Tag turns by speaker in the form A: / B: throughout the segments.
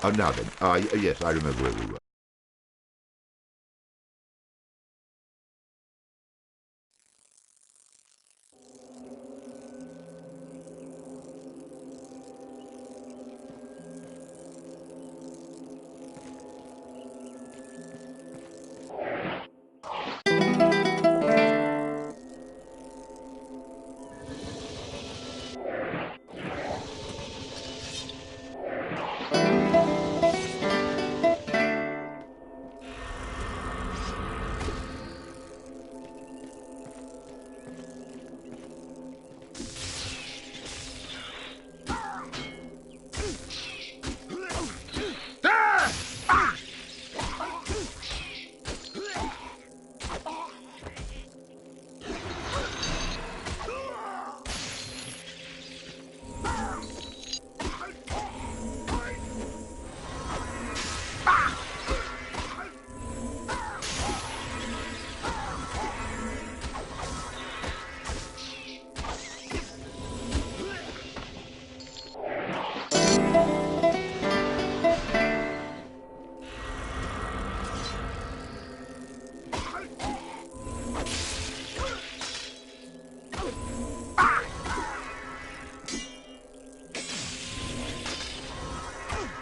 A: Oh, now then. Yes, I remember where we were.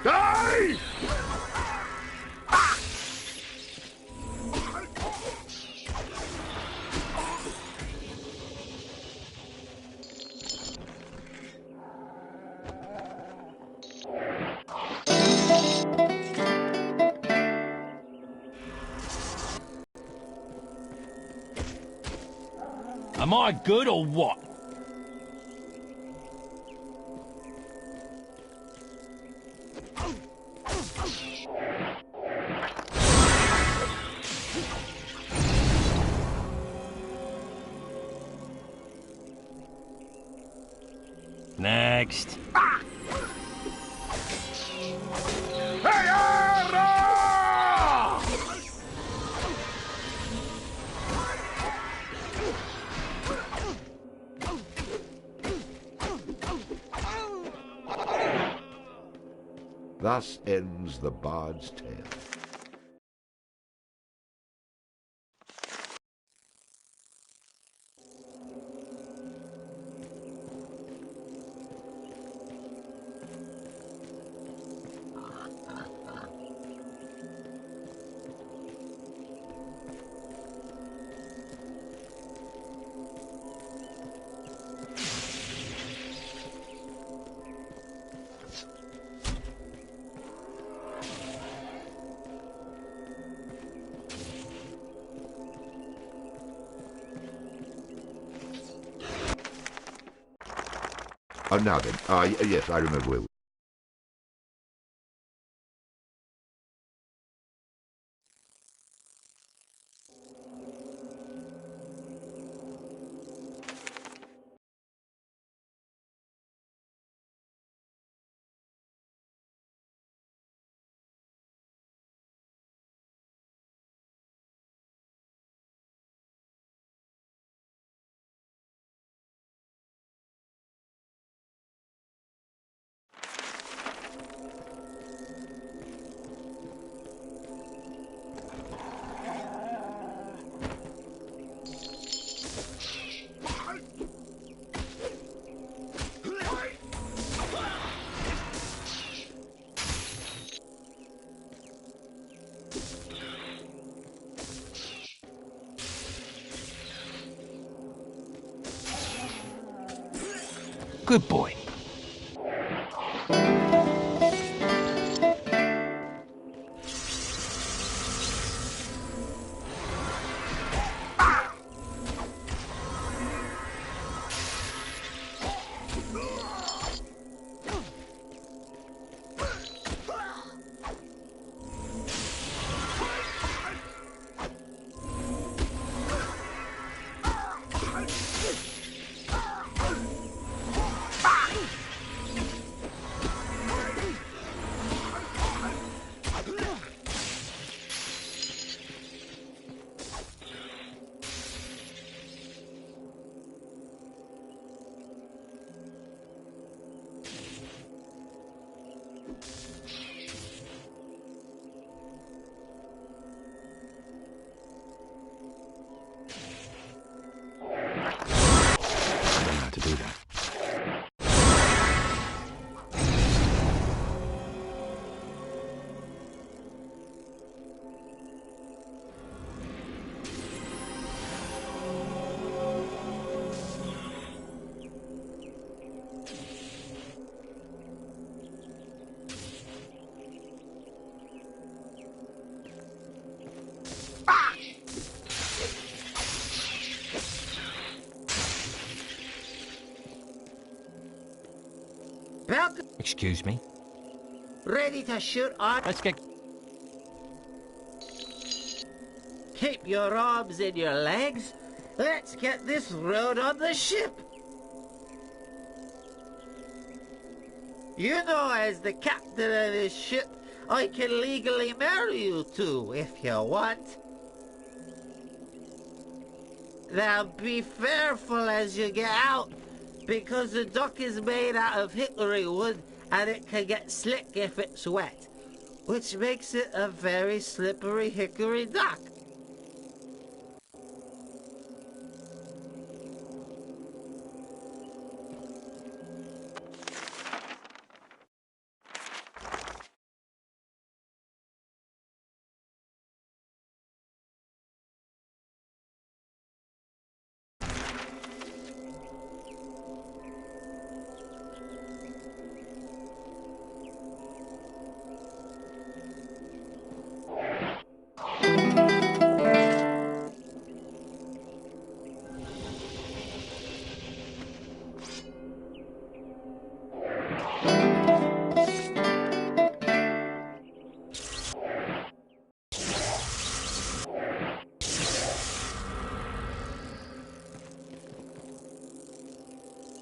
A: Die!
B: Am I good or what? Next.
A: Thus ends the Bard's tale. Oh, now then. Yes, I remember where we were.
B: Good boy. Excuse me?
C: Ready to shoot on?
B: Let's get...
C: Keep your arms in your legs. Let's get this road on the ship. You know, as the captain of this ship, I can legally marry you too, if you want. Now be careful as you get out, because the dock is made out of hickory wood and it can get slick if it's wet, which makes it a very slippery hickory dock.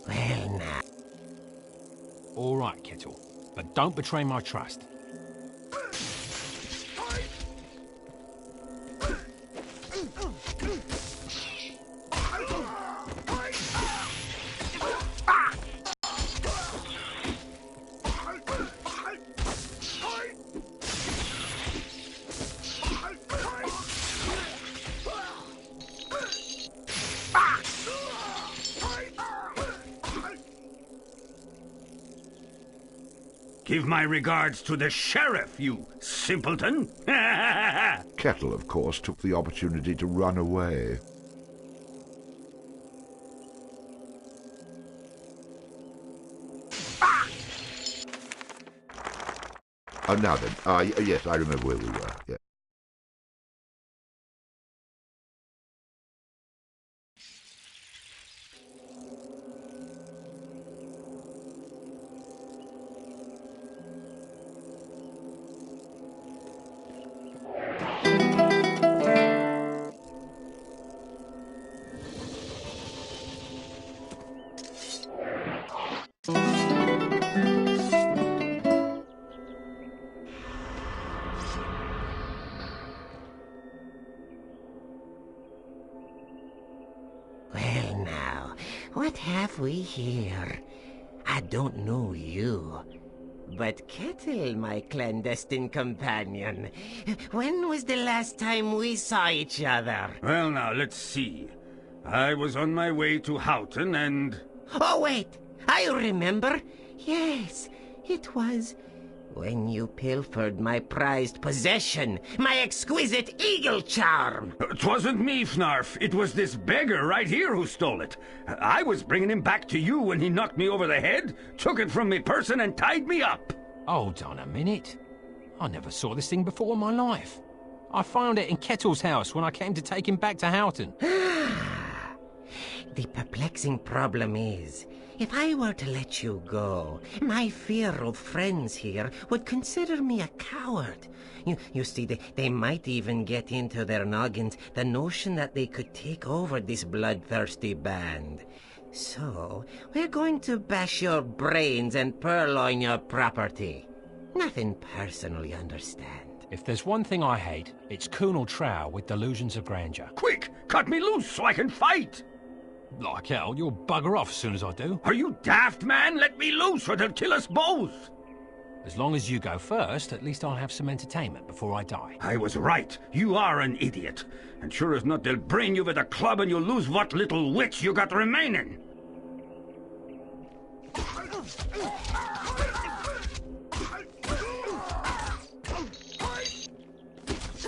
C: Well, now.
B: All right, Kettle. But don't betray my trust.
D: Give my regards to the sheriff, you simpleton!
A: Kettle, of course, took the opportunity to run away. Now then, yes, I remember where we were, yeah.
C: Well, now, what have we here? I don't know you, but Kettle, my clandestine companion. When was the last time we saw each other?
D: Well, now, let's see. I was on my way to Houghton and...
C: Oh, wait! I remember! Yes, it was when you pilfered my prized possession, my exquisite eagle charm!
D: 'Twasn't me, Fnarf. It was this beggar right here who stole it. I was bringing him back to you when he knocked me over the head, took it from me person and tied me up.
B: Hold on a minute. I never saw this thing before in my life. I found it in Kettle's house when I came to take him back to Houghton.
C: The perplexing problem is, if I were to let you go, my fear of friends here would consider me a coward. You see, they might even get into their noggins the notion that they could take over this bloodthirsty band. So, we're going to bash your brains and purloin your property. Nothing personal, you understand.
B: If there's one thing I hate, it's Colonel Trow with delusions of grandeur.
D: Quick, cut me loose so I can fight.
B: Like hell, you'll bugger off as soon as I do.
D: Are you daft, man? Let me loose or they'll kill us both.
B: As long as you go first, at least I'll have some entertainment before I die.
D: I was right. You are an idiot. And sure as not, they'll brain you with a club and you'll lose what little wits you got remaining.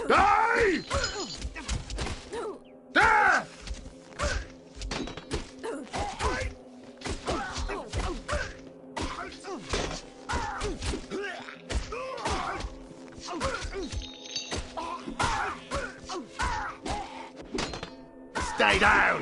D: Die! Death! Stay down!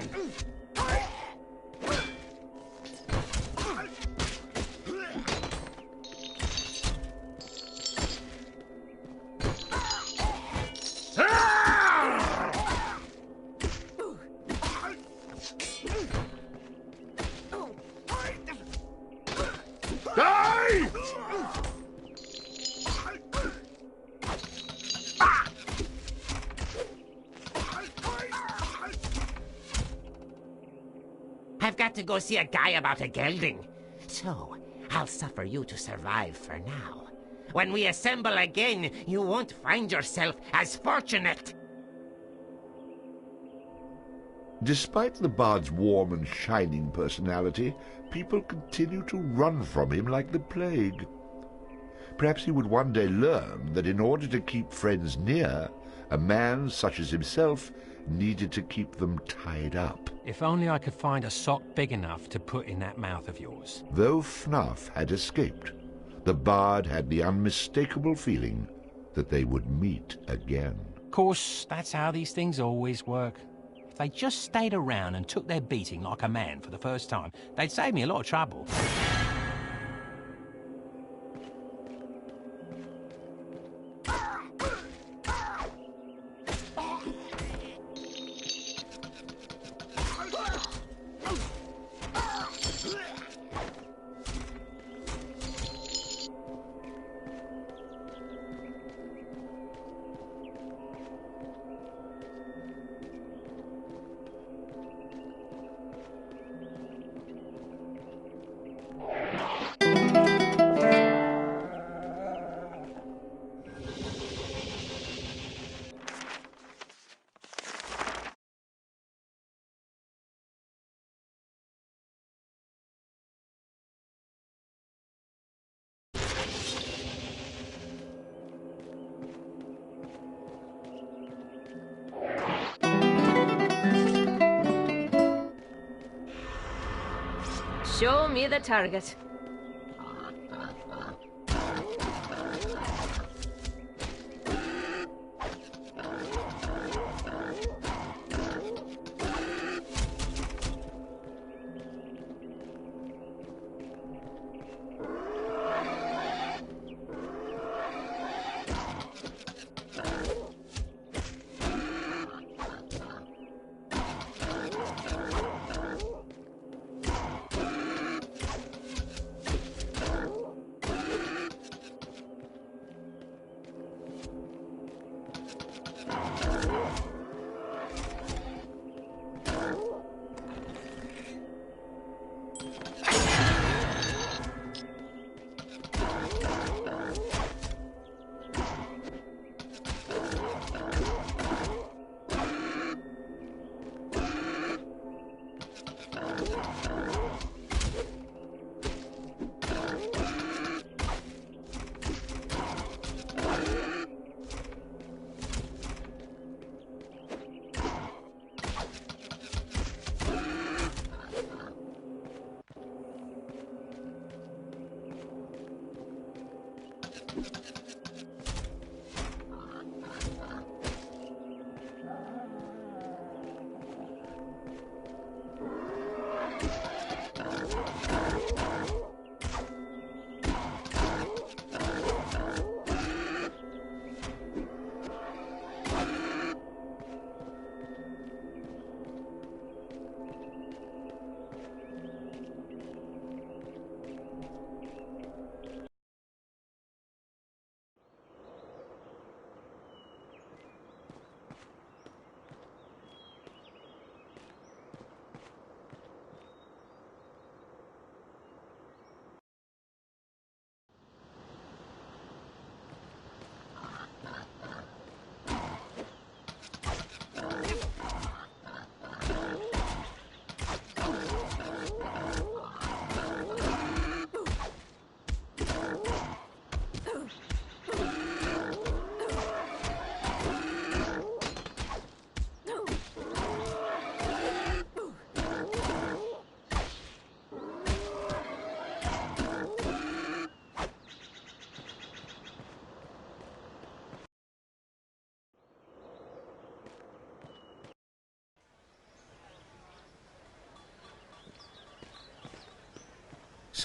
C: I've got to go see a guy about a gelding. So, I'll suffer you to survive for now. When we assemble again, you won't find yourself as fortunate.
A: Despite the bard's warm and shining personality, people continue to run from him like the plague. Perhaps he would one day learn that in order to keep friends near, a man such as himself needed to keep them tied up.
B: If only I could find a sock big enough to put in that mouth of yours.
A: Though Fnuff had escaped, the bard had the unmistakable feeling that they would meet again.
B: Of course, that's how these things always work. If they just stayed around and took their beating like a man for the first time, they'd save me a lot of trouble.
E: Show me the target.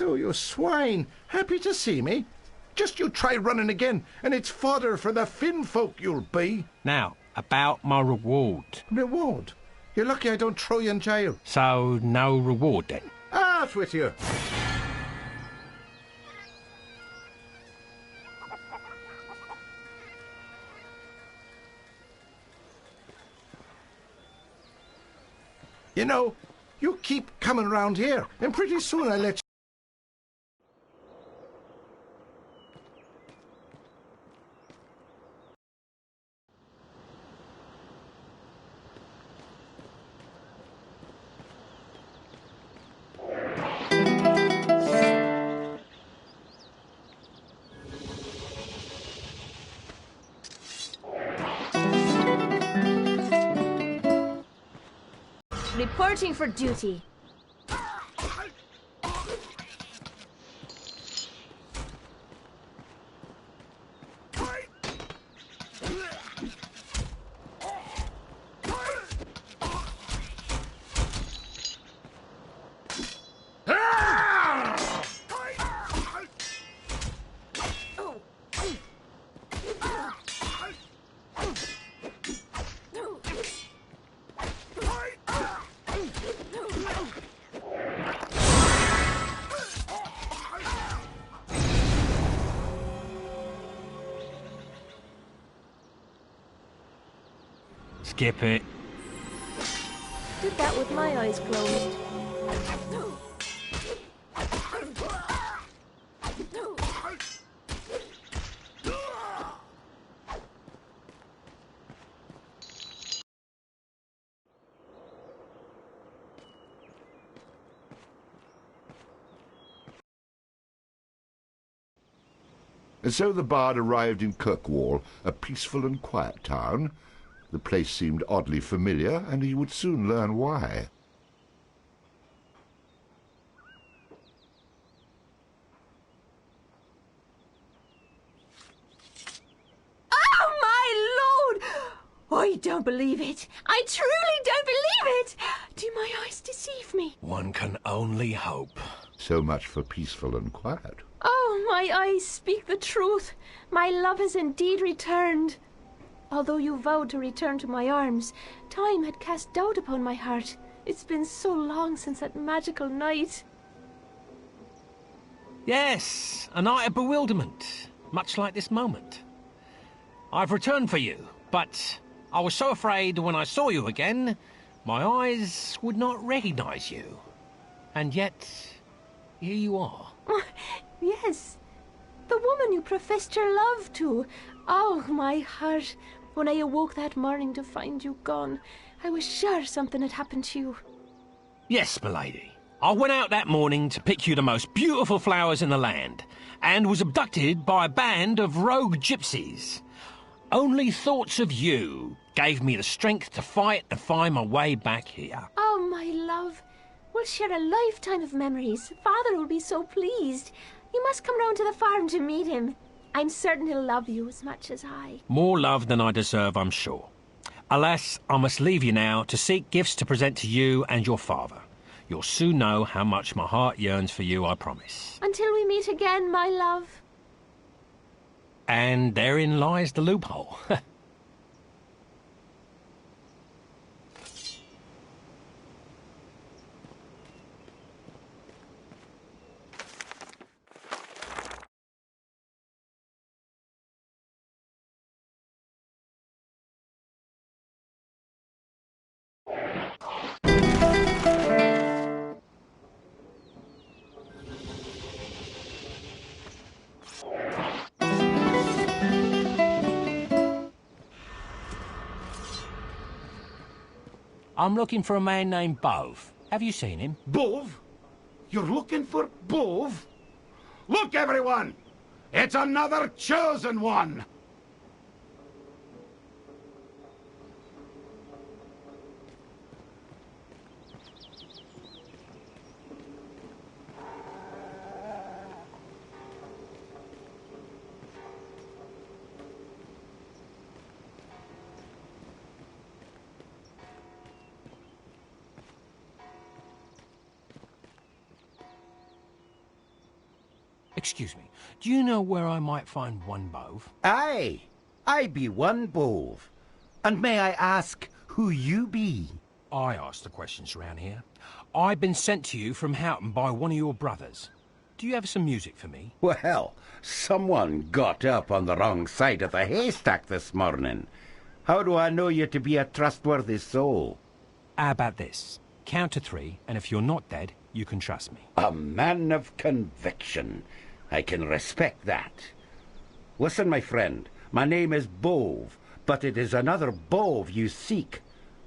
F: So you swine, happy to see me? Just you try running again, and it's fodder for the Finn folk you'll be.
B: Now, about my reward.
F: Reward? You're lucky I don't throw you in jail.
B: So, no reward then?
F: Out with you. You know, You keep coming round here, and pretty soon I'll let you...
E: Reporting for duty.
B: Skip it.
E: Did that with my eyes closed.
A: And so the Bard arrived in Kirkwall, a peaceful and quiet town. The place seemed oddly familiar, and he would soon learn why.
E: Oh, my lord! I don't believe it. I truly don't believe it. Do my eyes deceive me?
B: One can only hope.
A: So much for peaceful and quiet.
E: Oh, my eyes speak the truth. My love has indeed returned. Although you vowed to return to my arms, time had cast doubt upon my heart. It's been so long since that magical night.
B: Yes, a night of bewilderment, much like this moment. I've returned for you, but I was so afraid when I saw you again, my eyes would not recognize you. And yet, here you are.
E: Yes, the woman you professed your love to. Oh, my heart. When I awoke that morning to find you gone, I was sure something had happened to you.
B: Yes, milady. I went out that morning to pick you the most beautiful flowers in the land, and was abducted by a band of rogue gypsies. Only thoughts of you gave me the strength to fight and find my way back here.
E: Oh, my love. We'll share a lifetime of memories. Father will be so pleased. You must come round to the farm to meet him. I'm certain he'll love you as much as I.
B: More love than I deserve, I'm sure. Alas, I must leave you now to seek gifts to present to you and your father. You'll soon know how much my heart yearns for you, I promise.
E: Until we meet again, my love.
B: And therein lies the loophole. I'm looking for a man named Bove. Have you seen him?
G: Bove? You're looking for Bove? Look, everyone! It's another chosen one!
B: Excuse me, do you know where I might find one Bove?
H: Aye, I be one Bove. And may I ask who you be?
B: I ask the questions round here. I've been sent to you from Houghton by one of your brothers. Do you have some music for me?
H: Well, someone got up on the wrong side of the haystack this morning. How do I know you to be a trustworthy soul?
B: How about this? count to 3, and if you're not dead, you can trust me.
D: A man of conviction. I can respect that. Listen, my friend, my name is Bove, but it is another Bove you seek.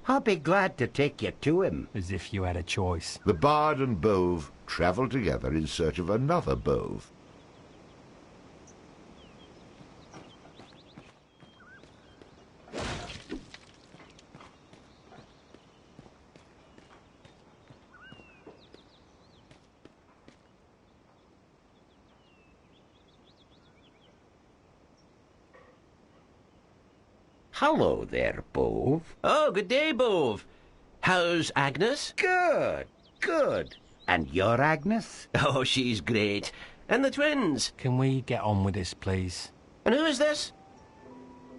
D: I'll be glad to take you to him.
B: As if you had a choice.
A: The Bard and Bove travel together in search of another Bove.
D: Hello there, Bove.
C: Oh, good day, Bove. How's Agnes?
D: Good, good. And your Agnes?
C: Oh, she's great. And the twins?
B: Can we get on with this, please?
C: And who is this?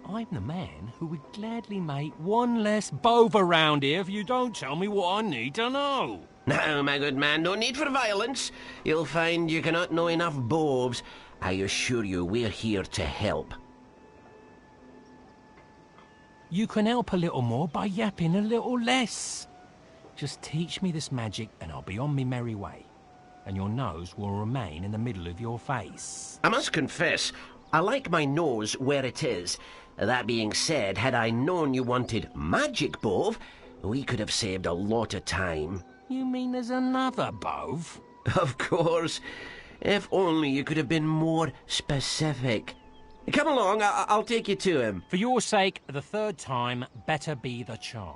B: I'm the man who would gladly make one less Bove around here if you don't tell me what I need to know.
C: Now, my good man, no need for violence. You'll find you cannot know enough Boves. I assure you we're here to help.
B: You can help a little more by yapping a little less. Just teach me this magic and I'll be on me merry way. And your nose will remain in the middle of your face.
C: I must confess, I like my nose where it is. That being said, had I known you wanted magic, Bove, we could have saved a lot of time.
B: You mean there's another Bove?
C: Of course. If only you could have been more specific. Come along, I'll take you to him.
B: For your sake, the third time better be the charm.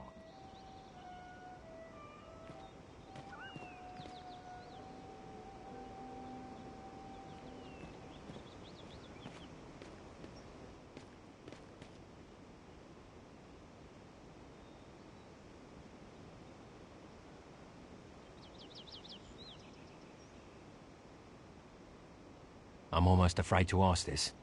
B: I'm almost afraid to ask this.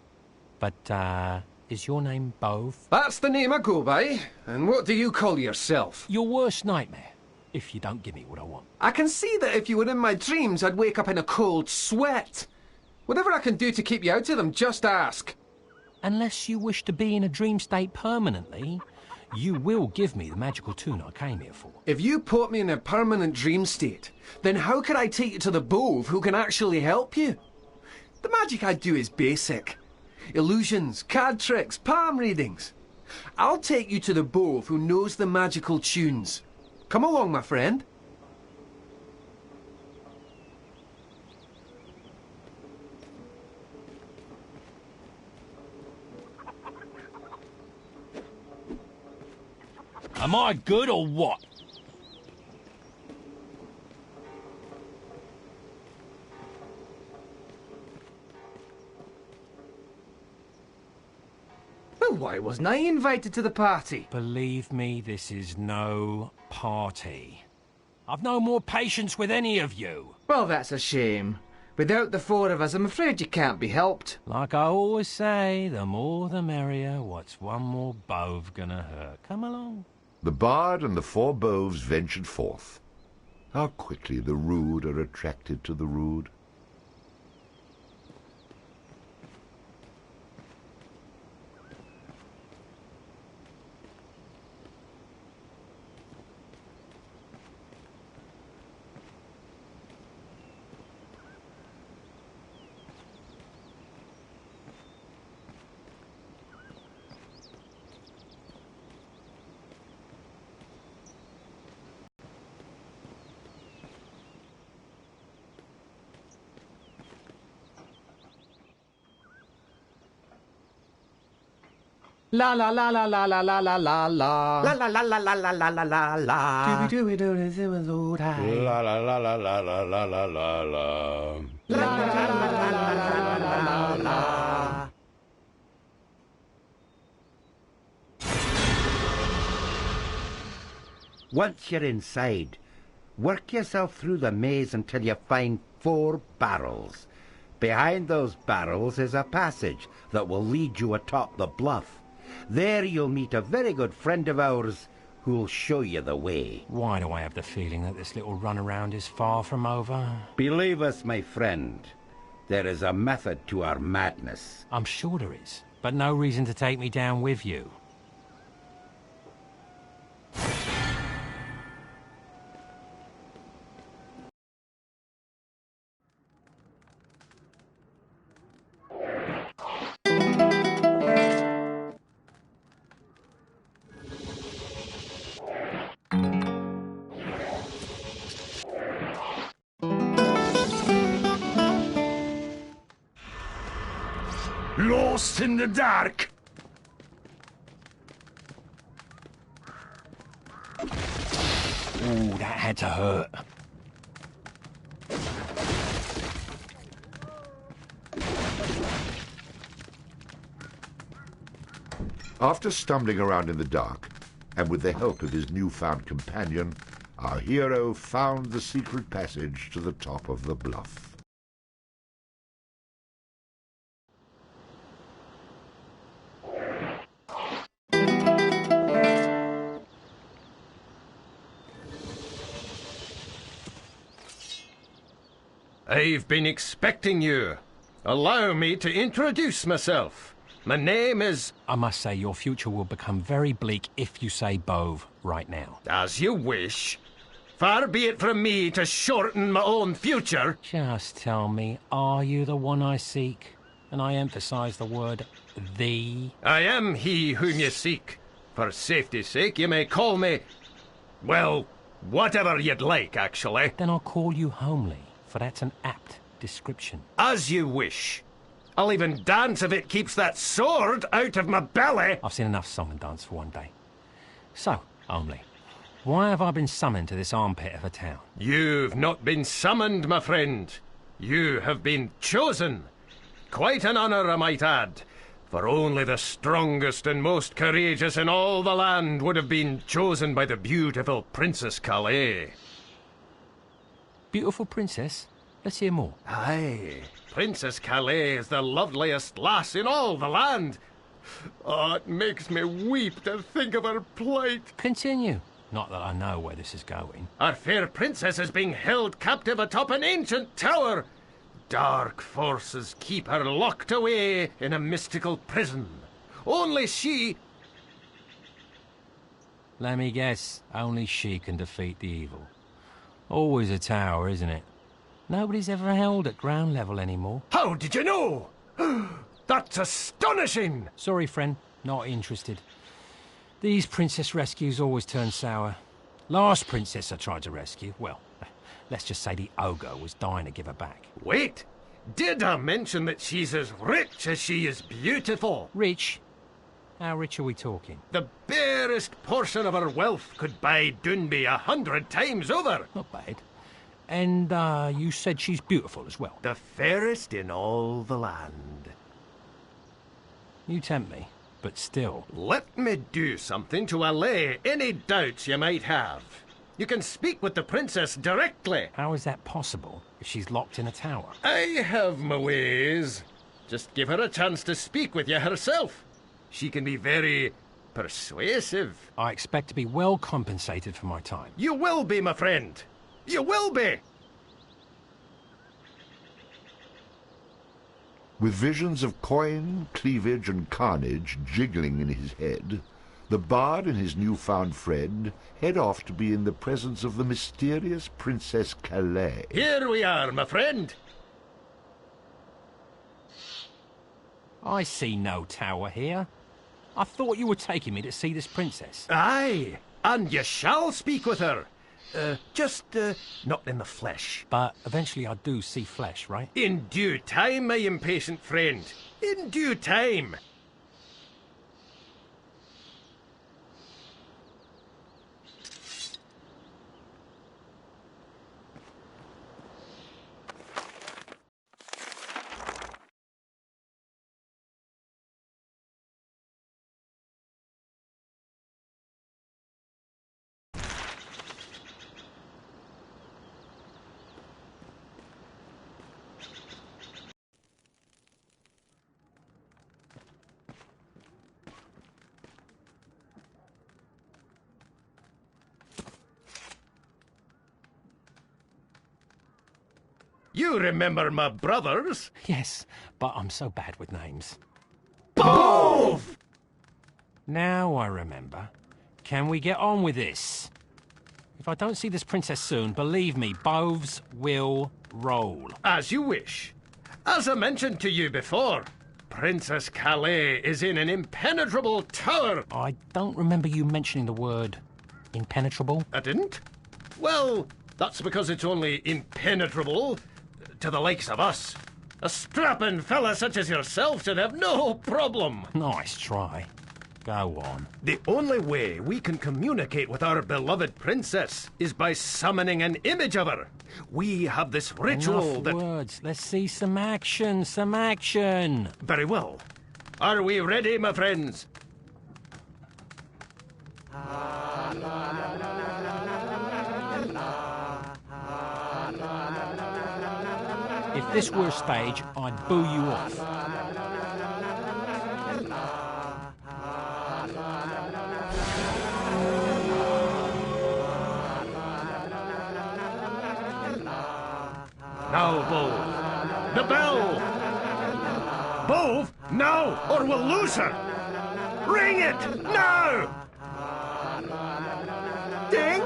B: But, is your name Bove?
I: That's the name I go by. And what do you call yourself?
B: Your worst nightmare, if you don't give me what I want.
I: I can see that if you were in my dreams, I'd wake up in a cold sweat. Whatever I can do to keep you out of them, just ask.
B: Unless you wish to be in a dream state permanently, you will give me the magical tune I came here for.
I: If you put me in a permanent dream state, then how could I take you to the Bove who can actually help you? The magic I do is basic. Illusions, card tricks, palm readings. I'll take you to the Bove who knows the magical tunes. Come along, my friend.
B: Am I good or what?
I: Well, why wasn't I invited to the party?
B: Believe me, this is no party. I've no more patience with any of you.
J: Well, that's a shame. Without the 4 of us, I'm afraid you can't be helped.
B: Like I always say, the more the merrier. What's one more Bove gonna hurt? Come along.
A: The Bard and the 4 Boves ventured forth. How quickly the rude are attracted to the rude.
J: La la la la la la la la la la.
C: La la la la la la la la la la.
J: Dooby dooby doo doo doo doo.
D: La la la la la la la la la la.
C: La la la la la la la la.
D: Once you're inside, work yourself through the maze until you find 4 barrels. Behind those barrels is a passage that will lead you atop the bluff. There you'll meet a very good friend of ours who'll show you the way.
B: Why do I have the feeling that this little runaround is far from over?
D: Believe us, my friend, there is a method to our madness.
B: I'm sure there is, but no reason to take me down with you.
G: Lost in the dark.
B: Ooh, that had to hurt.
A: After stumbling around in the dark, and with the help of his newfound companion, our hero found the secret passage to the top of the bluff.
K: I've been expecting you. Allow me to introduce myself. My name is...
B: I must say, your future will become very bleak if you say Bove right now.
K: As you wish. Far be it from me to shorten my own future.
B: Just tell me, are you the one I seek? And I emphasize the word thee.
K: I am he whom you seek. For safety's sake, you may call me... well, whatever you'd like, actually.
B: Then I'll call you Homely, for that's an apt description.
K: As you wish. I'll even dance if it keeps that sword out of my belly.
B: I've seen enough song and dance for one day. So, Homely, why have I been summoned to this armpit of a town?
K: You've not been summoned, my friend. You have been chosen. Quite an honour, I might add. For only the strongest and most courageous in all the land would have been chosen by the beautiful Princess Calais.
B: Beautiful princess? Let's hear more.
K: Aye, Princess Calais is the loveliest lass in all the land. Oh, it makes me weep to think of her plight.
B: Continue. Not that I know where this is going.
K: Our fair princess is being held captive atop an ancient tower. Dark forces keep her locked away in a mystical prison. Only she...
B: Let me guess, only she can defeat the evil. Always a tower, isn't it? Nobody's ever held at ground level anymore.
K: How did you know? That's astonishing!
B: Sorry, friend. Not interested. These princess rescues always turn sour. Last princess I tried to rescue, well, let's just say the ogre was dying to give her back.
K: Wait! Did I mention that she's as rich as she is beautiful?
B: Rich? How rich are we talking?
K: The barest portion of her wealth could buy Dunby 100 times over.
B: Not bad. And, you said she's beautiful as well?
K: The fairest in all the land.
B: You tempt me, but still.
K: Let me do something to allay any doubts you might have. You can speak with the princess directly.
B: How is that possible if she's locked in a tower?
K: I have my ways. Just give her a chance to speak with you herself. She can be very persuasive.
B: I expect to be well compensated for my time.
K: You will be, my friend. You will be!
A: With visions of coin, cleavage, and carnage jiggling in his head, the bard and his newfound friend head off to be in the presence of the mysterious Princess Calais.
K: Here we are, my friend.
B: I see no tower here. I thought you were taking me to see this princess.
K: Aye, and you shall speak with her. Just not in the flesh.
B: But eventually I do see flesh, right?
K: In due time, my impatient friend. In due time. You remember my brothers?
B: Yes, but I'm so bad with names.
K: Bove!
B: Now I remember. Can we get on with this? If I don't see this princess soon, believe me, Boves will roll.
K: As you wish. As I mentioned to you before, Princess Calais is in an impenetrable tower.
B: I don't remember you mentioning the word impenetrable?
K: I didn't? Well, that's because it's only impenetrable to the likes of us. A strapping fella such as yourself should have no problem.
B: Nice try. Go on.
K: The only way we can communicate with our beloved princess is by summoning an image of her. We have this ritual
B: Enough
K: that...
B: words. Let's see some action, some action.
K: Very well. Are we ready, my friends?
B: If this were a stage, I'd boo you off.
K: Now, Bove. The bell! Bove, now, or we'll lose her! Ring it, now! Ding!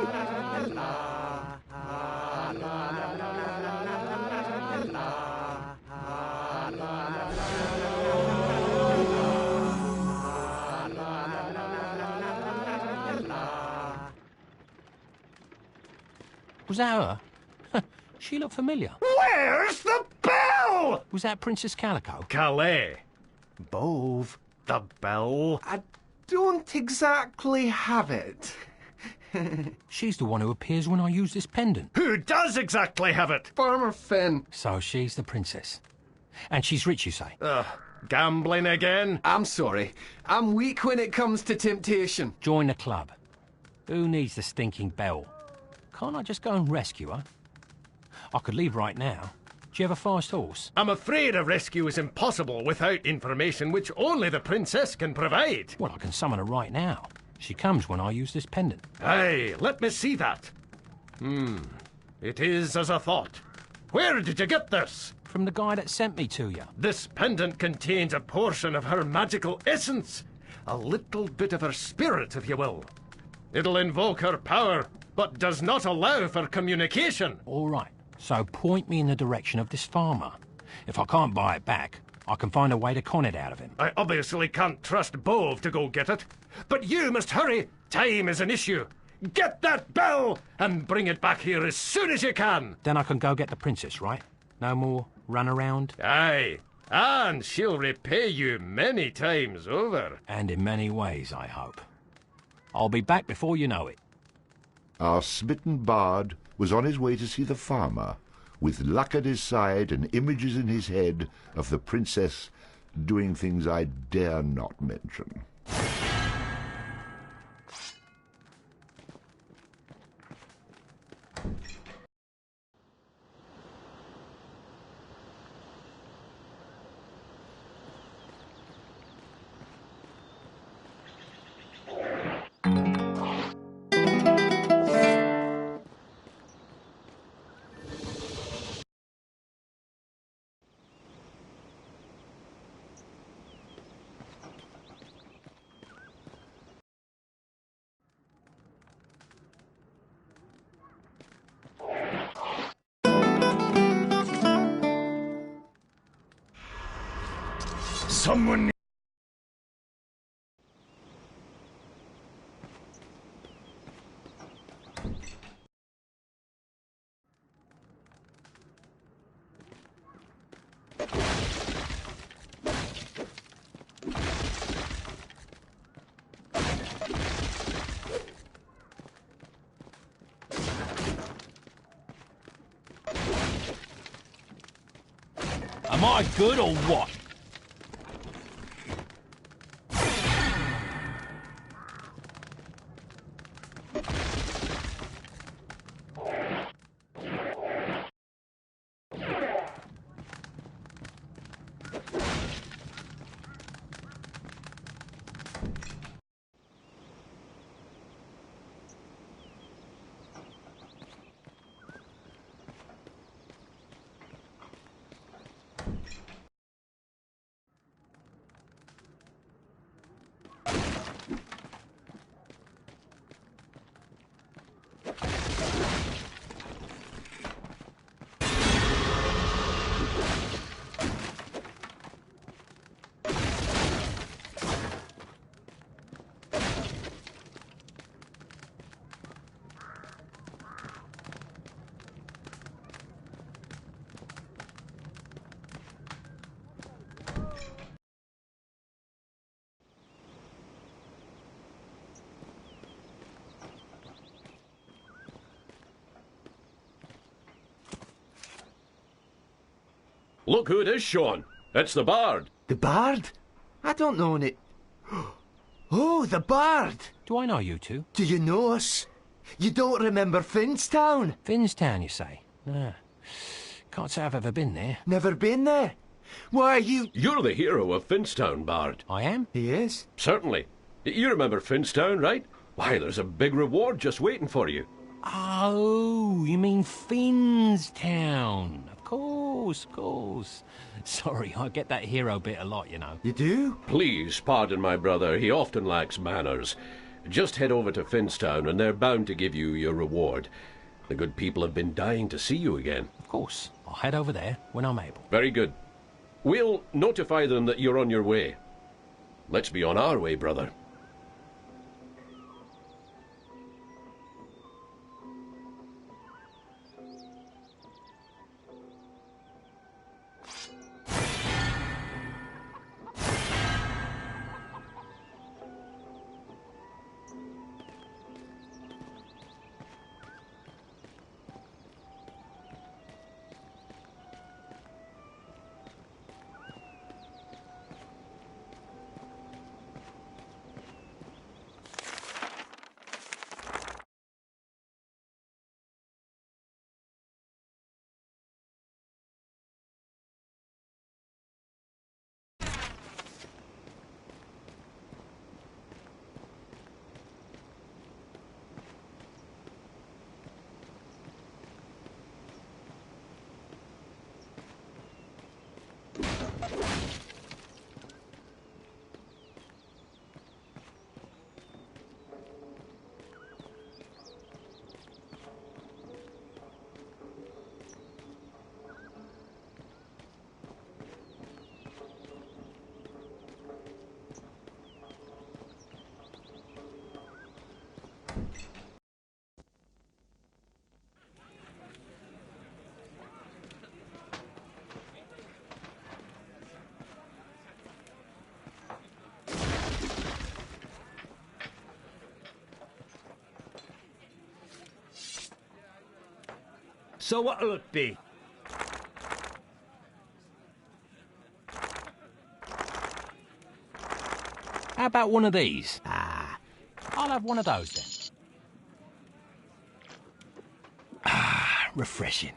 B: Was that her? She looked familiar.
K: Where's the bell?
B: Was that Princess Calico?
K: Calais. Bove, the bell.
I: I don't exactly have it.
B: She's the one who appears when I use this pendant.
K: Who does exactly have it?
I: Farmer Finn.
B: So she's the princess. And she's rich, you say?
K: Gambling again?
I: I'm sorry. I'm weak when it comes to temptation.
B: Join the club. Who needs the stinking bell? Can't I just go and rescue her? I could leave right now. Do you have a fast horse?
K: I'm afraid a rescue is impossible without information which only the princess can provide.
B: Well, I can summon her right now. She comes when I use this pendant.
K: Aye, let me see that. It is as I thought. Where did you get this?
B: From the guy that sent me to you.
K: This pendant contains a portion of her magical essence. A little bit of her spirit, if you will. It'll invoke her power, but does not allow for communication.
B: All right. So point me in the direction of this farmer. If I can't buy it back, I can find a way to con it out of him.
K: I obviously can't trust Bove to go get it. But you must hurry. Time is an issue. Get that bell and bring it back here as soon as you can.
B: Then I can go get the princess, right? No more run around?
K: Aye. And she'll repay you many times over.
B: And in many ways, I hope. I'll be back before you know it.
A: Our smitten bard was on his way to see the farmer, with luck at his side and images in his head of the princess doing things I dare not mention.
K: Someone...
B: Am I good or what?
L: Look who it is, Sean. It's the Bard.
J: The Bard? I don't know it. Oh, the Bard!
B: Do I know you two?
J: Do you know us? You don't remember Finnstown?
B: Finnstown, you say? Nah. Can't say I've ever been there.
J: Never been there? Why,
L: You're the hero of Finnstown, Bard.
B: I am?
J: He is?
L: Certainly. You remember Finnstown, right? Why, there's a big reward just waiting for you.
B: Oh, you mean Finnstown. Of course, of course. Sorry, I get that hero bit a lot, you know.
J: You do?
L: Please pardon my brother. He often lacks manners. Just head over to Finnstown and they're bound to give you your reward. The good people have been dying to see you again.
B: Of course. I'll head over there when I'm able.
L: Very good. We'll notify them that you're on your way. Let's be on our way, brother.
H: So what'll it be?
B: How about one of these?
C: Ah,
B: I'll have one of those then. Ah, refreshing.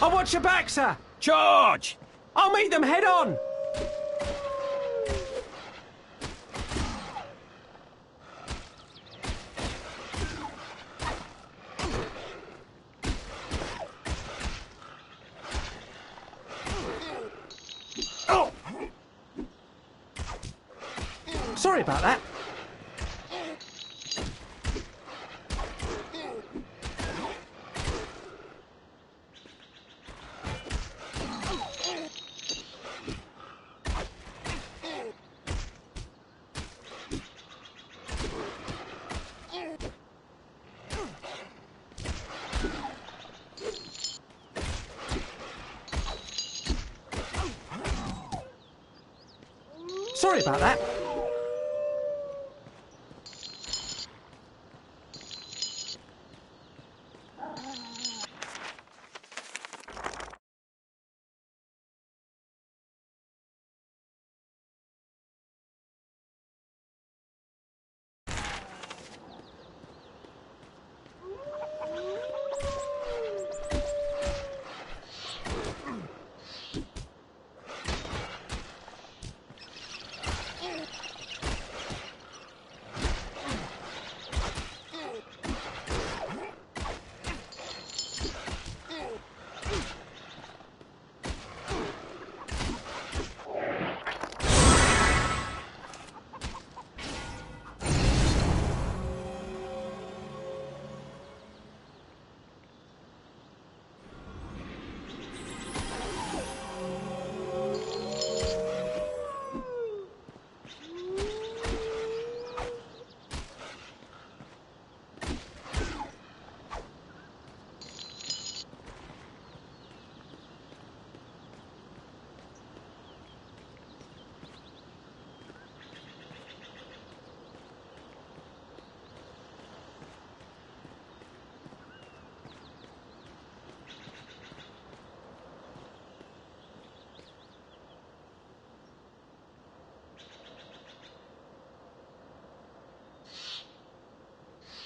I: I'll watch your back, sir.
B: Charge!
I: I'll meet them head on. Oh! Sorry about that. Sorry about that.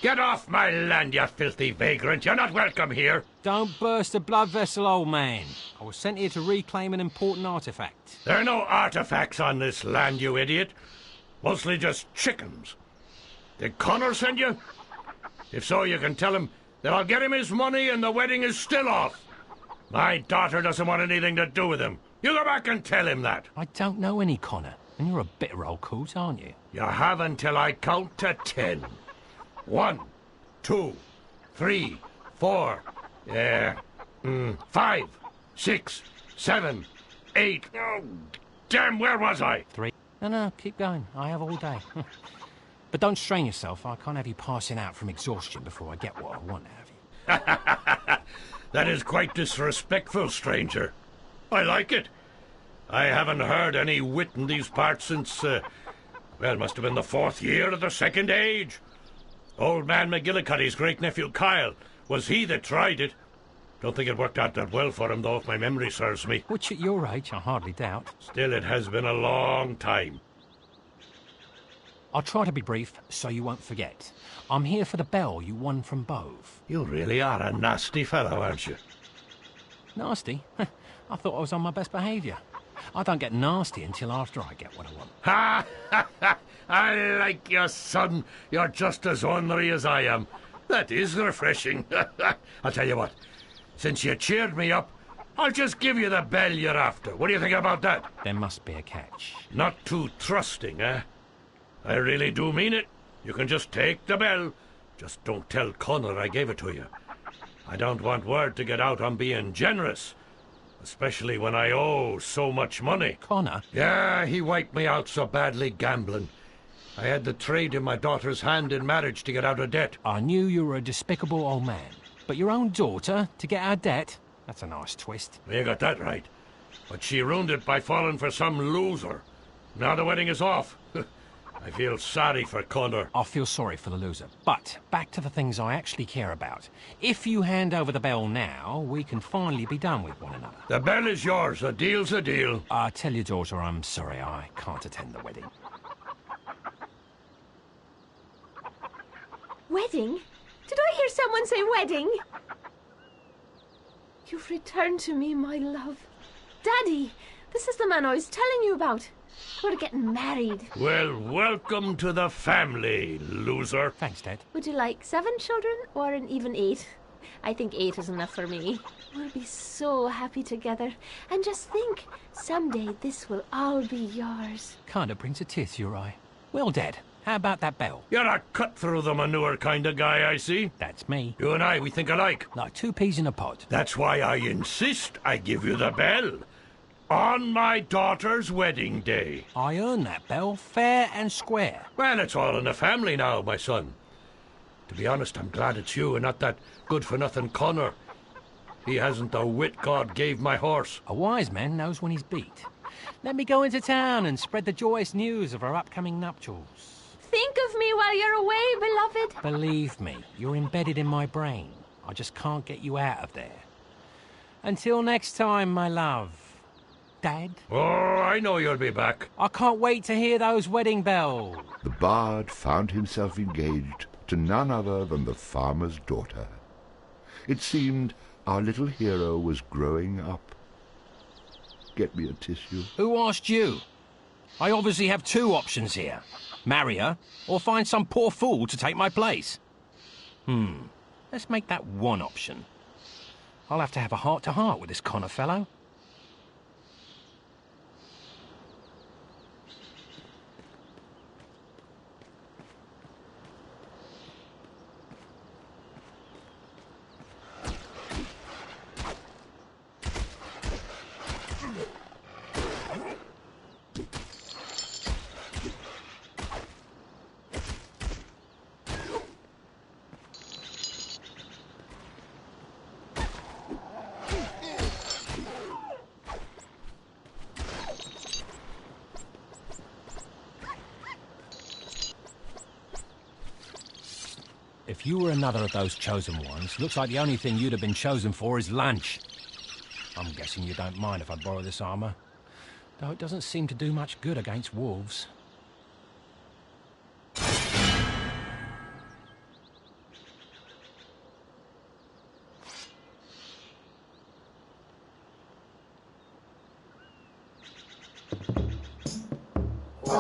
K: Get off my land, you filthy vagrant. You're not welcome here.
B: Don't burst a blood vessel, old man. I was sent here to reclaim an important artifact.
K: There are no artifacts on this land, you idiot. Mostly just chickens. Did Connor send you? If so, you can tell him that I'll get him his money and the wedding is still off. My daughter doesn't want anything to do with him. You go back and tell him that.
B: I don't know any Connor, and you're a bitter old coot, aren't you?
K: You have until I count to 10. 1, 2, 3, 4, 5, 6, 7, 8. Oh, damn, where was I?
B: 3. No, keep going. I have all day. But don't strain yourself. I can't have you passing out from exhaustion before I get what I want out of you.
K: That is quite disrespectful, stranger. I like it. I haven't heard any wit in these parts since, well, must have been the 4th year of the Second Age. Old man McGillicuddy's great-nephew Kyle, was he that tried it. Don't think it worked out that well for him, though, if my memory serves me.
B: Which, at your age, I hardly doubt.
K: Still, it has been a long time.
B: I'll try to be brief, so you won't forget. I'm here for the bell you won from Bove.
K: You really are a nasty fellow, aren't you?
B: Nasty? I thought I was on my best behaviour. I don't get nasty until after I get what I want.
K: Ha! Ha! I like you, son. You're just as ornery as I am. That is refreshing. I'll tell you what. Since you cheered me up, I'll just give you the bell you're after. What do you think about that?
B: There must be a catch.
K: Not too trusting, eh? I really do mean it. You can just take the bell. Just don't tell Connor I gave it to you. I don't want word to get out on being generous. Especially when I owe so much money.
B: Connor?
K: Yeah, he wiped me out so badly gambling. I had to trade in my daughter's hand in marriage to get out of debt.
B: I knew you were a despicable old man. But your own daughter, to get out of debt? That's a nice twist.
K: You got that right. But she ruined it by falling for some loser. Now the wedding is off. I feel sorry for Connor.
B: I feel sorry for the loser. But back to the things I actually care about. If you hand over the bell now, we can finally be done with one another.
K: The bell is yours. A deal's a deal.
B: Tell your daughter I'm sorry I can't attend the wedding.
E: Wedding? Did I hear someone say wedding? You've returned to me, my love. Daddy, this is the man I was telling you about. We're getting married.
K: Well, welcome to the family, loser.
B: Thanks, Dad.
E: Would you like 7 children or an even 8? I think 8 is enough for me. We'll be so happy together. And just think, someday this will all be yours.
B: Kinda brings a tear to your eye. Well, Dad, how about that bell?
K: You're a cut-through-the-manure kind of guy, I see.
B: That's me.
K: You and I, we think alike.
B: Like 2 peas in a pod.
K: That's why I insist I give you the bell. On my daughter's wedding day.
B: I earned that bell fair and square.
K: Well, it's all in the family now, my son. To be honest, I'm glad it's you and not that good-for-nothing Connor. He hasn't the wit God gave my horse.
B: A wise man knows when he's beat. Let me go into town and spread the joyous news of our upcoming nuptials.
E: Think of me while you're away, beloved.
B: Believe me, you're embedded in my brain. I just can't get you out of there. Until next time, my love. Dad?
K: Oh, I know you'll be back.
B: I can't wait to hear those wedding bells.
A: The bard found himself engaged to none other than the farmer's daughter. It seemed our little hero was growing up. Get me a tissue.
B: Who asked you? I obviously have 2 options here. Marry her, or find some poor fool to take my place. Let's make that one option. I'll have to have a heart-to-heart with this Connor fellow. If you were another of those chosen ones, looks like the only thing you'd have been chosen for is lunch. I'm guessing you don't mind if I borrow this armor, though it doesn't seem to do much good against wolves.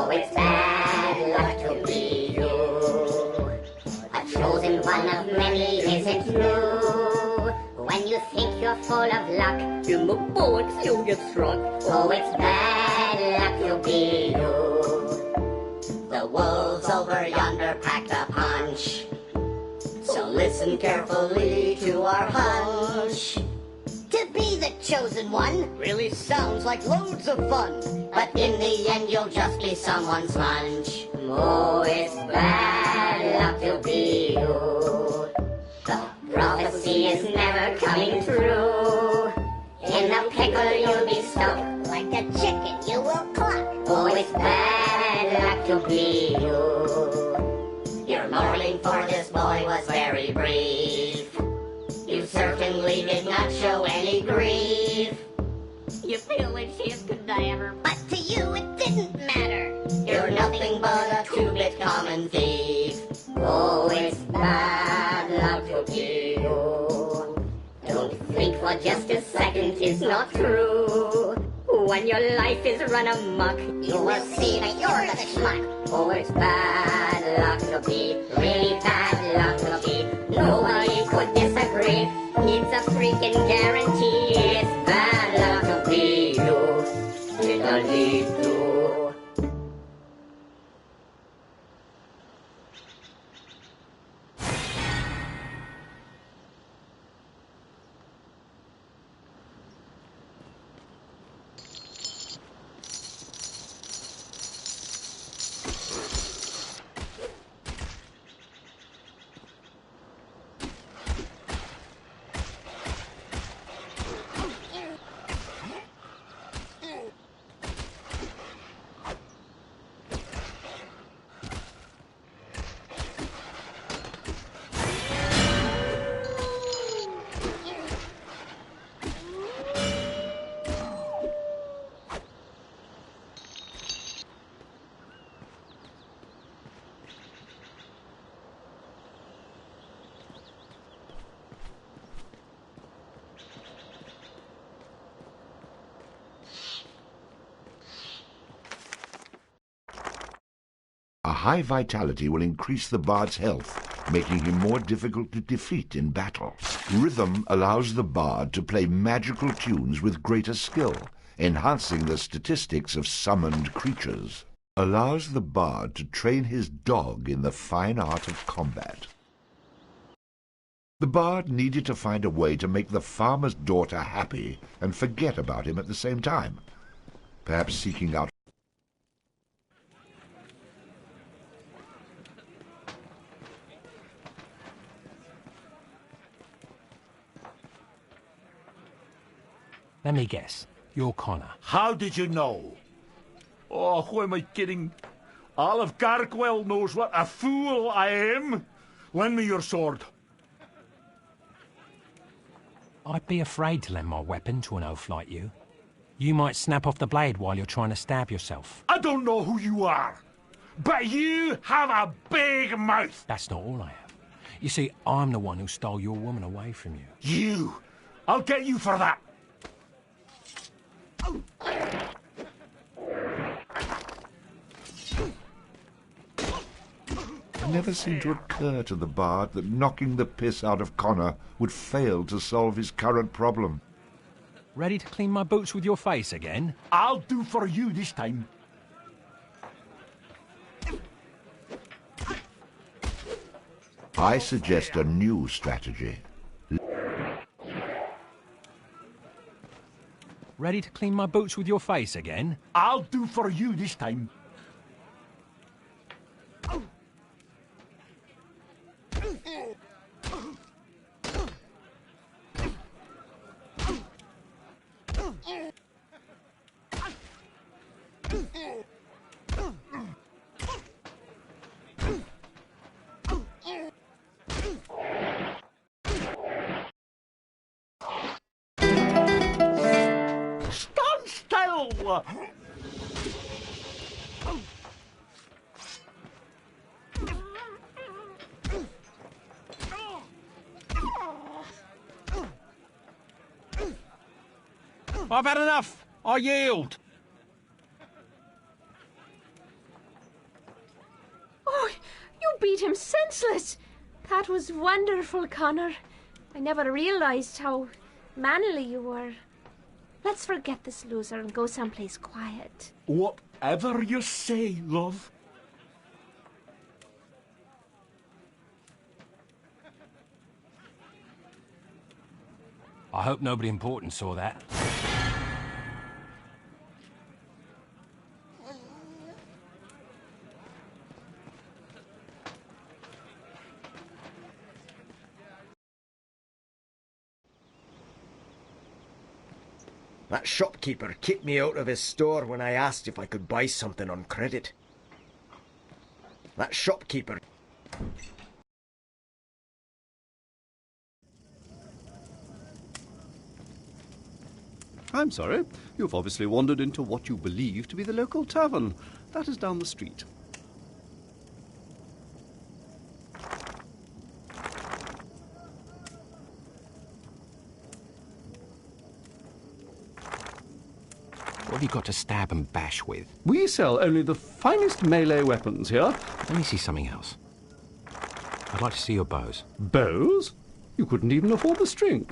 M: Oh, it's bad luck to be you. A chosen one of many isn't true. When you think you're full of luck, in the bullocks you'll get struck. Oh, it's bad luck to be you. The wolves over yonder packed a punch, so listen carefully to our hunch. To be the chosen one really sounds like loads of fun, but in the end you'll just be someone's lunch. Oh, it's bad luck to be you. The prophecy is never coming true. In a pickle you'll be stuck, like a chicken you will cluck. Oh, it's bad luck to be you. Your mourning for this boy was very brief. You certainly did not show any grief. You feel like she is cadaver, but to you it didn't matter. You're nothing but a two-bit common thief. Oh, it's bad luck to be you. Don't think for just a second it's not true. When your life is run amok, you will see that you're the schmuck. Oh, it's bad luck to be, really bad luck to be. Nobody could disagree. It's a freaking guarantee. It's bad luck to be you. It'll lead to.
A: A high vitality will increase the bard's health, making him more difficult to defeat in battle. Rhythm allows the bard to play magical tunes with greater skill, enhancing the statistics of summoned creatures. Allows the bard to train his dog in the fine art of combat. The bard needed to find a way to make the farmer's daughter happy and forget about him at the same time. Perhaps seeking out
B: Let me guess. You're Connor.
N: How did you know? Oh, who am I kidding? All of Garkwell knows what a fool I am. Lend me your sword.
B: I'd be afraid to lend my weapon to an oaf like you. You might snap off the blade while you're trying to stab yourself.
N: I don't know who you are, but you have a big mouth.
B: That's not all I have. You see, I'm the one who stole your woman away from you.
N: You? I'll get you for that.
A: It never seemed to occur to the bard that knocking the piss out of Connor would fail to solve his current problem.
B: Ready to clean my boots with your face again?
N: I'll do for you this time.
A: I suggest a new strategy.
B: Ready to clean my boots with your face again?
N: I'll do for you this time. Stand still!
B: I've had enough. I yield.
E: beat him senseless. That was wonderful, Connor. I never realized how manly you were. Let's forget this loser and go someplace quiet.
N: Whatever you say, love.
B: I hope nobody important saw that.
O: That shopkeeper kicked me out of his store when I asked if I could buy something on credit. That shopkeeper...
P: I'm sorry. You've obviously wandered into what you believe to be the local tavern. That is down the street.
B: What have you got to stab and bash with?
P: We sell only the finest melee weapons here.
B: Let me see something else. I'd like to see your bows.
P: Bows? You couldn't even afford the string.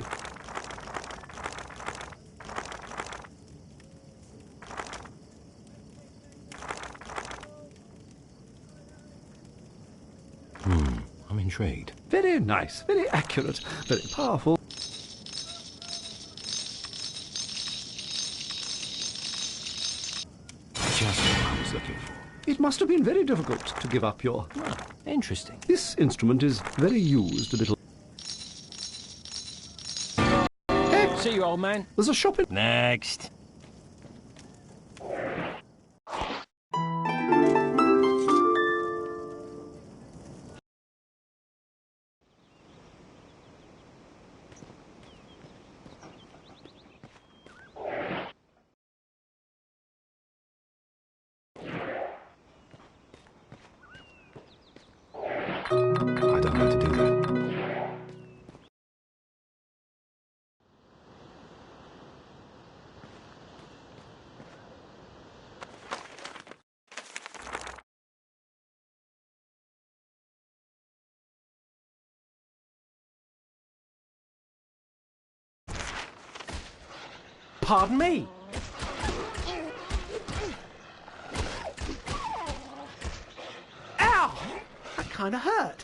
B: I'm intrigued.
P: Very nice, very accurate, very powerful.
B: Just what I was looking for.
P: It must have been very difficult to give up your...
B: Interesting.
P: This instrument is very used a little...
B: See you, old man.
P: There's a shop in...
B: Next. I don't know how to do that.
I: Pardon me? Ow! That kind of hurt.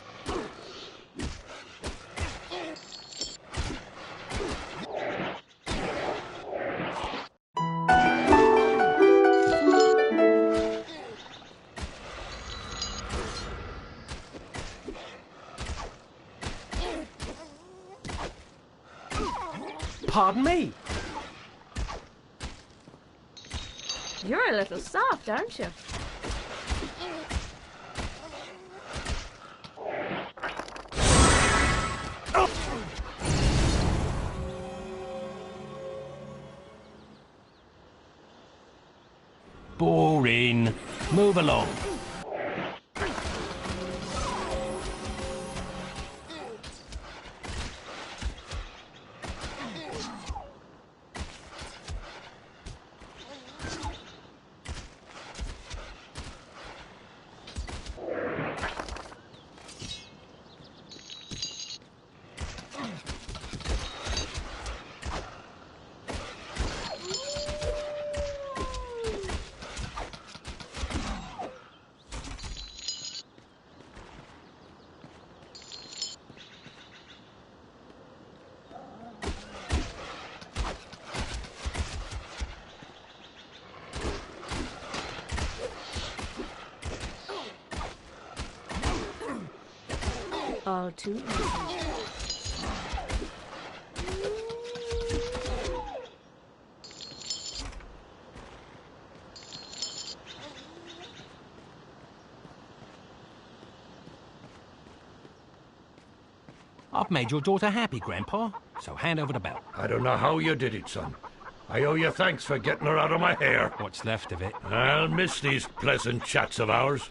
I: Pardon me?
E: You're a little soft, aren't you?
B: Boring. Move along.
E: All too easy.
B: I've made your daughter happy, Grandpa, so hand over the bell.
G: I don't know how you did it, son. I owe you thanks for getting her out of my hair.
B: What's left of it.
G: I'll miss these pleasant chats of ours.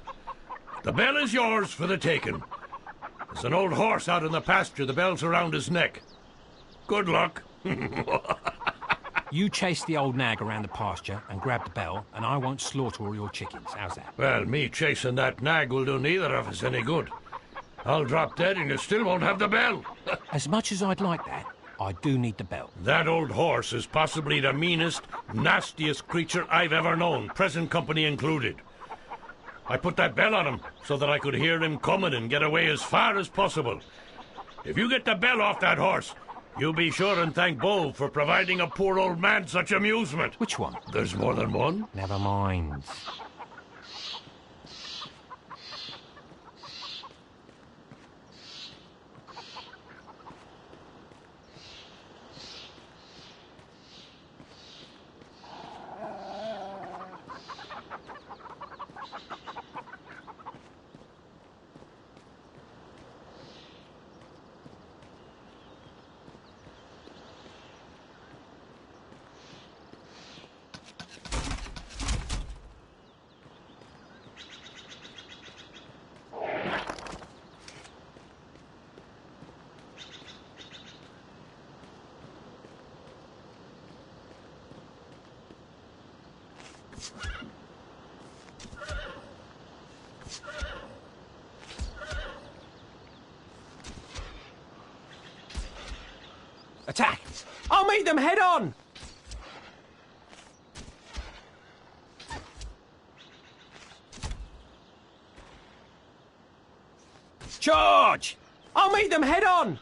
G: The bell is yours for the taking. There's an old horse out in the pasture. The bell's around his neck. Good luck.
B: You chase the old nag around the pasture and grab the bell, and I won't slaughter all your chickens. How's that?
G: Well, me chasing that nag will do neither of us any good. I'll drop dead and you still won't have the bell.
B: As much as I'd like that, I do need the bell.
G: That old horse is possibly the meanest, nastiest creature I've ever known, present company included. I put that bell on him so that I could hear him coming and get away as far as possible. If you get the bell off that horse, you'll be sure and thank Bo for providing a poor old man such amusement.
B: Which one?
G: There's more than one.
B: Never mind.
I: Attack! I'll meet them head on! Charge! I'll meet them head on!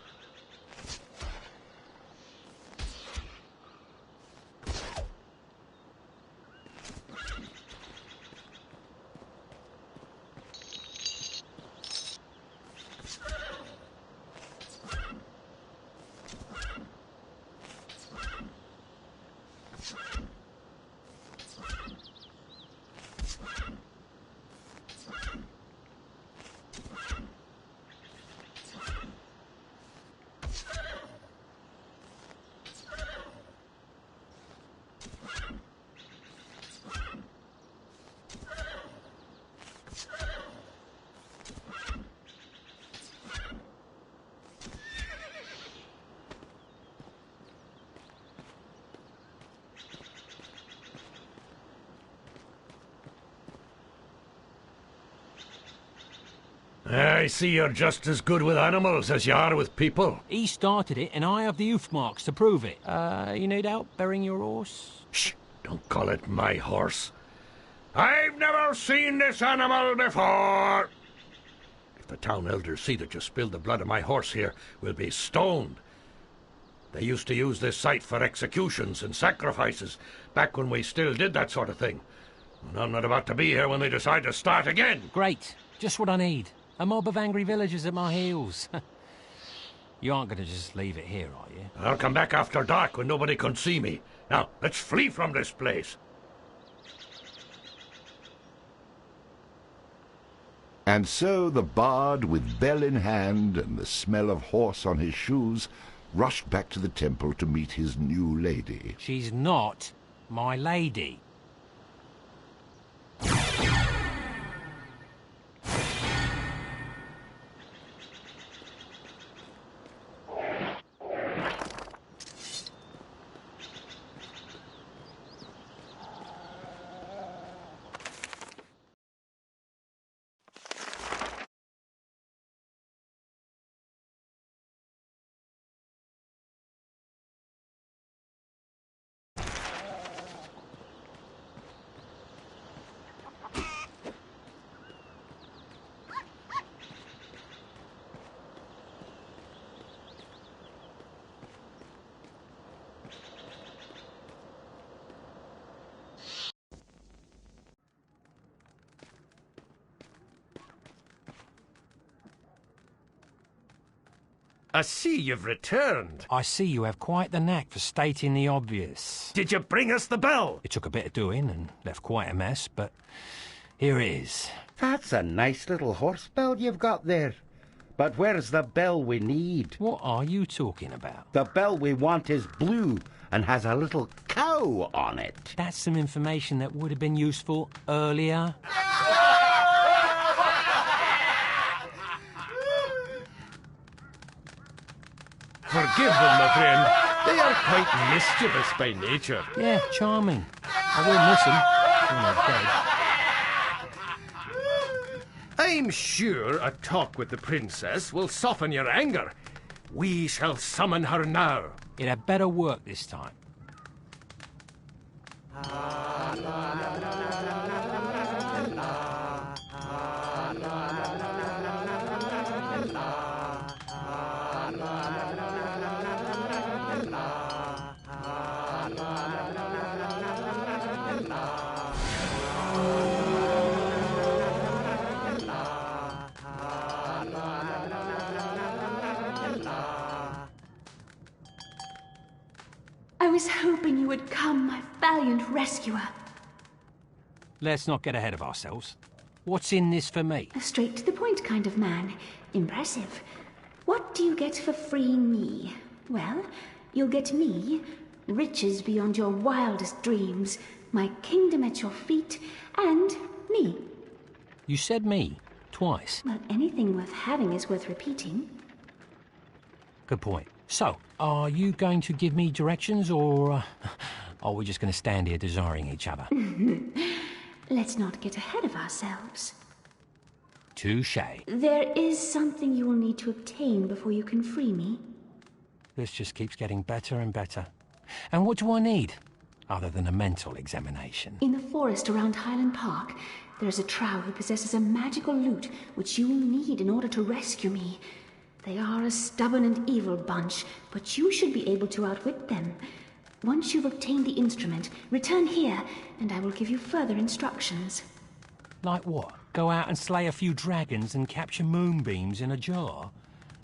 G: I see you're just as good with animals as you are with people.
B: He started it, and I have the hoof marks to prove it. You need help burying your horse?
G: Shh! Don't call it my horse. I've never seen this animal before. If the town elders see that you spilled the blood of my horse here, we'll be stoned. They used to use this site for executions and sacrifices, back when we still did that sort of thing. And I'm not about to be here when they decide to start again.
B: Great. Just what I need. A mob of angry villagers at my heels. You aren't going to just leave it here, are you?
G: I'll come back after dark when nobody can see me. Now, let's flee from this place.
A: And so the bard, with bell in hand and the smell of horse on his shoes, rushed back to the temple to meet his new lady.
B: She's not my lady.
K: I see you've returned.
B: I see you have quite the knack for stating the obvious.
K: Did you bring us the bell?
B: It took a bit of doing and left quite a mess, but here it is.
D: That's a nice little horse bell you've got there. But where's the bell we need?
B: What are you talking about?
D: The bell we want is blue and has a little cow on it.
B: That's some information that would have been useful earlier.
K: Forgive them, my friend. They are quite mischievous by nature.
B: Yeah, charming. I will miss them when they're dead.
K: I'm sure a talk with the princess will soften your anger. We shall summon her now.
B: It had better work this time.
E: I was hoping you would come, my valiant rescuer.
B: Let's not get ahead of ourselves. What's in this for me?
E: A straight-to-the-point kind of man. Impressive. What do you get for freeing me? Well, you'll get me, riches beyond your wildest dreams, my kingdom at your feet, and me.
B: You said me twice.
E: Well, anything worth having is worth repeating.
B: Good point. So, are you going to give me directions, or are we just going to stand here desiring each other?
E: Let's not get ahead of ourselves.
B: Touché.
E: There is something you will need to obtain before you can free me.
B: This just keeps getting better and better. And what do I need, other than a mental examination?
E: In the forest around Highland Park, there is a trow who possesses a magical lute which you will need in order to rescue me. They are a stubborn and evil bunch, but you should be able to outwit them. Once you've obtained the instrument, return here, and I will give you further instructions.
B: Like what? Go out and slay a few dragons and capture moonbeams in a jar?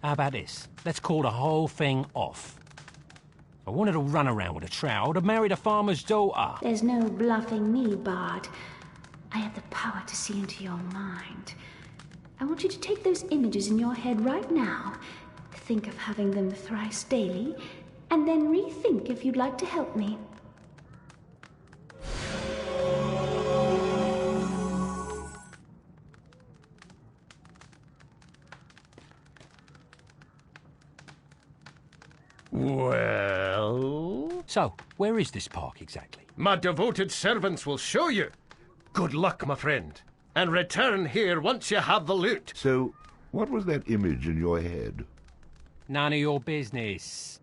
B: How about this? Let's call the whole thing off. If I wanted to run around with a trow, I would have married a farmer's daughter.
E: There's no bluffing me, Bard. I have the power to see into your mind. I want you to take those images in your head right now, think of having them thrice daily, and then rethink if you'd like to help me.
K: Well?
B: So, where is this park exactly?
K: My devoted servants will show you. Good luck, my friend. And return here once you have the loot.
A: So, what was that image in your head?
B: None of your business.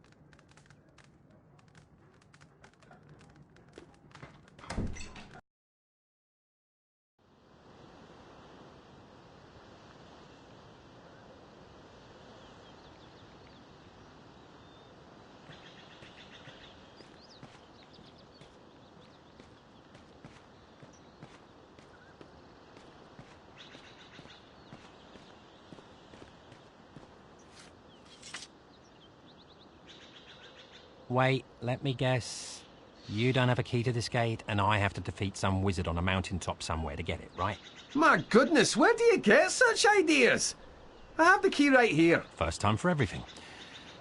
B: Wait, let me guess. You don't have a key to this gate, and I have to defeat some wizard on a mountaintop somewhere to get it, right?
I: My goodness, where do you get such ideas? I have the key right here.
B: First time for everything.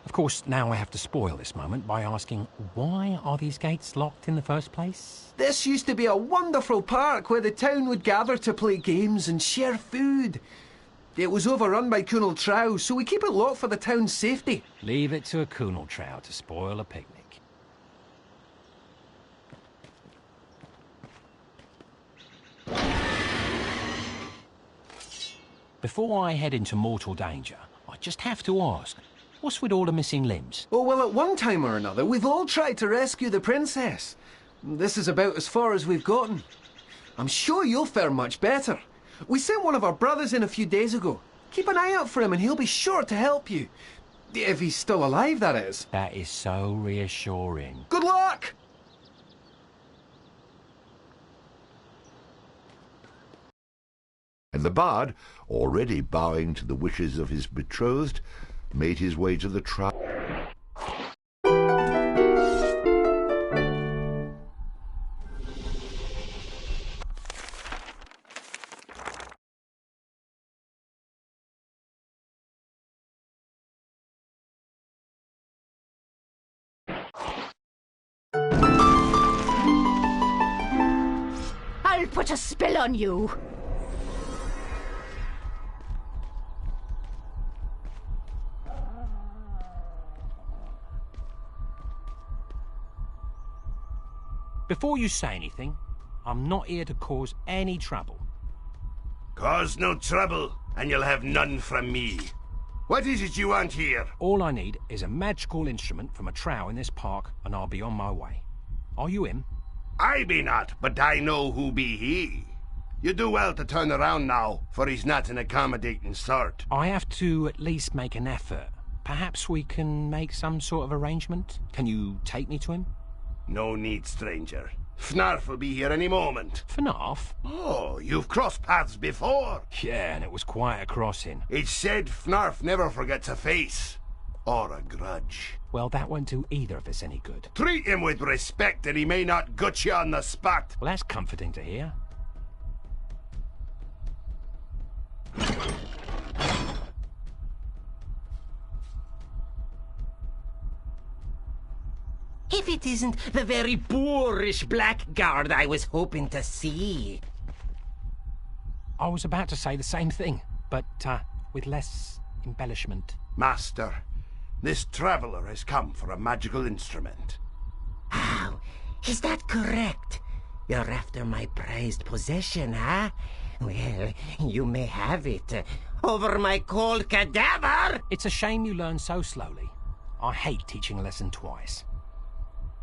B: Of course, now I have to spoil this moment by asking, why are these gates locked in the first place?
I: This used to be a wonderful park where the town would gather to play games and share food. It was overrun by Kunal Trow, so we keep it locked for the town's safety.
B: Leave it to a Kunal Trow to spoil a picnic. Before I head into mortal danger, I just have to ask, what's with all the missing limbs?
I: Oh, well, at one time or another, we've all tried to rescue the princess. This is about as far as we've gotten. I'm sure you'll fare much better. We sent one of our brothers in a few days ago. Keep an eye out for him and he'll be sure to help you. If he's still alive, that is.
B: That is so reassuring.
I: Good luck!
A: And the bard, already bowing to the wishes of his betrothed, made his way to the trow.
Q: I'll put a spell on you.
B: Before you say anything, I'm not here to cause any trouble.
Q: Cause no trouble, and you'll have none from me. What is it you want here?
B: All I need is a magical instrument from a trowel in this park, and I'll be on my way. Are you him?
Q: I be not, but I know who be he. You do well to turn around now, for he's not an accommodating sort.
B: I have to at least make an effort. Perhaps we can make some sort of arrangement? Can you take me to him?
Q: No need, stranger. Fnarf will be here any moment.
B: Fnarf?
Q: Oh, you've crossed paths before.
B: Yeah, and it was quite a crossing.
Q: It's said Fnarf never forgets a face. Or a grudge.
B: Well, that won't do either of us any good.
Q: Treat him with respect and he may not gut you on the spot.
B: Well, that's comforting to hear.
C: If it isn't the very boorish blackguard I was hoping to see.
B: I was about to say the same thing, but with less embellishment.
Q: Master, this traveller has come for a magical instrument.
C: Oh, is that correct? You're after my prized possession, huh? Well, you may have it. Over my cold cadaver!
B: It's a shame you learn so slowly. I hate teaching a lesson twice.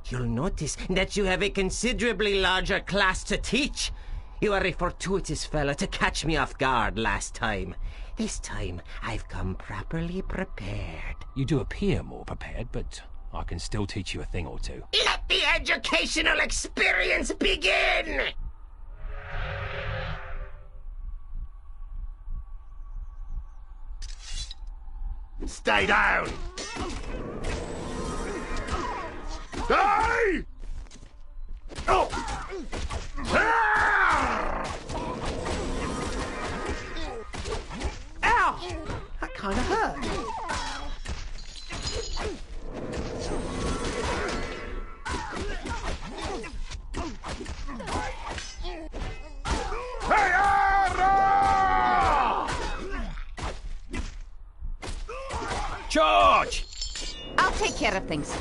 C: You'll notice that you have a considerably larger class to teach. You are a fortuitous fella to catch me off guard last time. This time, I've come properly prepared.
B: You do appear more prepared, but I can still teach you a thing or two.
C: Let the educational experience begin!
Q: Stay down! Die! Oh!
I: Ow! That kind of hurt.
B: George!
R: I'll take care of things.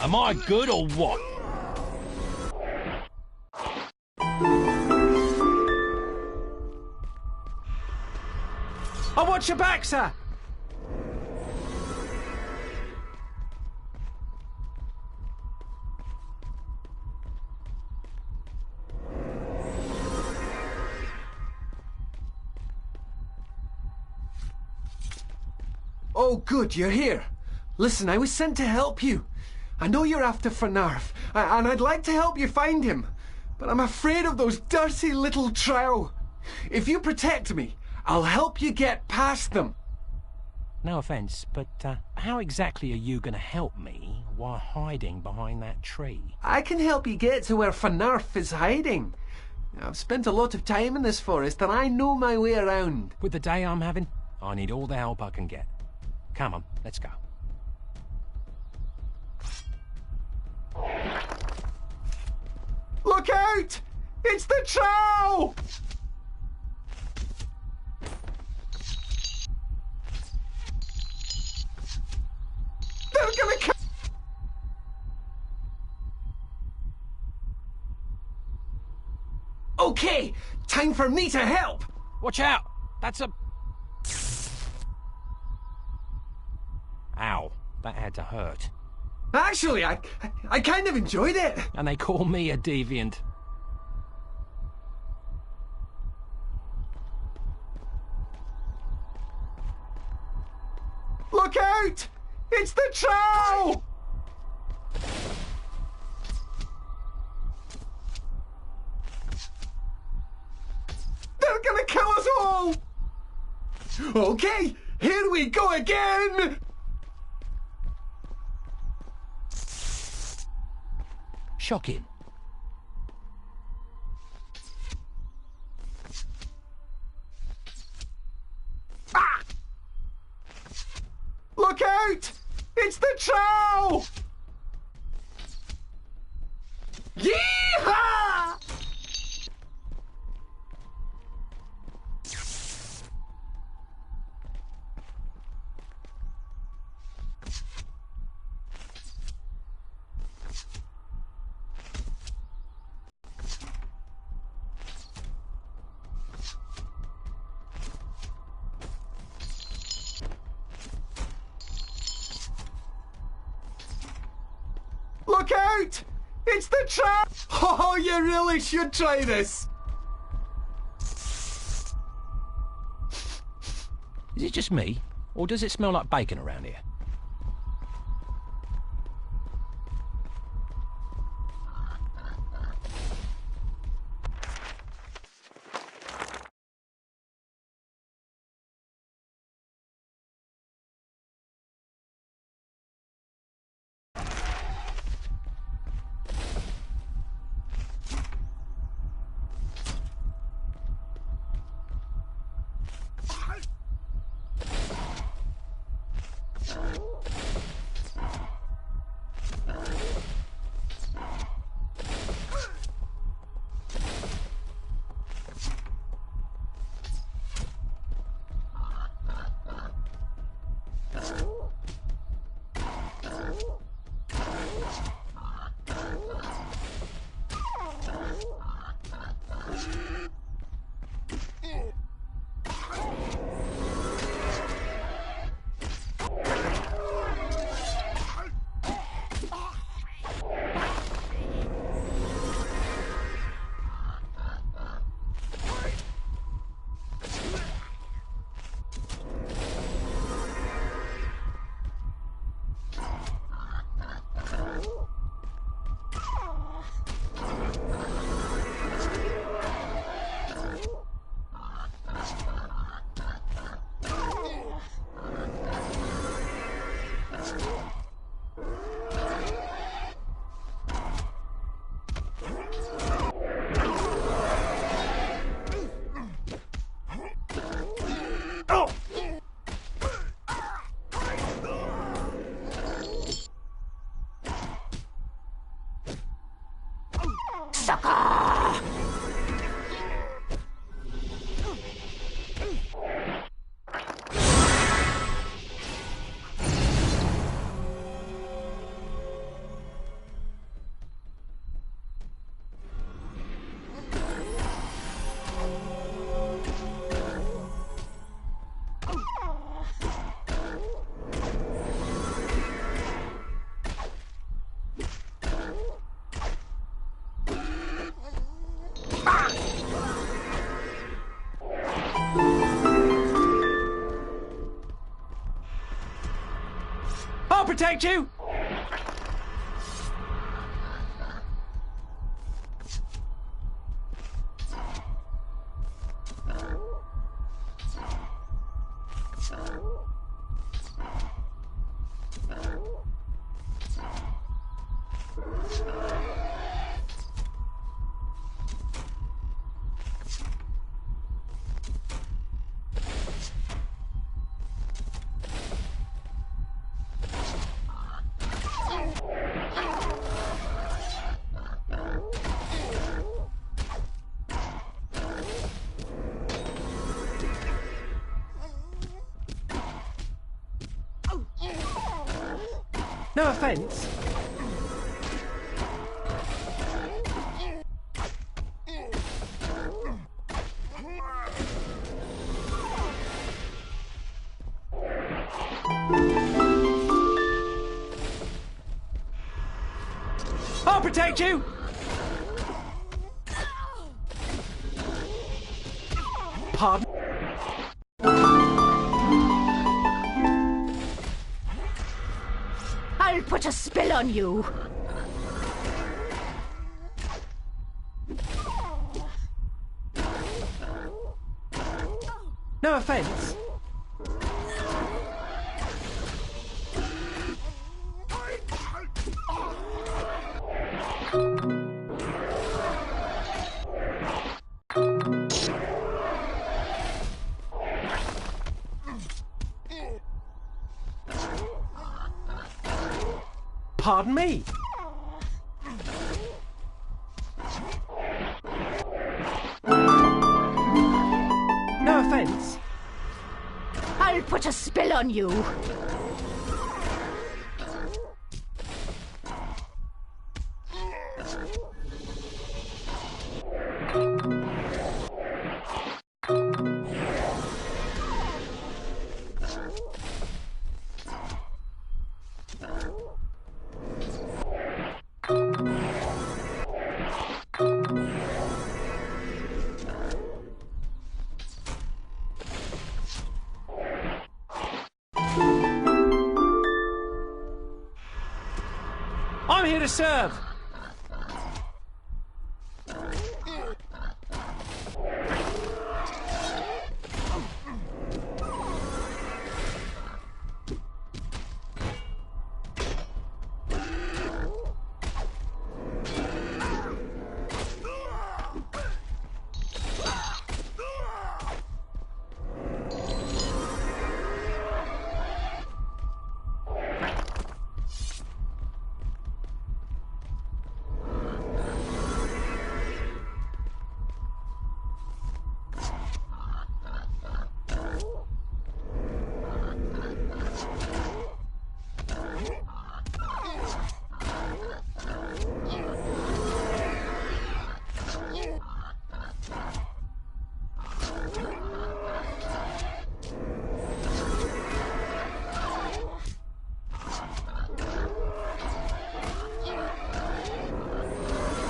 B: Am I good or what?
I: I'll watch your back, sir! Oh, good, you're here. Listen, I was sent to help you. I know you're after Fnarf, and I'd like to help you find him, but I'm afraid of those dirty little trow. If you protect me, I'll help you get past them.
B: No offence, but how exactly are you going to help me while hiding behind that tree?
I: I can help you get to where Fnarf is hiding. I've spent a lot of time in this forest, and I know my way around.
B: With the day I'm having, I need all the help I can get. Come on, let's go.
I: Look out! It's the trow! They're gonna come! Okay, time for me to help!
B: Watch out! That's a... Ow, that had to hurt.
I: Actually, I kind of enjoyed it.
B: And they call me a deviant.
I: Look out! It's the trow! They're gonna kill us all! Okay, here we go again!
B: Shocking.
I: Ah! Look out! It's the trow! Yeehaw! Look out! It's the trap! Oh, you really should try this!
B: Is it just me, or does it smell like bacon around here?
I: I'll protect you! No offence. I'll protect you! Pardon?
R: I'll put a spell on you.
I: No offence. Pardon me. No offence.
R: I'll put a spell on you.
I: to serve.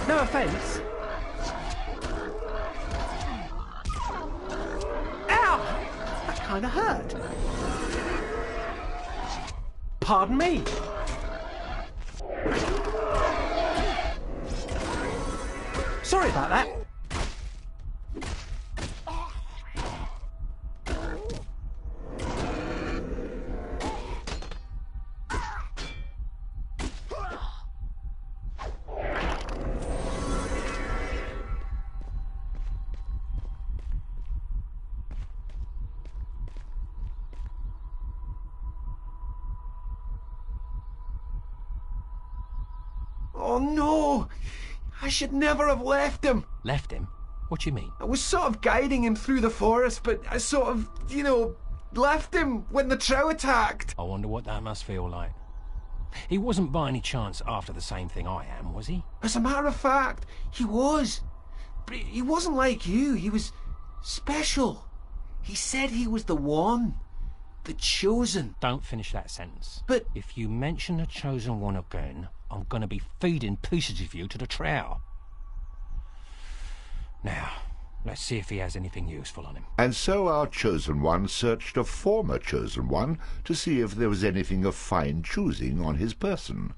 I: No offence. Ow! That kind of hurt. Pardon me. Sorry about that. Oh no! I should never have left him.
B: Left him? What do you mean?
I: I was sort of guiding him through the forest, but I sort of, left him when the trow attacked.
B: I wonder what that must feel like. He wasn't by any chance after the same thing I am, was he?
I: As a matter of fact, he was. But he wasn't like you. He was special. He said he was the one. The chosen.
B: Don't finish that sentence.
I: But
B: if you mention the chosen one again, I'm going to be feeding pieces of you to the trow. Now, let's see if he has anything useful on him.
A: And so our chosen one searched a former chosen one to see if there was anything of fine choosing on his person.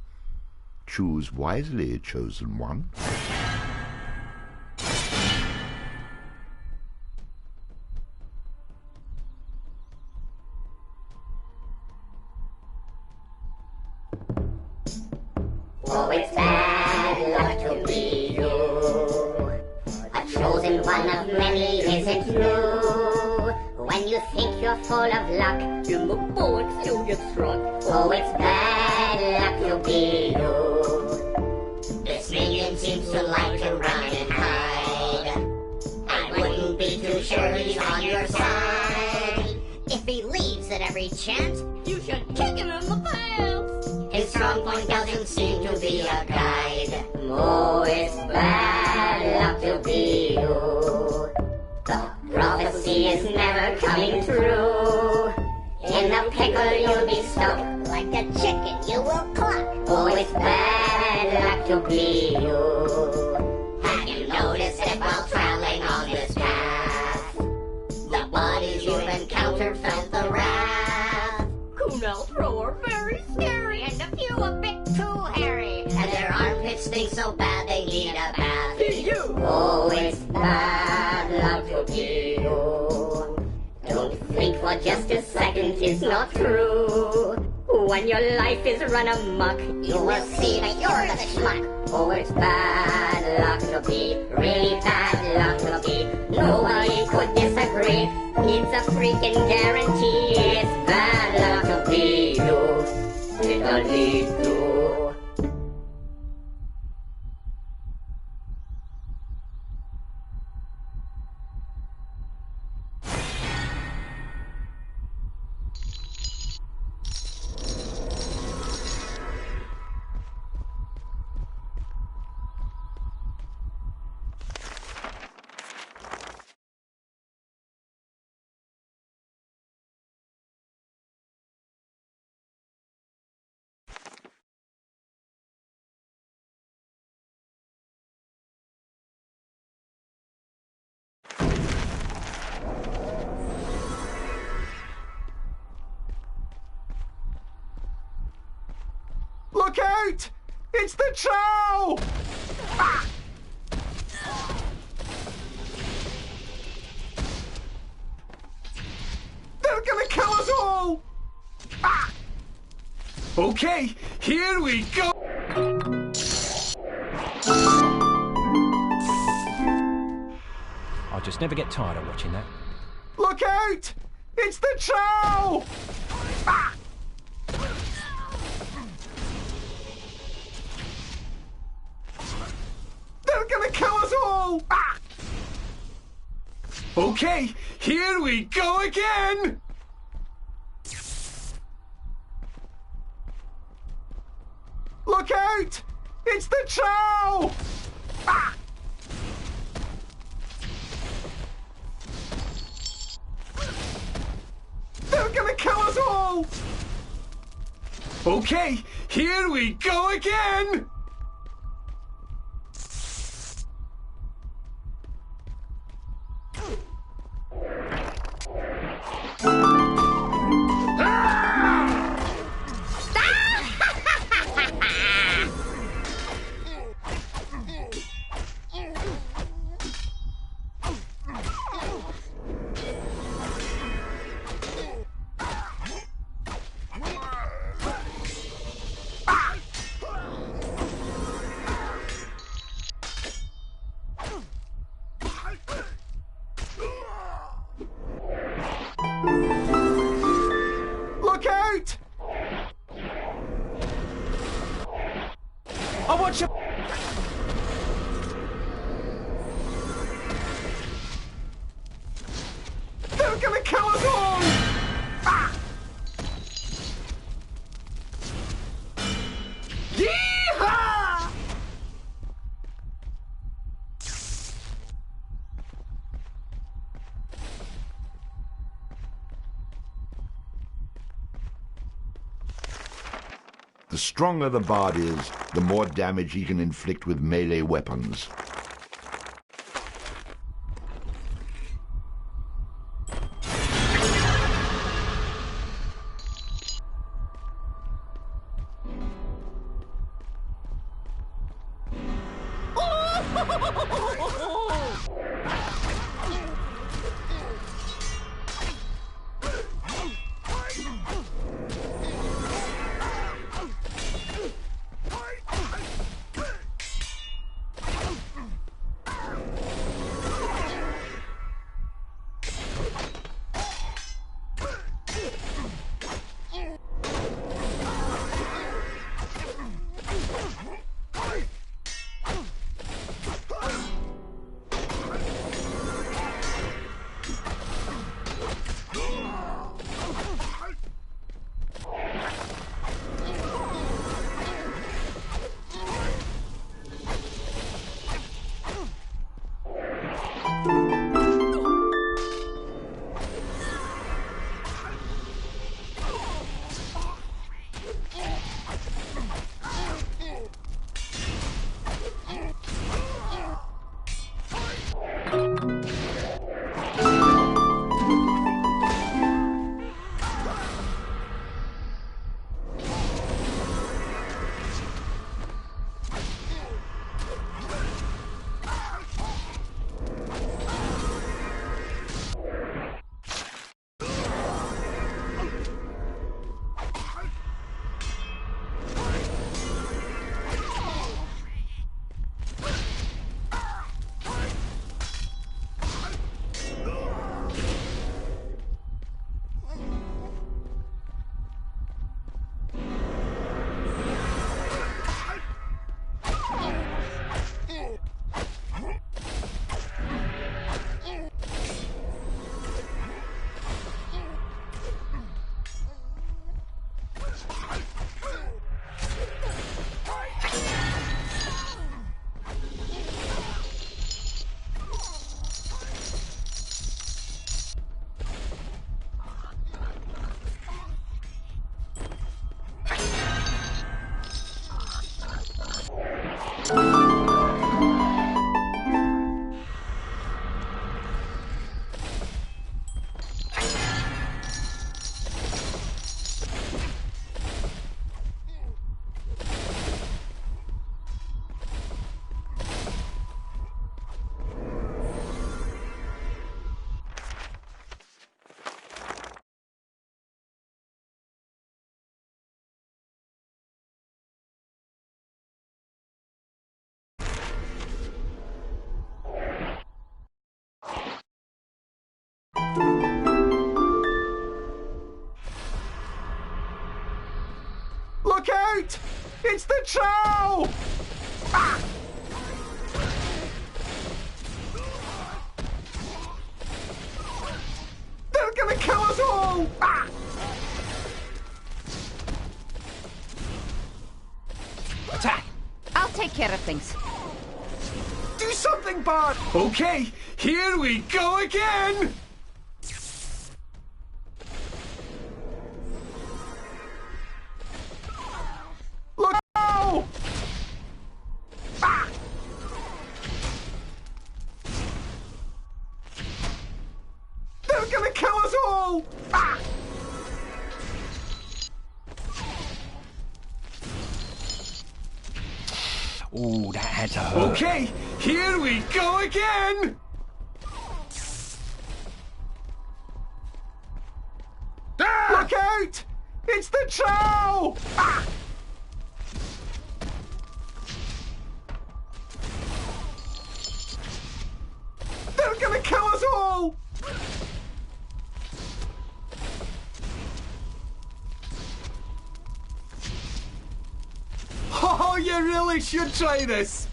A: Choose wisely, chosen one.
M: Oh, it's bad luck to be you. A chosen one of many isn't true. When you think you're full of luck, you move forward till you're struck. Oh, it's bad luck to be you. This minion seems to like to run and hide. I wouldn't be too sure he's on your side. If he leaves at every chance, you should kick him in the pants. His strong point doesn't seem to be a guide. Oh, it's bad luck to be you. The prophecy is never coming true. In the pickle you'll be stuck. Like a chicken you will cluck. Oh, it's bad luck to be you. Have you noticed it while traveling on this path? The bodies you've encountered felt the wrath. Kunal's roar very scary, and a few a bit too hairy. And their armpits stink so bad they need a bath. You! Oh, it's bad luck to be you. Don't think for just a second it's not true. When your life is run amok, you will see that you're the schmuck. Oh, it's bad luck to be, really bad luck to be. Nobody could disagree. It's a freaking guarantee. It's bad luck to be you. It'll lead to.
I: Look out! It's the troll! Ah! They're gonna kill us all! Ah! Okay, here we go!
B: I just never get tired of watching that.
I: Look out! It's the troll! Ah! They're gonna kill us all! Ah! Okay, here we go again! Look out! It's the troll! Ah! They're gonna kill us all! Okay, here we go again! Look out! I want you. They're gonna kill us all! Ah! Yeehaw!
A: The stronger the bard is, the more damage he can inflict with melee weapons.
I: Look out! It's the troll! Ah! They're gonna kill us all! Ah!
B: Attack!
R: I'll take care of things.
I: Do something, Bard! Okay, here we go again! Look out! Ah! They're gonna kill us all! Ah!
B: Ooh, that had to hurt.
I: Okay, here we go again! Ah! Look out! It's the troll! Ah! They're gonna kill us all! Oh, you really should try this!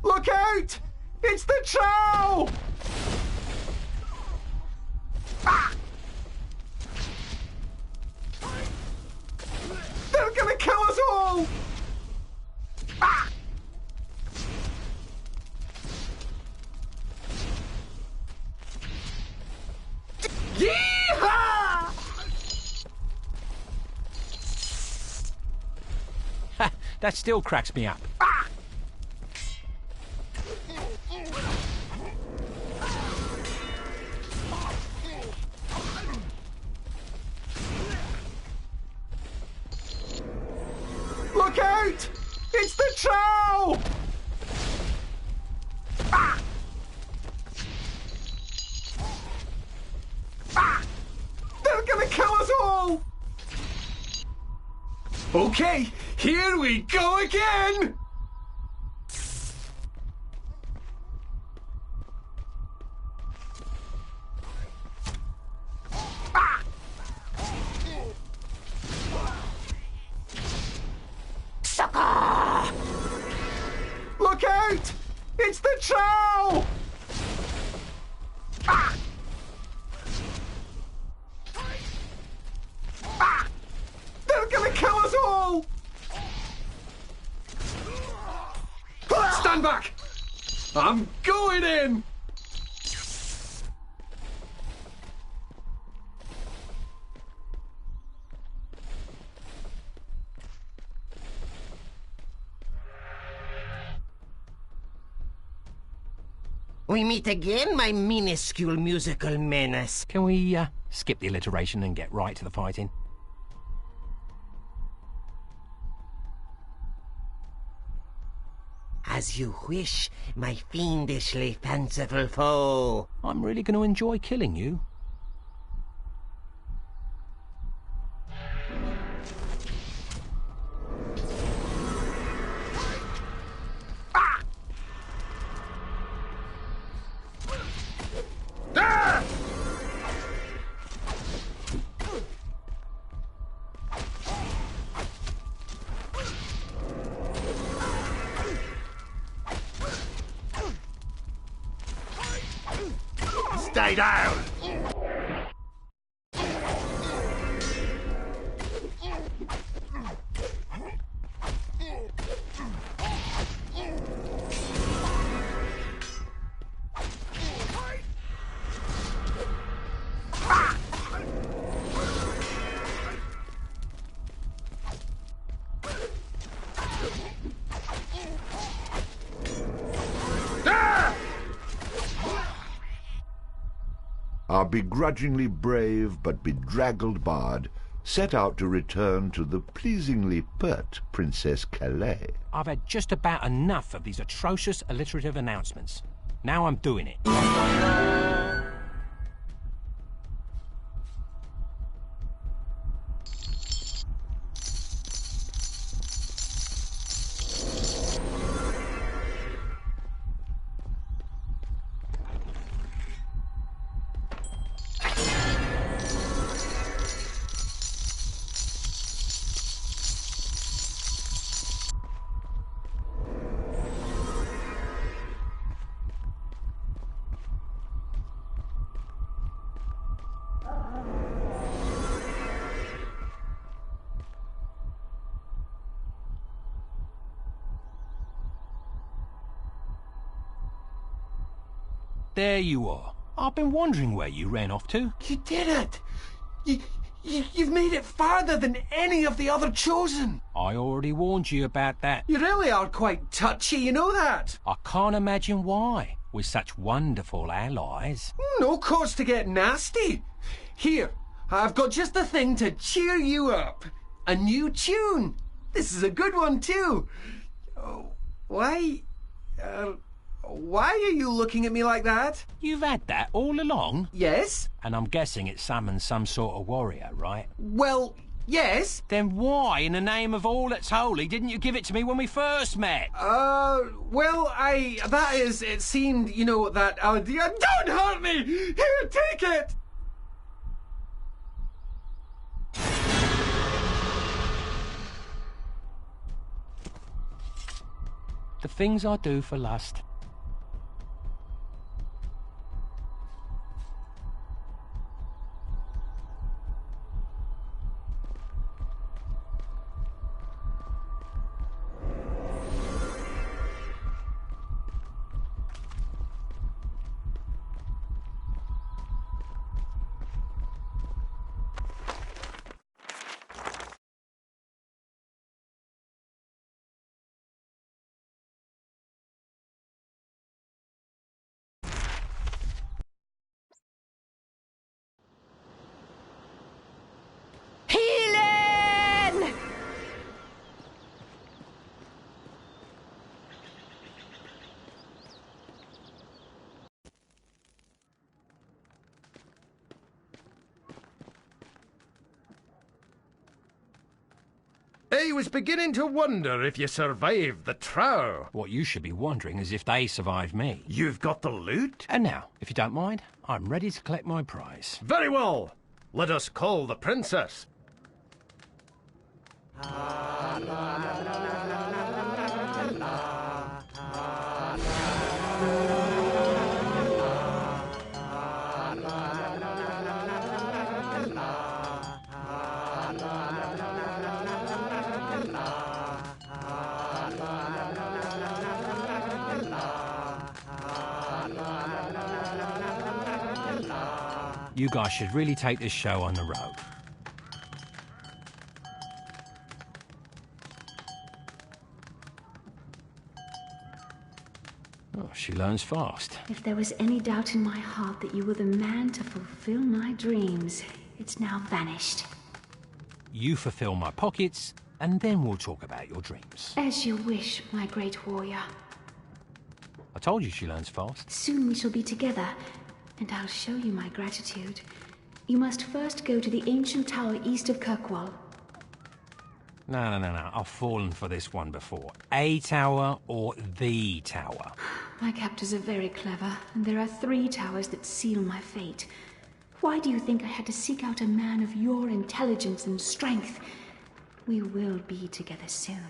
I: Look out! It's the troll! Ah! They're gonna kill us all! Ah! Yeehaw!
B: That still cracks me up.
I: Ah! Look out! It's the troll! Ah! Ah! They're gonna kill us all! Okay, here we go again! Ah!
R: Sucker!
I: Look out! It's the troll! Ah! Ah! They're gonna kill us all! Stand back! I'm going in!
C: We meet again, my minuscule musical menace.
B: Can we skip the alliteration and get right to the fighting?
C: As you wish, my fiendishly fanciful foe.
B: I'm really going to enjoy killing you.
I: Ah!
Q: Stay down!
A: Our begrudgingly brave but bedraggled bard set out to return to the pleasingly pert Princess Calais.
B: I've had just about enough of these atrocious alliterative announcements. Now I'm doing it. there you are. I've been wondering where you ran off to.
I: You did it! You've made it farther than any of the other Chosen.
B: I already warned you about that.
I: You really are quite touchy, you know that?
B: I can't imagine why, with such wonderful allies.
I: No cause to get nasty. Here, I've got just the thing to cheer you up. A new tune. This is a good one, too. Why are you looking at me like that?
B: You've had that all along?
I: Yes.
B: And I'm guessing it summons some sort of warrior, right?
I: Well, yes.
B: Then why, in the name of all that's holy, didn't you give it to me when we first met?
I: Well, it seemed, you know, that, don't hurt me! Here, take it!
B: The things I do for lust.
E: Healing!
K: I was beginning to wonder if you survived the trow.
B: What you should be wondering is if they survived me.
K: You've got the loot?
B: And now, if you don't mind, I'm ready to collect my prize.
K: Very well. Let us call the princess.
B: You guys should really take this show on the road. Oh, she learns fast.
E: If there was any doubt in my heart that you were the man to fulfill my dreams, it's now vanished.
B: You fulfill my pockets, and then we'll talk about your dreams.
E: As you wish, my great warrior.
B: I told you she learns fast.
E: Soon we shall be together, and I'll show you my gratitude. You must first go to the ancient tower east of Kirkwall.
B: No. I've fallen for this one before. A tower or the tower?
E: My captors are very clever, and there are 3 towers that seal my fate. Why do you think I had to seek out a man of your intelligence and strength? We will be together soon.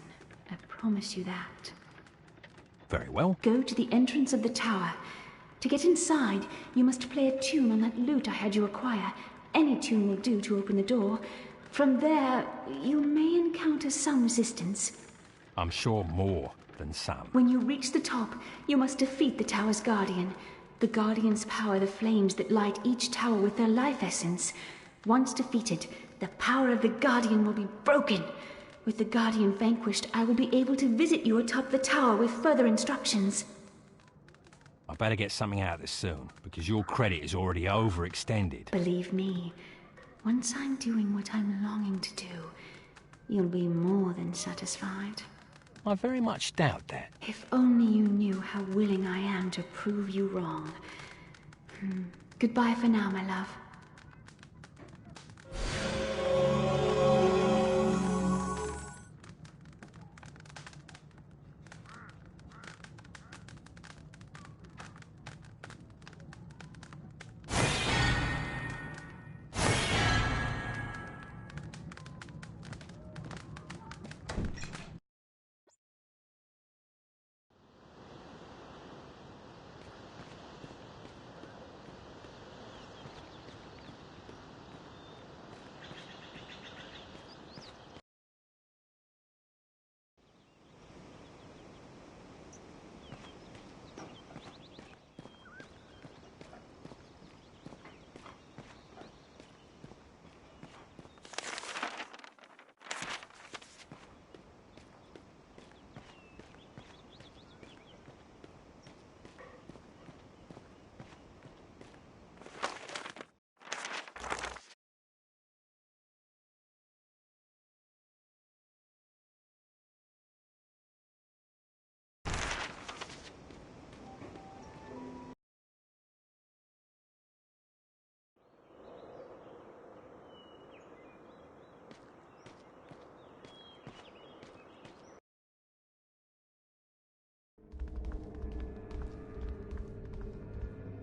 E: I promise you that.
B: Very well.
E: Go to the entrance of the tower. To get inside, you must play a tune on that lute I had you acquire. Any tune will do to open the door. From there, you may encounter some resistance.
B: I'm sure more than some.
E: When you reach the top, you must defeat the tower's guardian. The guardians power the flames that light each tower with their life essence. Once defeated, the power of the guardian will be broken. With the guardian vanquished, I will be able to visit you atop the tower with further instructions.
B: I better get something out of this soon, because your credit is already overextended.
E: Believe me, once I'm doing what I'm longing to do, you'll be more than satisfied.
B: I very much doubt that.
E: If only you knew how willing I am to prove you wrong. Goodbye for now, my love.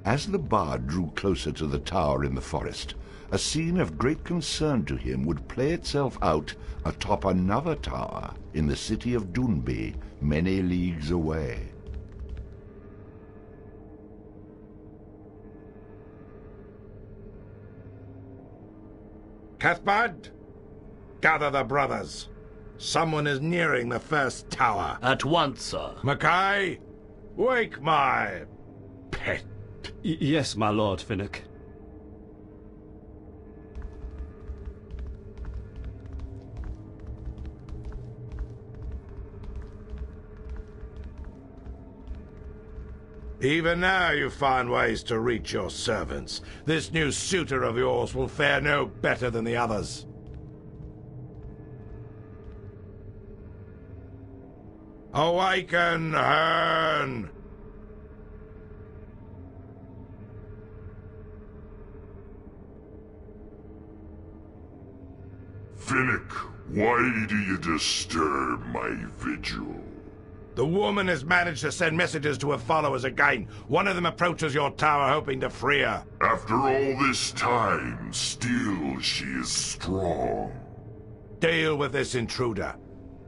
A: As the bard drew closer to the tower in the forest, a scene of great concern to him would play itself out atop another tower in the city of Dunby, many leagues away.
F: Cathbad, gather the brothers. Someone is nearing the first tower.
N: At once, sir.
F: Mackay, wake my pet.
P: Yes, my lord, Finnick.
F: Even now you find ways to reach your servants. This new suitor of yours will fare no better than the others. Awaken, Hearn!
S: Finnick, why do you disturb my vigil?
F: The woman has managed to send messages to her followers again. One of them approaches your tower hoping to free her.
S: After all this time, still she is strong.
F: Deal with this intruder.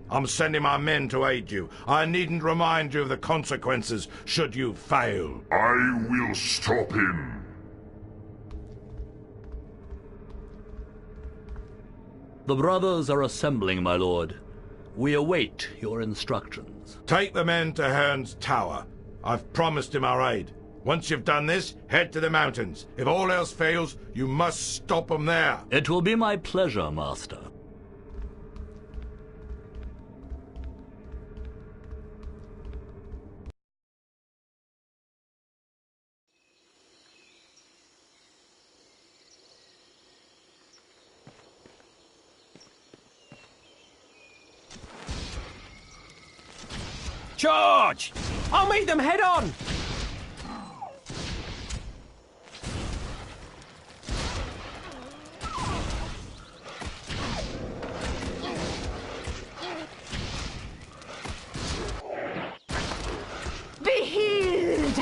F: I'm sending my men to aid you. I needn't remind you of the consequences should you fail.
S: I will stop him.
N: The brothers are assembling, my lord. We await your instructions.
F: Take the men to Hearn's tower. I've promised him our aid. Once you've done this, head to the mountains. If all else fails, you must stop them there.
N: It will be my pleasure, master.
I: Charge! I'll meet them head on!
R: Be healed!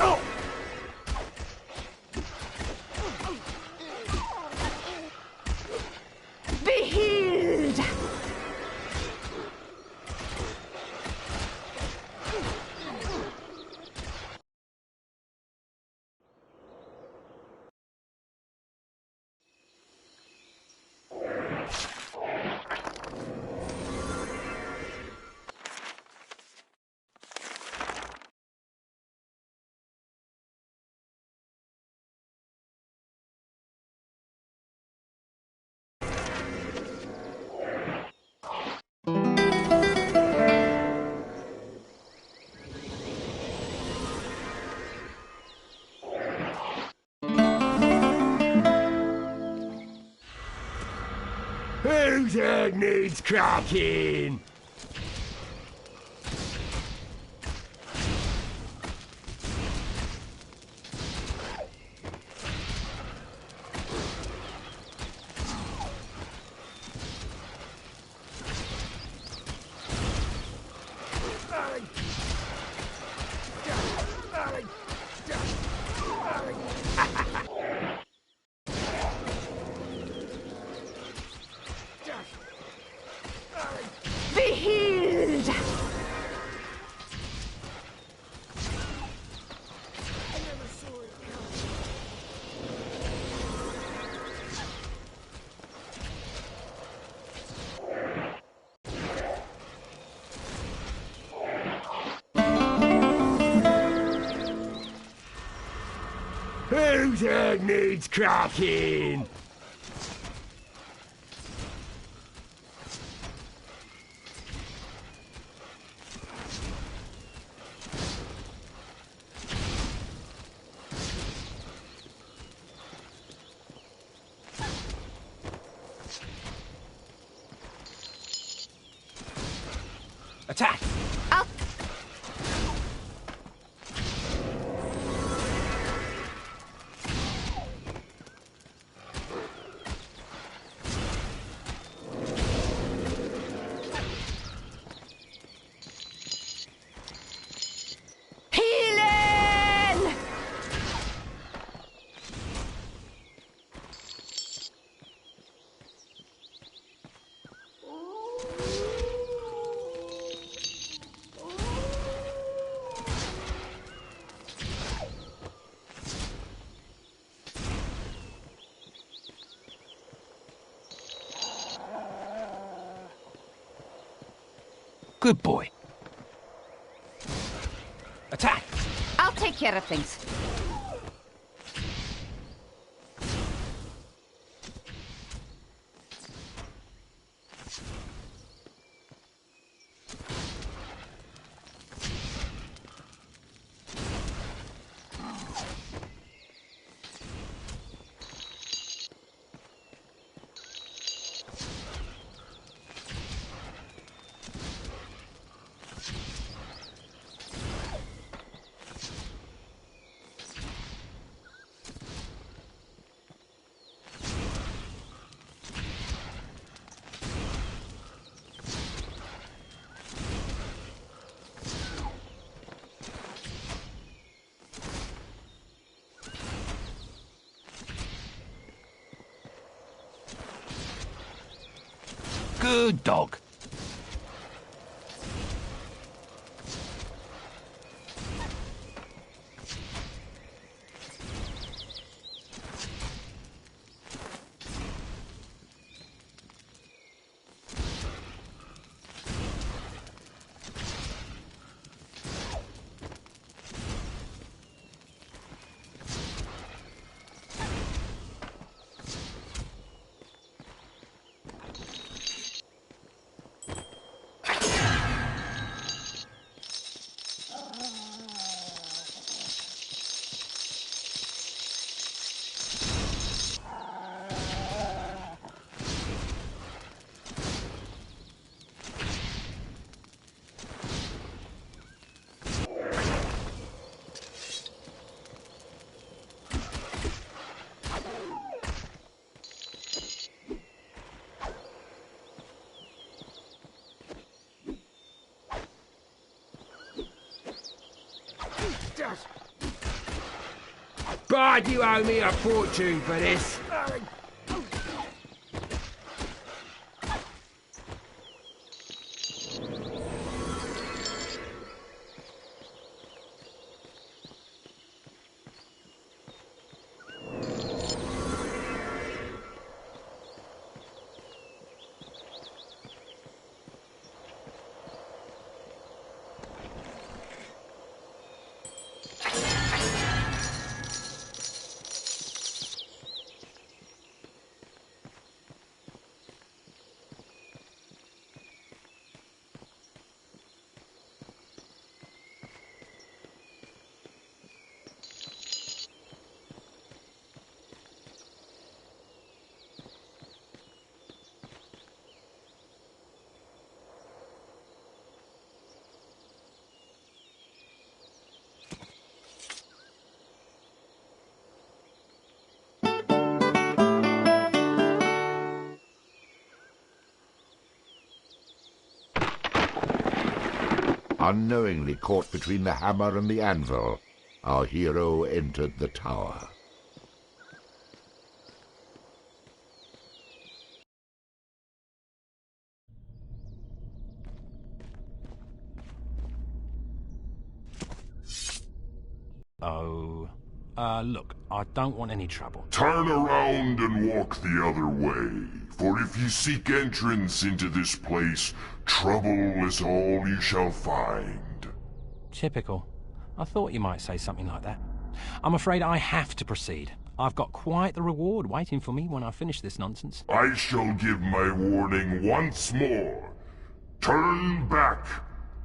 I: Oh!
R: Be healed!
O: Whose head needs cracking?
R: Be healed!
O: Whose head needs cracking?
I: Attack!
B: Good boy. Attack!
T: I'll take care of things.
B: Good dog.
U: Bard, you owe me a fortune for this.
A: Unknowingly caught between the hammer and the anvil, our hero entered the tower.
B: Oh, look, I don't want any trouble.
S: Turn around and walk the other way, for if you seek entrance into this place, trouble is all you shall find.
B: Typical. I thought you might say something like that. I'm afraid I have to proceed. I've got quite the reward waiting for me when I finish this nonsense.
S: I shall give my warning once more. Turn back,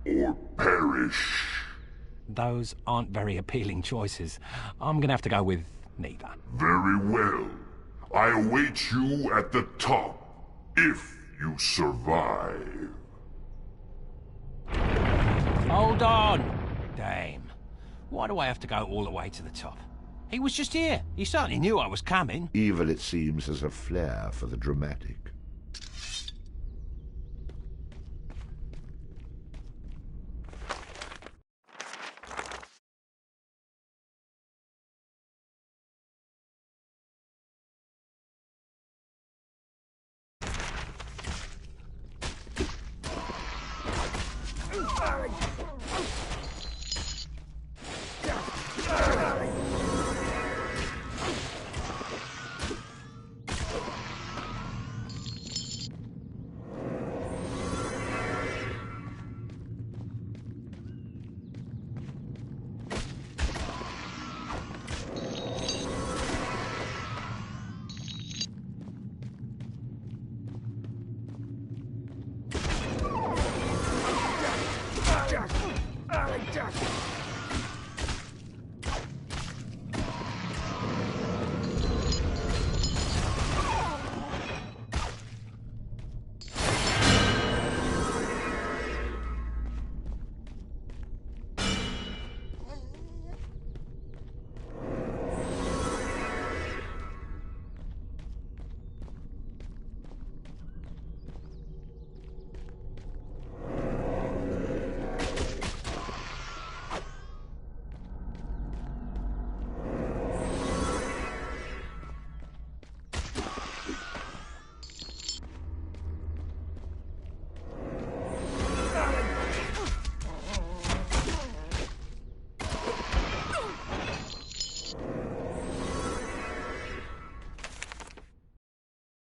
S: or perish.
B: Those aren't very appealing choices. I'm gonna have to go with neither.
S: Very well. I await you at the top, if you survive.
B: Hold on! Damn. Why do I have to go all the way to the top? He was just here. He certainly knew I was coming.
A: Evil, it seems, has a flair for the dramatic.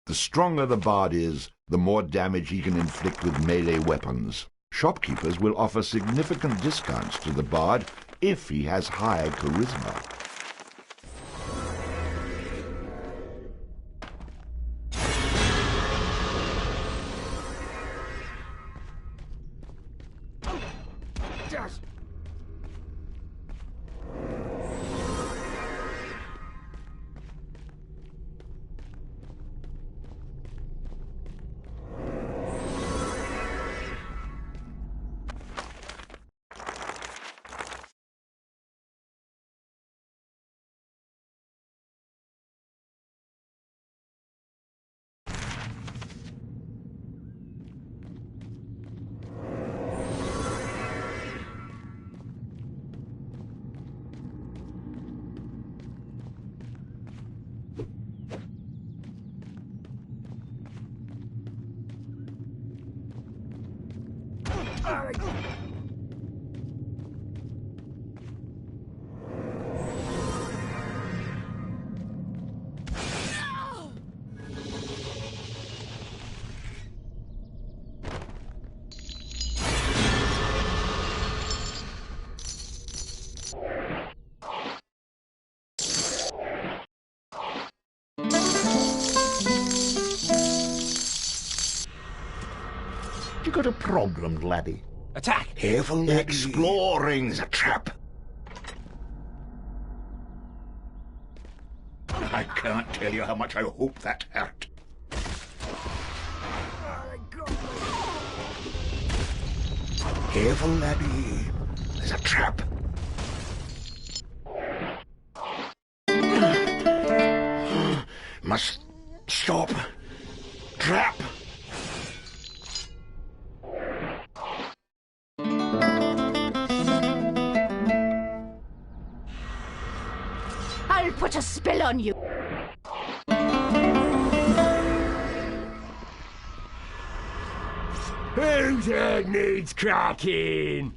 A: The stronger the bard is, the more damage he can inflict with melee weapons. Shopkeepers will offer significant discounts to the bard if he has high charisma.
N: You got a problem, laddie?
B: Attack!
N: Careful, laddie. Exploring's a trap. I can't tell you how much I hope that hurt. Careful, laddie. There's a trap. Must stop. Trap.
R: I'll put a spell on you.
U: Whose head needs cracking?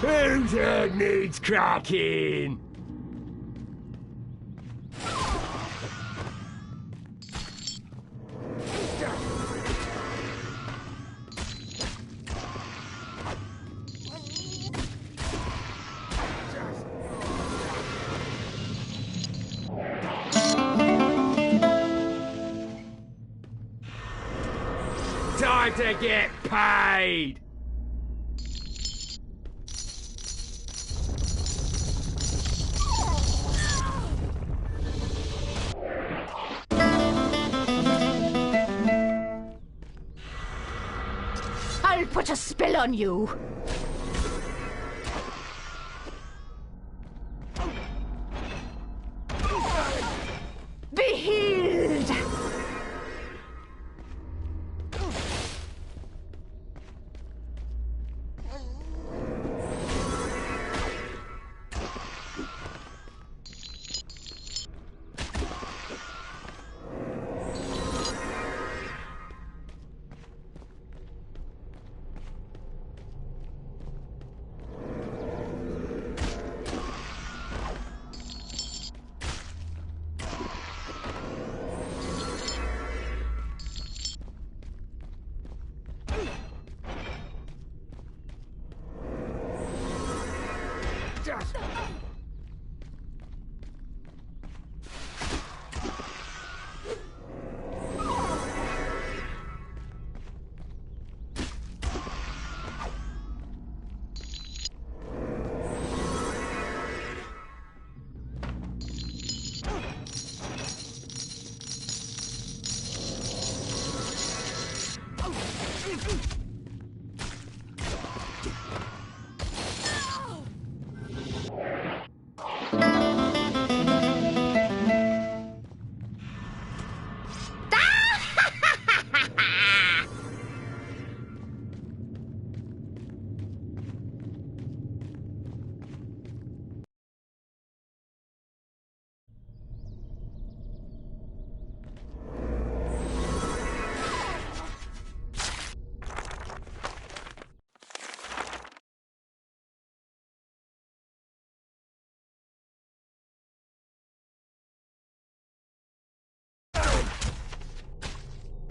U: Whose head needs cracking? Time to get paid!
R: I'll put a spell on you. Be healed!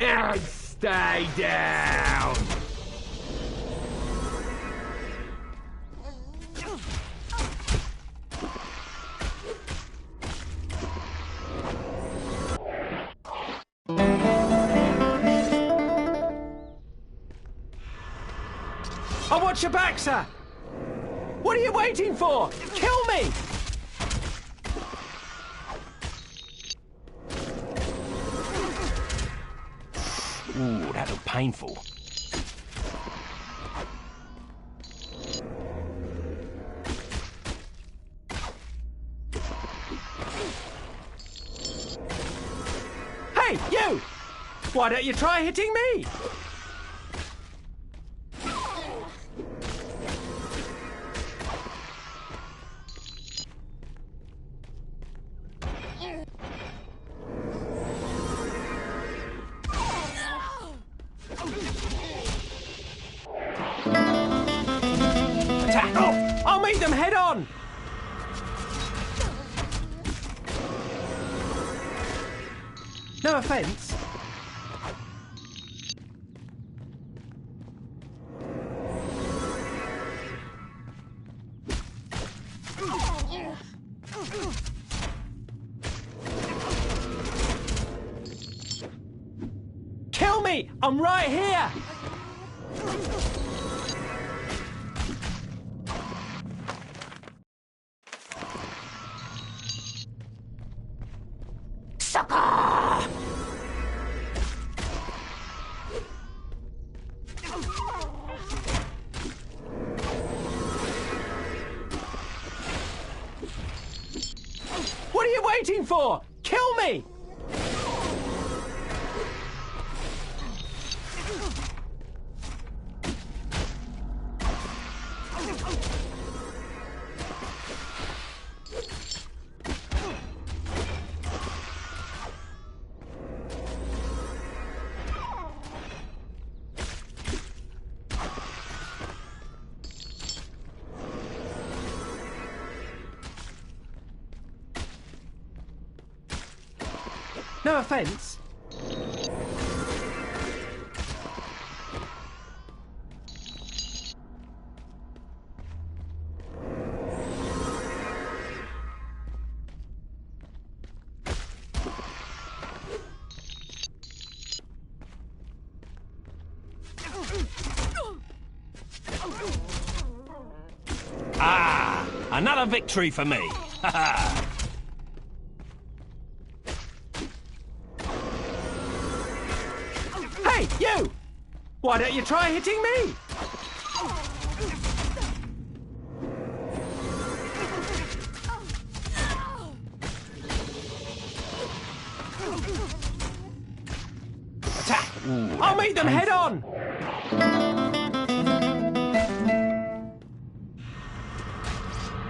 U: And stay down!
I: Oh, watch your back, sir! What are you waiting for? Kill me!
B: Ooh, that looked painful.
I: Hey, you! Why don't you try hitting me? Attack! Oh, I'll meet them head on! No offence. Kill me! I'm right here!
R: Sucker!
I: What are you waiting for? Kill me! No offence.
B: Ah, another victory for me.
I: Hey, you! Why don't you try hitting me? Attack!
B: Ooh,
I: I'll meet them head on!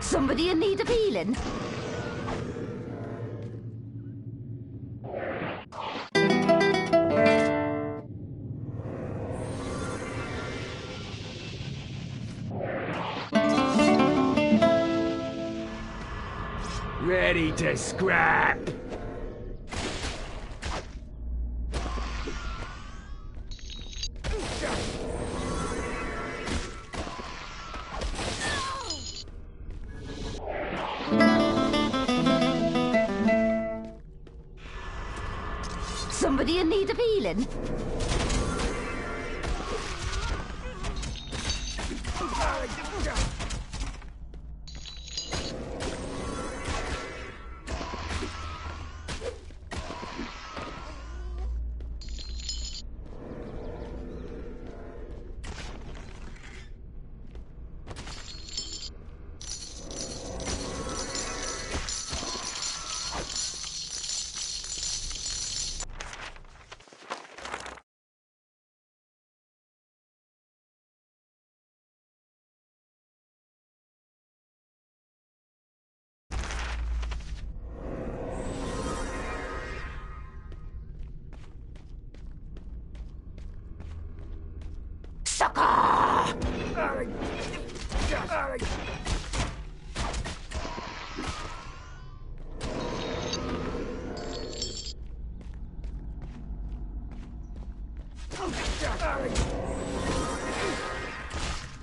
R: Somebody in need of healing?
U: Ready to scrap?
R: Somebody in need of healing?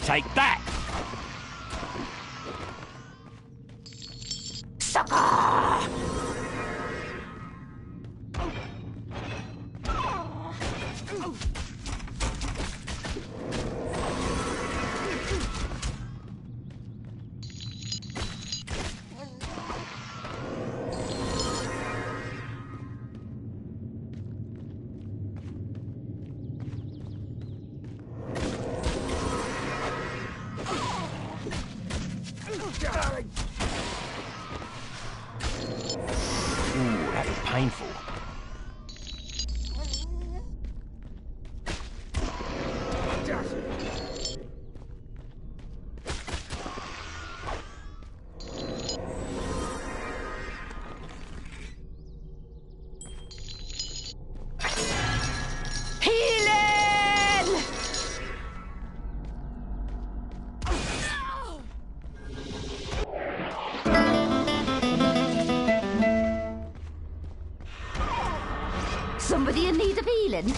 B: Take that! Ooh, that was painful.
R: Healing! Somebody in need of healing?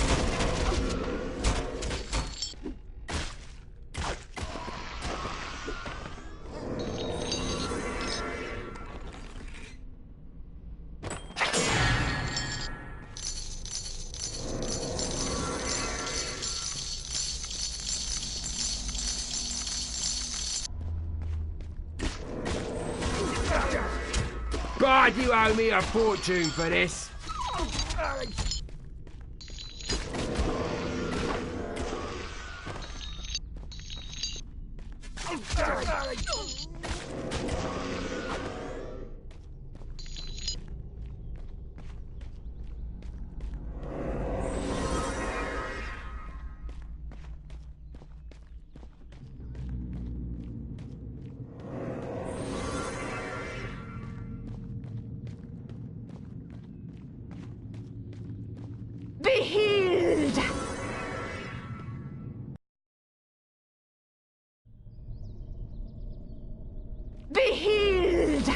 U: God, you owe me a fortune for this.
R: Be healed! Be healed!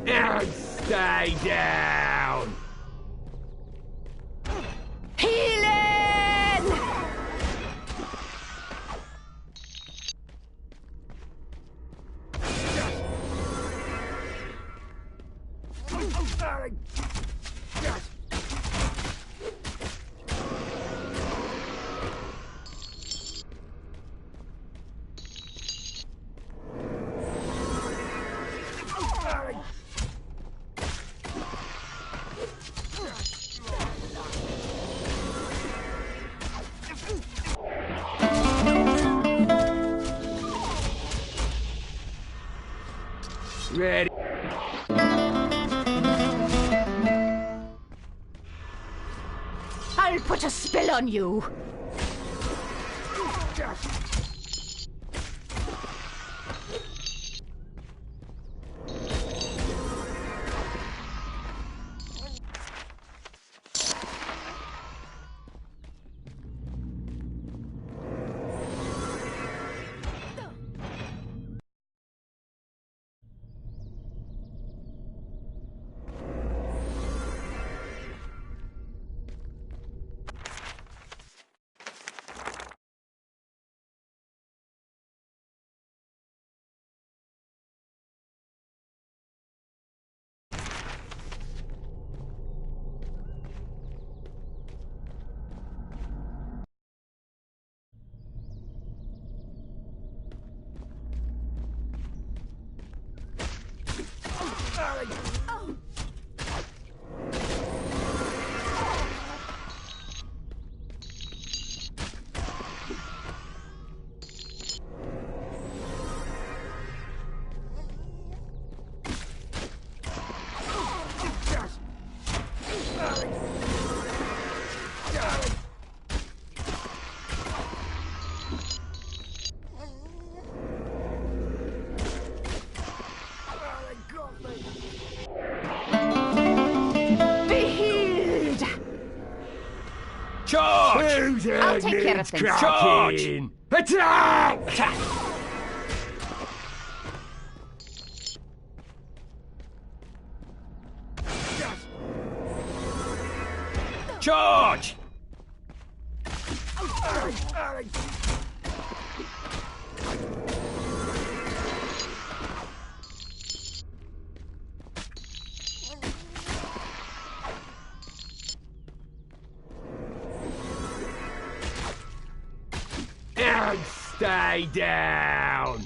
U: And stay down.
R: Healing!
U: Ready.
R: I'll put a spell on you.
U: Charge!
T: I'll take care of things.
U: Charge! Attack!
B: Attack!
U: Charge! And stay down!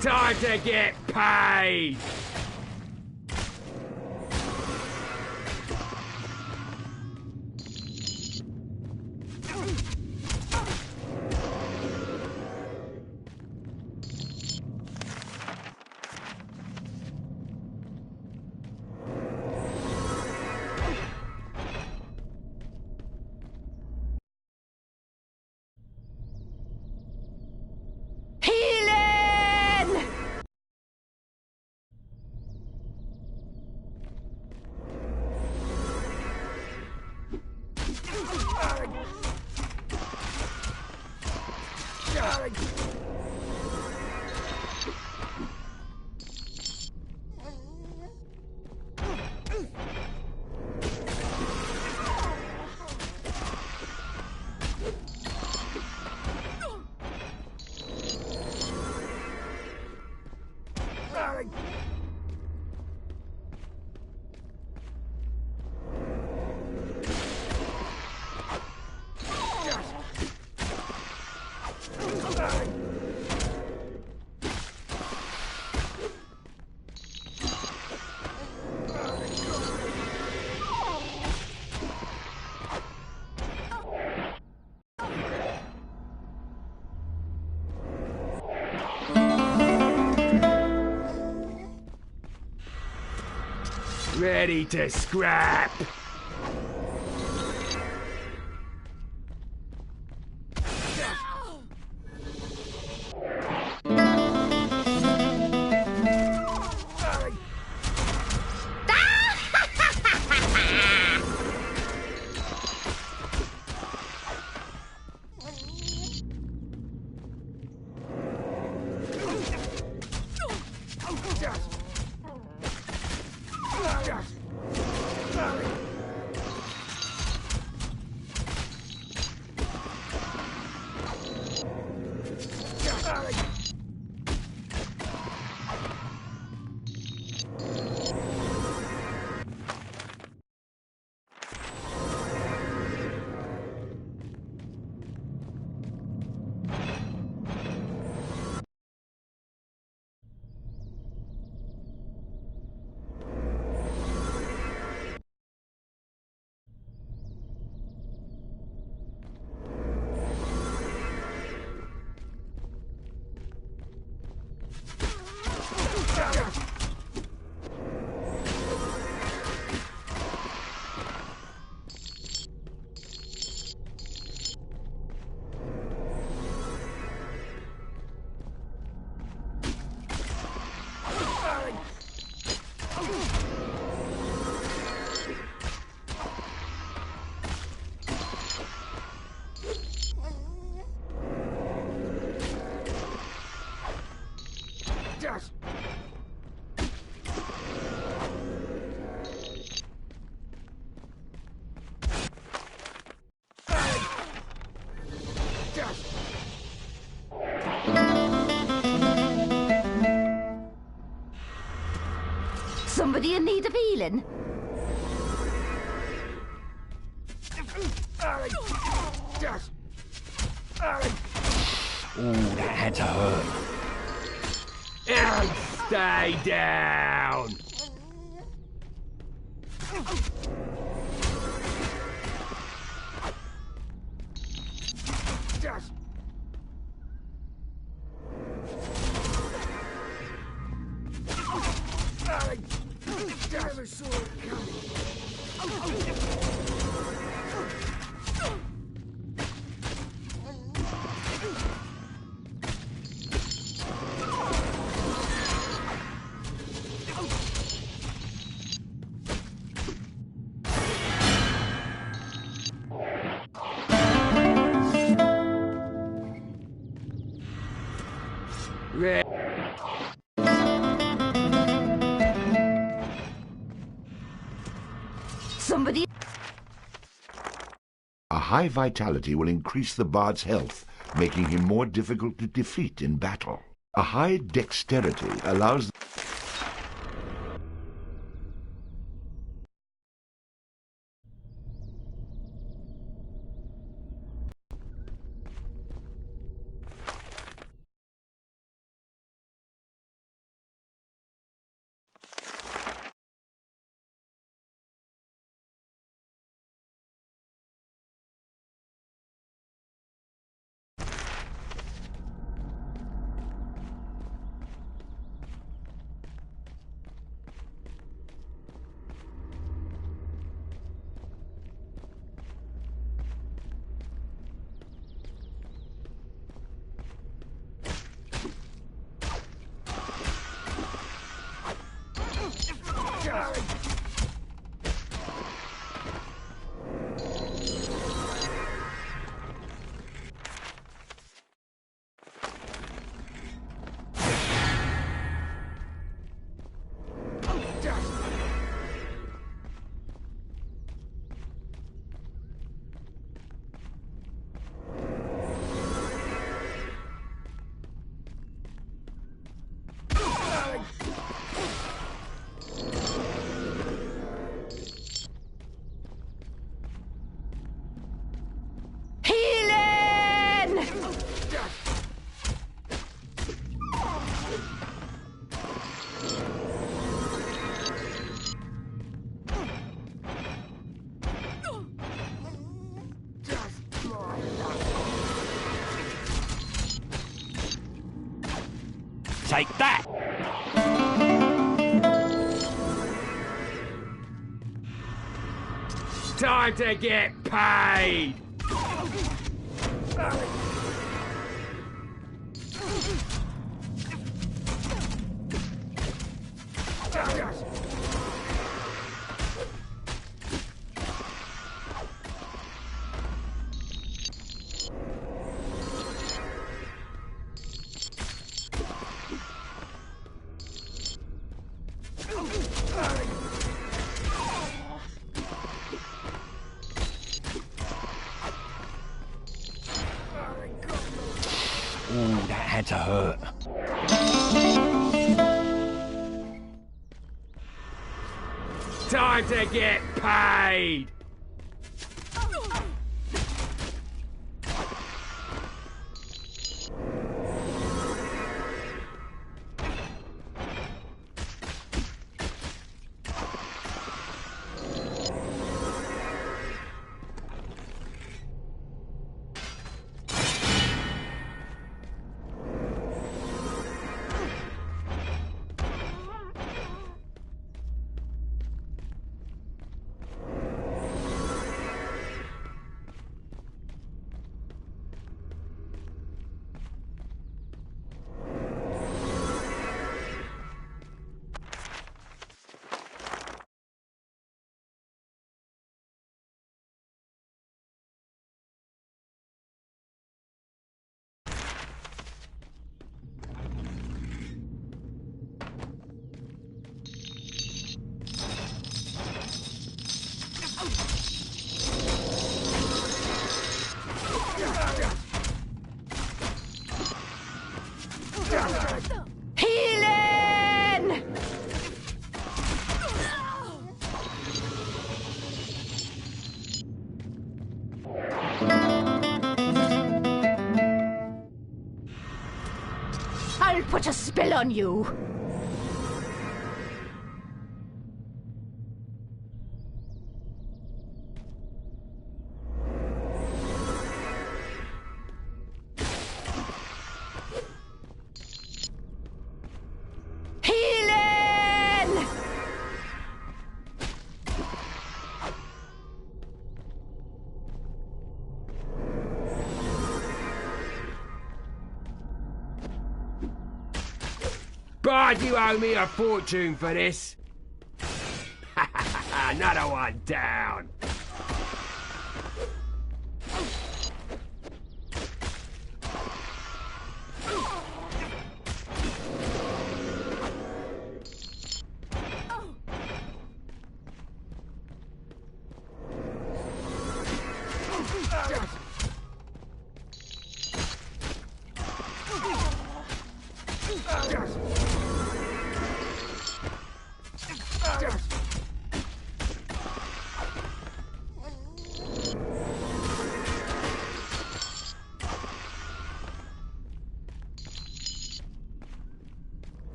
U: Time to get paid!
R: Healing!
U: Ready to scrap!
R: Somebody in need of healing?
K: Ooh, that had to hurt.
U: And stay down! Never saw it coming.
R: Somebody...
A: A high vitality will increase the bard's health, making him more difficult to defeat in battle. A high dexterity allows...
B: Take that!
U: Time to get paid!
B: Ooh, that had to hurt.
U: Time to get paid!
R: put a spell on you. Healing!
U: Bard, you owe me a fortune for this. Another one down.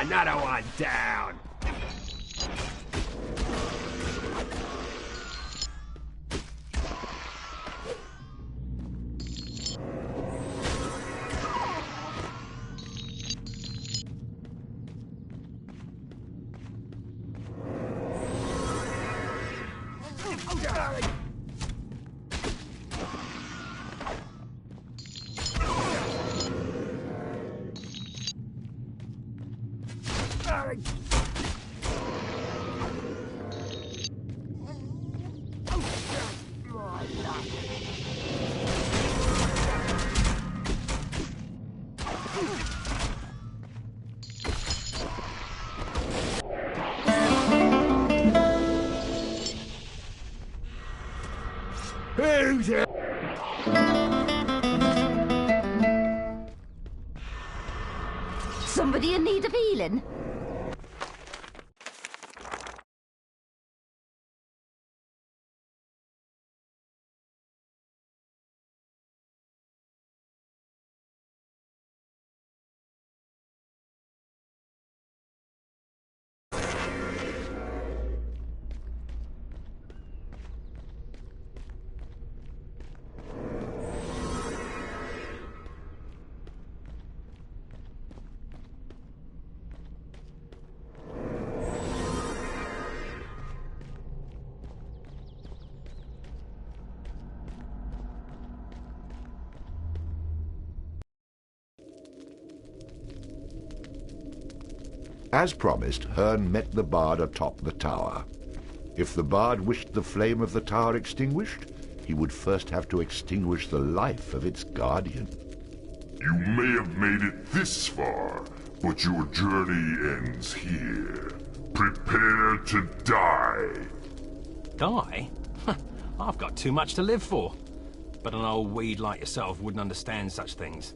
U: Another one down. Who's it?
R: Somebody in need of healing?
A: As promised, Hearn met the bard atop the tower. If the bard wished the flame of the tower extinguished, he would first have to extinguish the life of its guardian.
S: You may have made it this far, but your journey ends here. Prepare to die.
B: Die? I've got too much to live for. But an old weed like yourself wouldn't understand such things.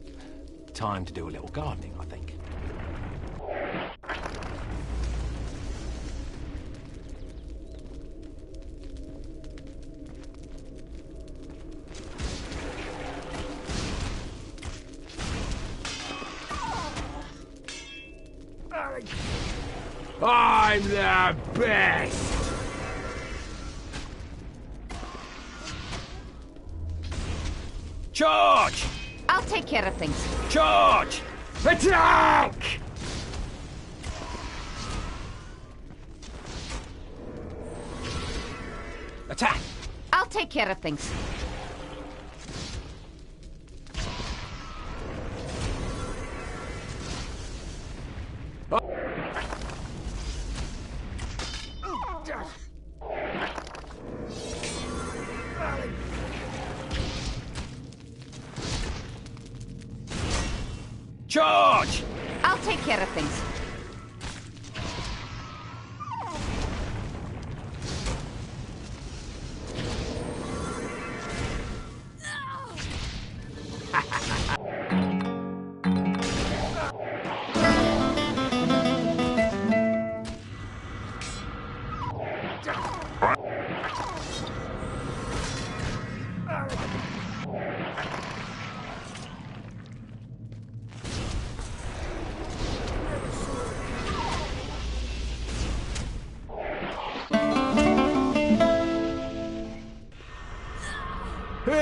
B: Time to do a little gardening, I think.
U: I'm the best!
B: Charge!
T: I'll take care of things.
B: Charge!
U: Attack!
B: Attack!
T: I'll take care of things.
B: Charge!
T: I'll take care of things.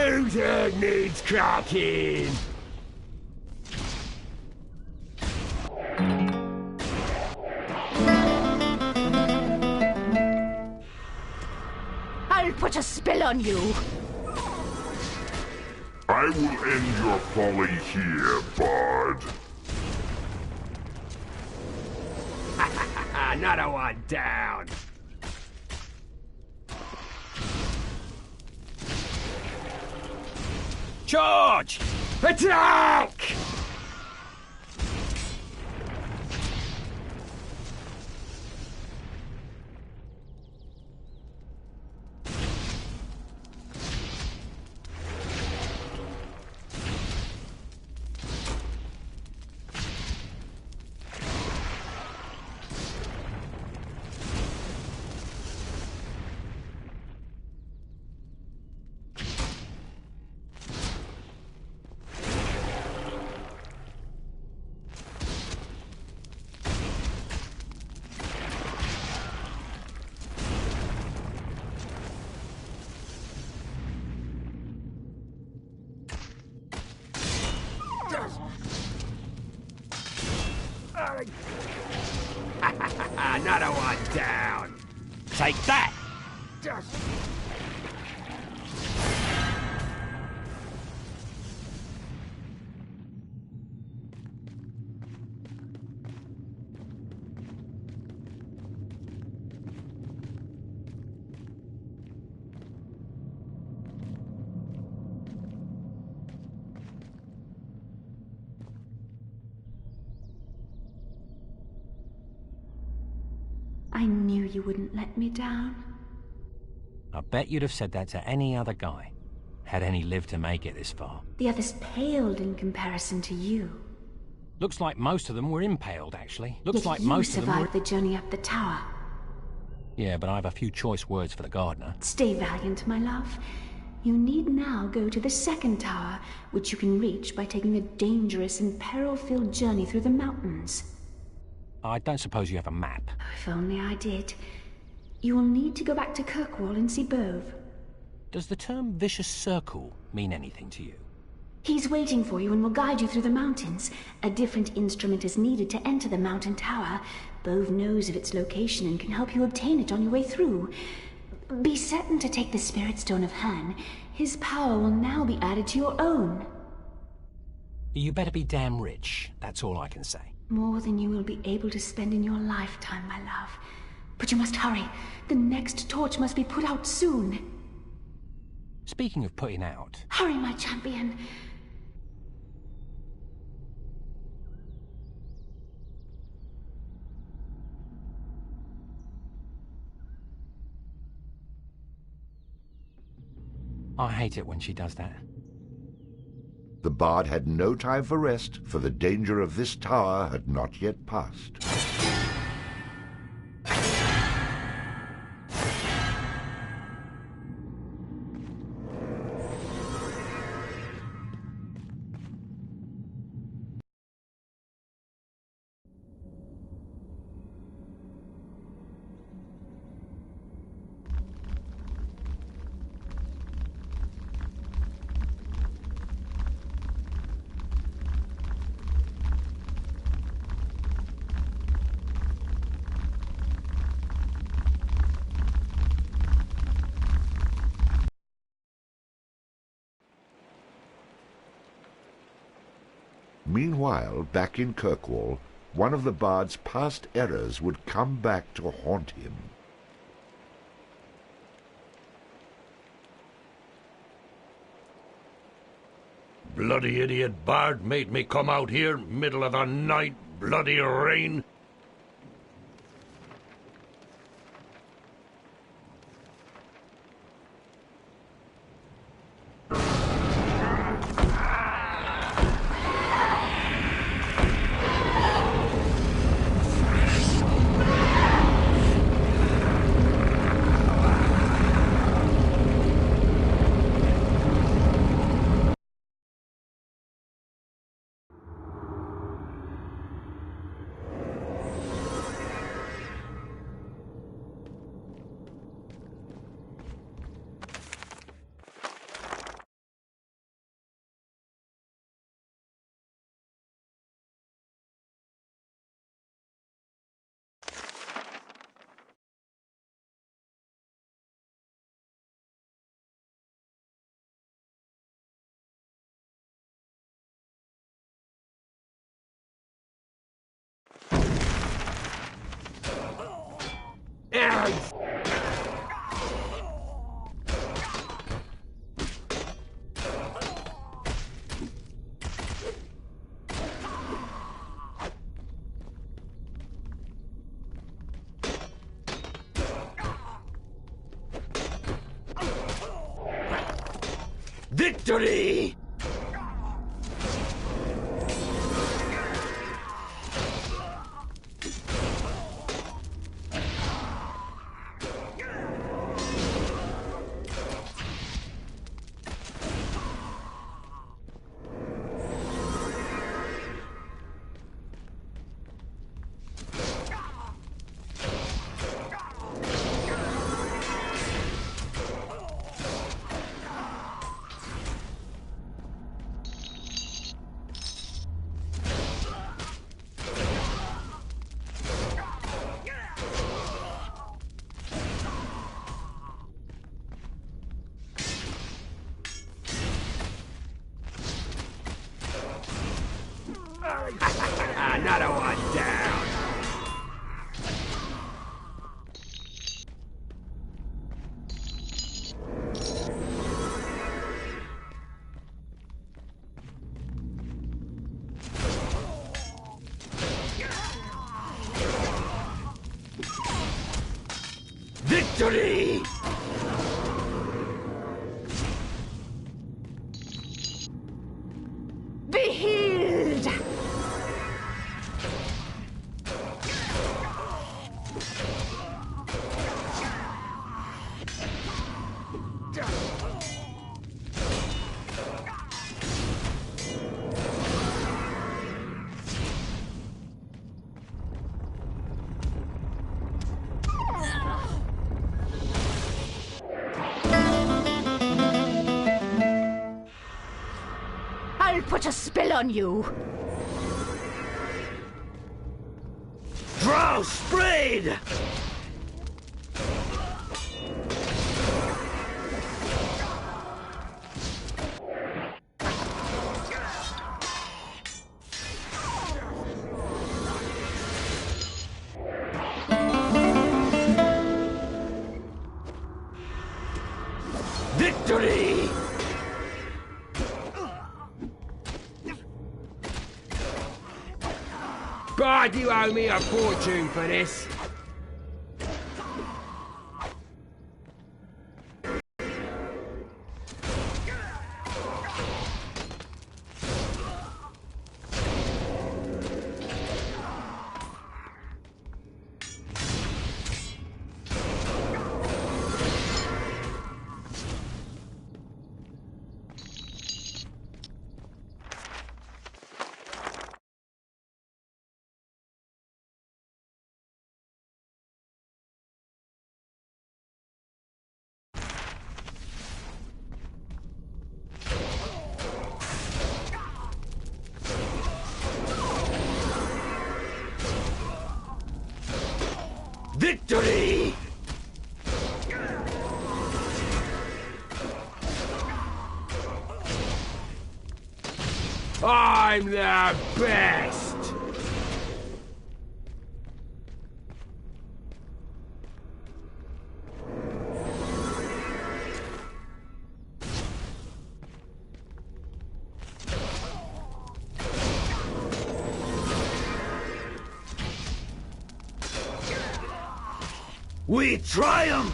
U: Who needs cracking?
R: I'll put a spell on you.
S: I will end your folly here, Bard.
U: Another one down.
B: Charge!
U: Attack! Another one down.
B: Take that!
E: I knew you wouldn't let me down.
B: I bet you'd have said that to any other guy, had any lived to make it this far.
E: The others paled in comparison to you.
B: Looks like most of them were impaled, actually. Looks
E: Yet
B: like
E: you
B: most of them were...
E: survived the journey up the tower.
B: Yeah, but I have a few choice words for the gardener.
E: Stay valiant, my love. You need now go to the second tower, which you can reach by taking a dangerous and peril-filled journey through the mountains.
B: I don't suppose you have a map.
E: If only I did. You will need to go back to Kirkwall and see Bove.
B: Does the term vicious circle mean anything to you?
E: He's waiting for you and will guide you through the mountains. A different instrument is needed to enter the mountain tower. Bove knows of its location and can help you obtain it on your way through. Be certain to take the Spirit Stone of Han. His power will now be added to your own.
B: You better be damn rich, that's all I can say.
E: More than you will be able to spend in your lifetime, my love. But you must hurry. The next torch must be put out soon.
B: Speaking of putting out...
E: Hurry, my champion.
B: I hate it when she does that.
A: The Bard had no time for rest, for the danger of this tower had not yet passed. Meanwhile, back in Kirkwall, one of the Bard's past errors would come back to haunt him.
G: Bloody idiot Bard made me come out here, middle of the night, bloody rain.
U: Victory! Another one down. Victory!
R: Be healed! I'll put a spell on you.
U: Drow sprayed! Victory! God, you owe me a fortune for this. Victory! I'm the best! We triumph!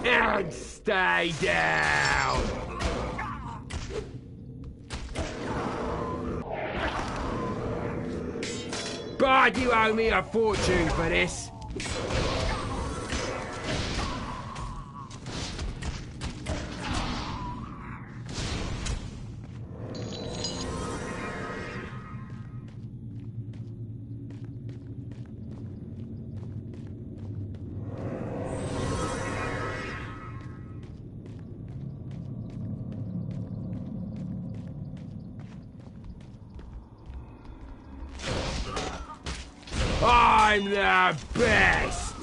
U: And stay down! God, you owe me a fortune for this. I'm the best!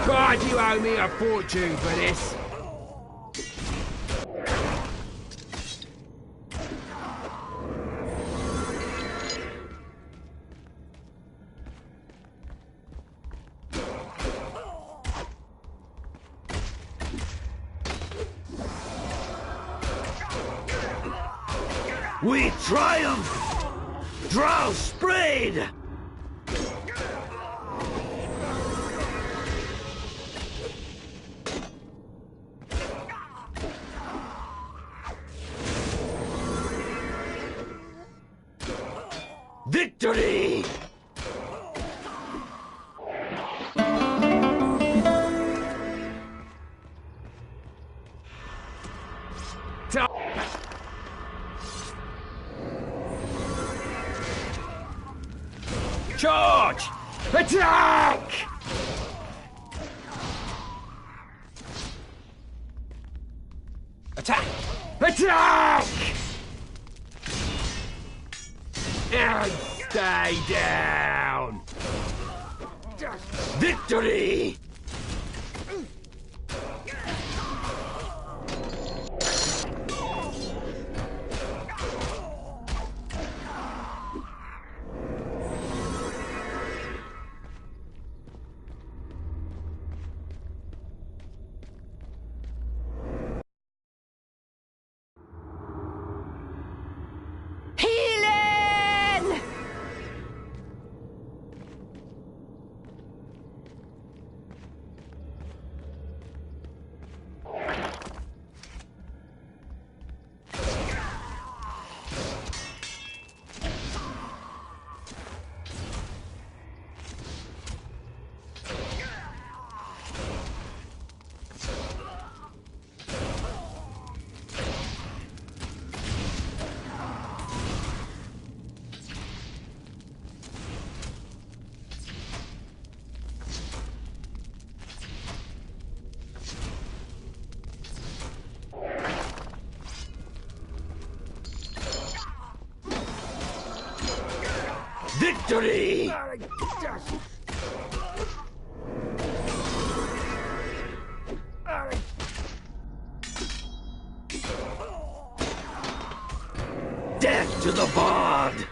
U: God, you owe me a fortune for this.
J: We triumph! Drow sprayed! Victory!
U: Charge! Attack! Attack! Attack! And stay down! Victory!
R: Healing!
J: Victory! Death to the Bard!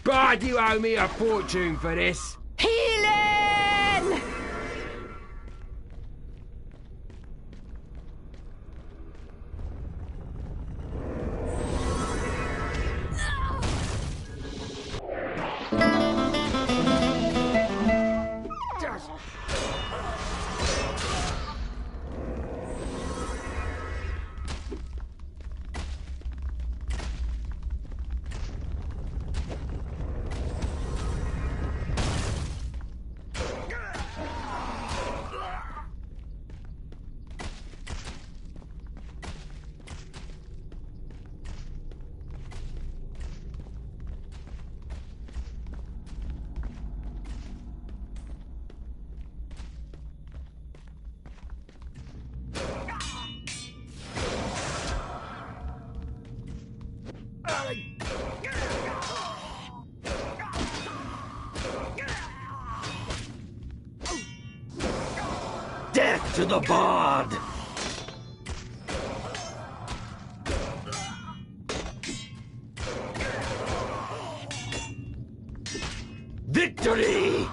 U: Bard, you owe me a fortune for this.
R: Healing!
J: Death to the Bard! Victory!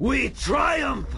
J: We triumph!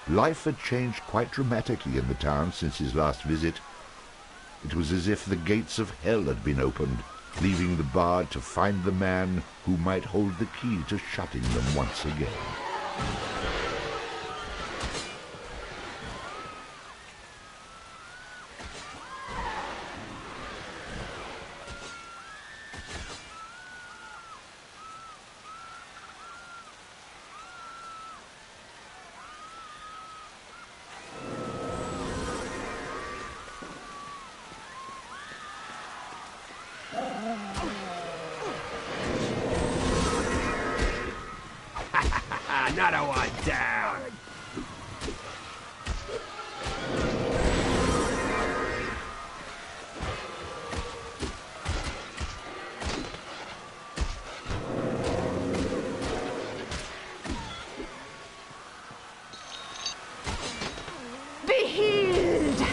A: Life had changed quite dramatically in the town since his last visit. It was as if the gates of hell had been opened, leaving the bard to find the man who might hold the key to shutting them once again.
U: Another one down.
R: Be healed!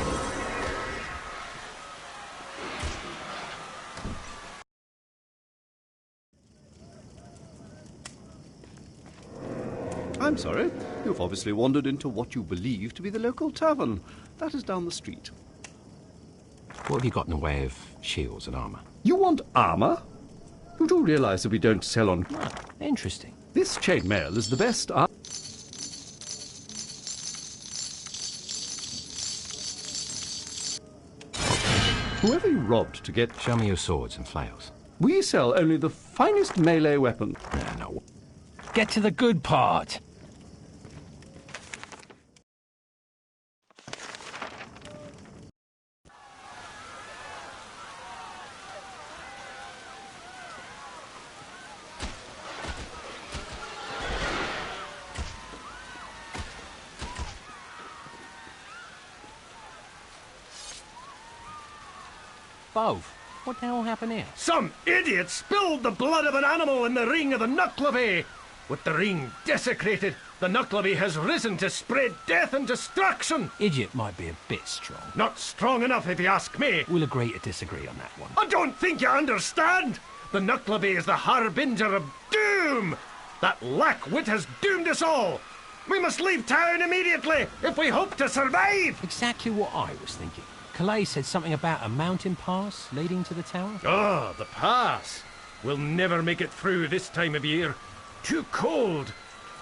P: I'm sorry. You've obviously wandered into what you believe to be the local tavern. That is down the street.
B: What have you got in the way of shields and armour?
P: You want armour? You do realise that we don't sell on...
B: Interesting.
P: This chainmail is the best armour. Whoever you robbed to get...
B: Show me your swords and flails.
P: We sell only the finest melee weapon.
B: No. Get to the good part. Bove, what the hell happened here?
K: Some idiot spilled the blood of an animal in the ring of the Nuckleby. With the ring desecrated, the Nuckleby has risen to spread death and destruction.
B: Idiot might be a bit strong.
K: Not strong enough, if you ask me.
B: We'll agree to disagree on that one.
K: I don't think you understand. The Nuckleby is the harbinger of doom. That lack wit has doomed us all. We must leave town immediately if we hope to survive.
B: Exactly what I was thinking. Calais said something about a mountain pass leading to the tower.
K: Ah, the pass. We'll never make it through this time of year. Too cold.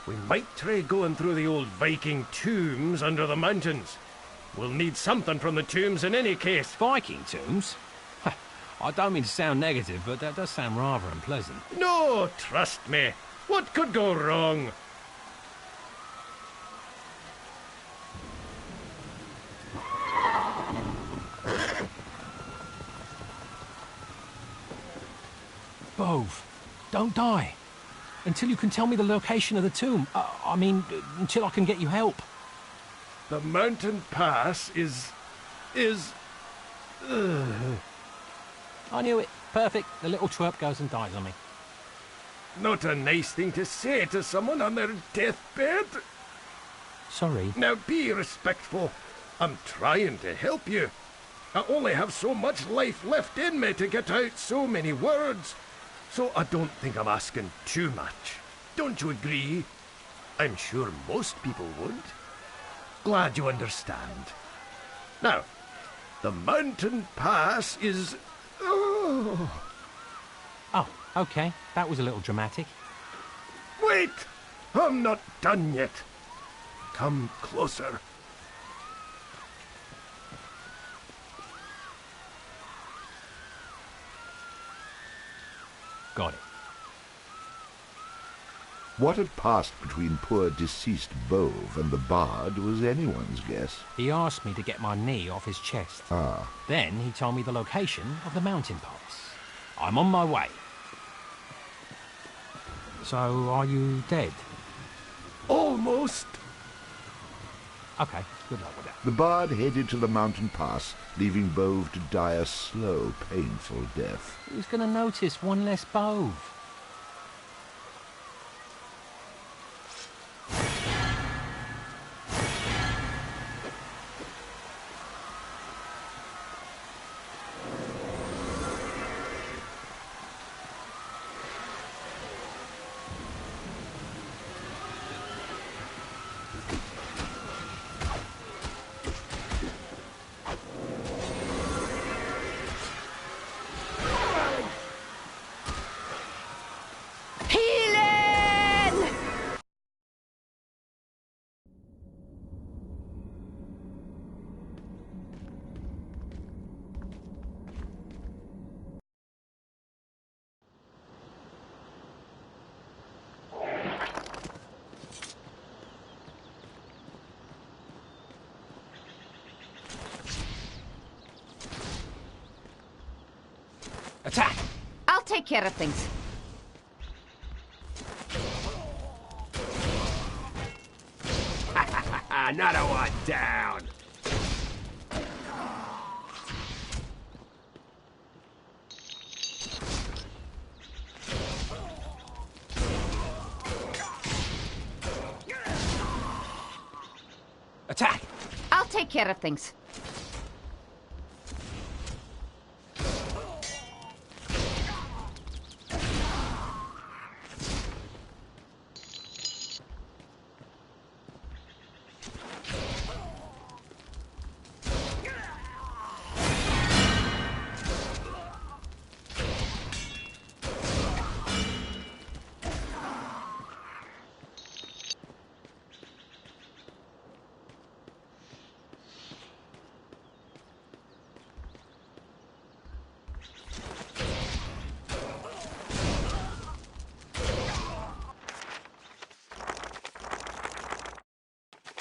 K: We might try going through the old Viking tombs under the mountains. We'll need something from the tombs in any case.
B: Viking tombs? I don't mean to sound negative, but that does sound rather unpleasant.
K: No, trust me. What could go wrong?
B: Bove, don't die. Until you can tell me the location of the tomb. I mean, until I can get you help.
K: The mountain pass is...
B: I knew it. Perfect. The little twerp goes and dies on me.
K: Not a nice thing to say to someone on their deathbed.
B: Sorry.
K: Now be respectful. I'm trying to help you. I only have so much life left in me to get out so many words. So I don't think I'm asking too much. Don't you agree? I'm sure most people would. Glad you understand. Now, the mountain pass is...
B: Oh, okay. That was a little dramatic.
K: Wait! I'm not done yet. Come closer.
B: Got it.
A: What had passed between poor deceased Bove and the Bard was anyone's guess.
B: He asked me to get my knee off his chest.
A: Ah.
B: Then he told me the location of the mountain pass. I'm on my way. So, are you dead?
K: Almost.
B: Okay, good luck with that.
A: The Bard headed to the mountain pass, leaving Bove to die a slow, painful death.
B: Who's going to notice one less Bove? Attack!
T: I'll take care of things.
U: Another one down.
B: Attack!
T: I'll take care of things.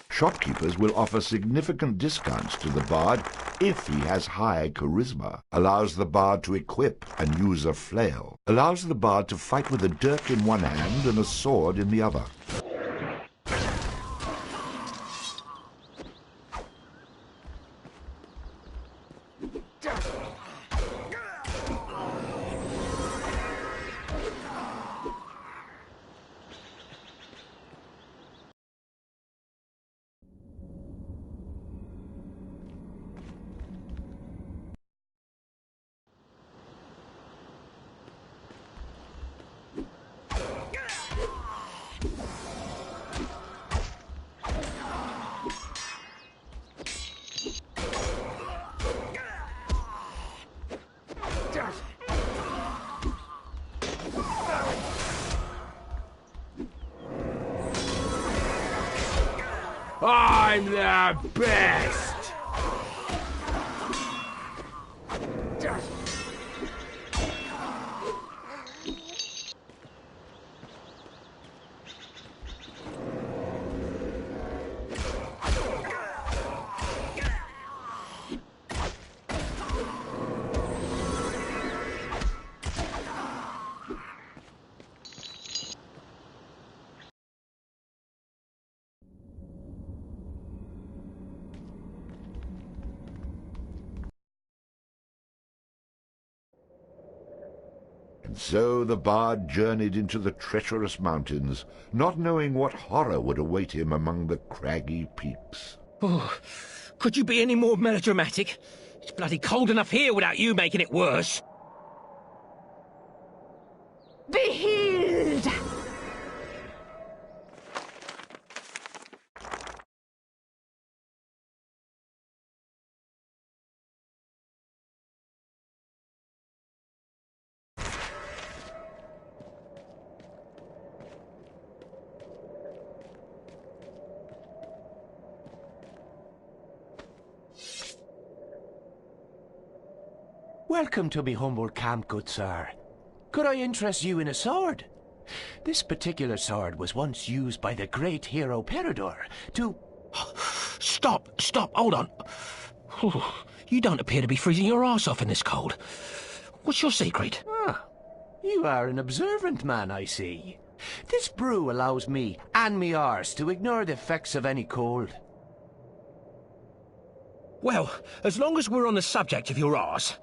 A: Shopkeepers will offer significant discounts to the Bard if he has high charisma, allows the Bard to equip and use a flail, allows the Bard to fight with a dirk in one hand and a sword in the other.
U: I'm the best!
A: And so the bard journeyed into the treacherous mountains, not knowing what horror would await him among the craggy peaks.
B: Oh, could you be any more melodramatic? It's bloody cold enough here without you making it worse.
R: Be healed!
H: Welcome to me humble camp, good sir. Could I interest you in a sword? This particular sword was once used by the great hero Peridor to...
B: Stop, hold on. You don't appear to be freezing your arse off in this cold. What's your secret?
H: Ah, you are an observant man, I see. This brew allows me and me arse to ignore the effects of any cold.
B: Well, as long as we're on the subject of your arse,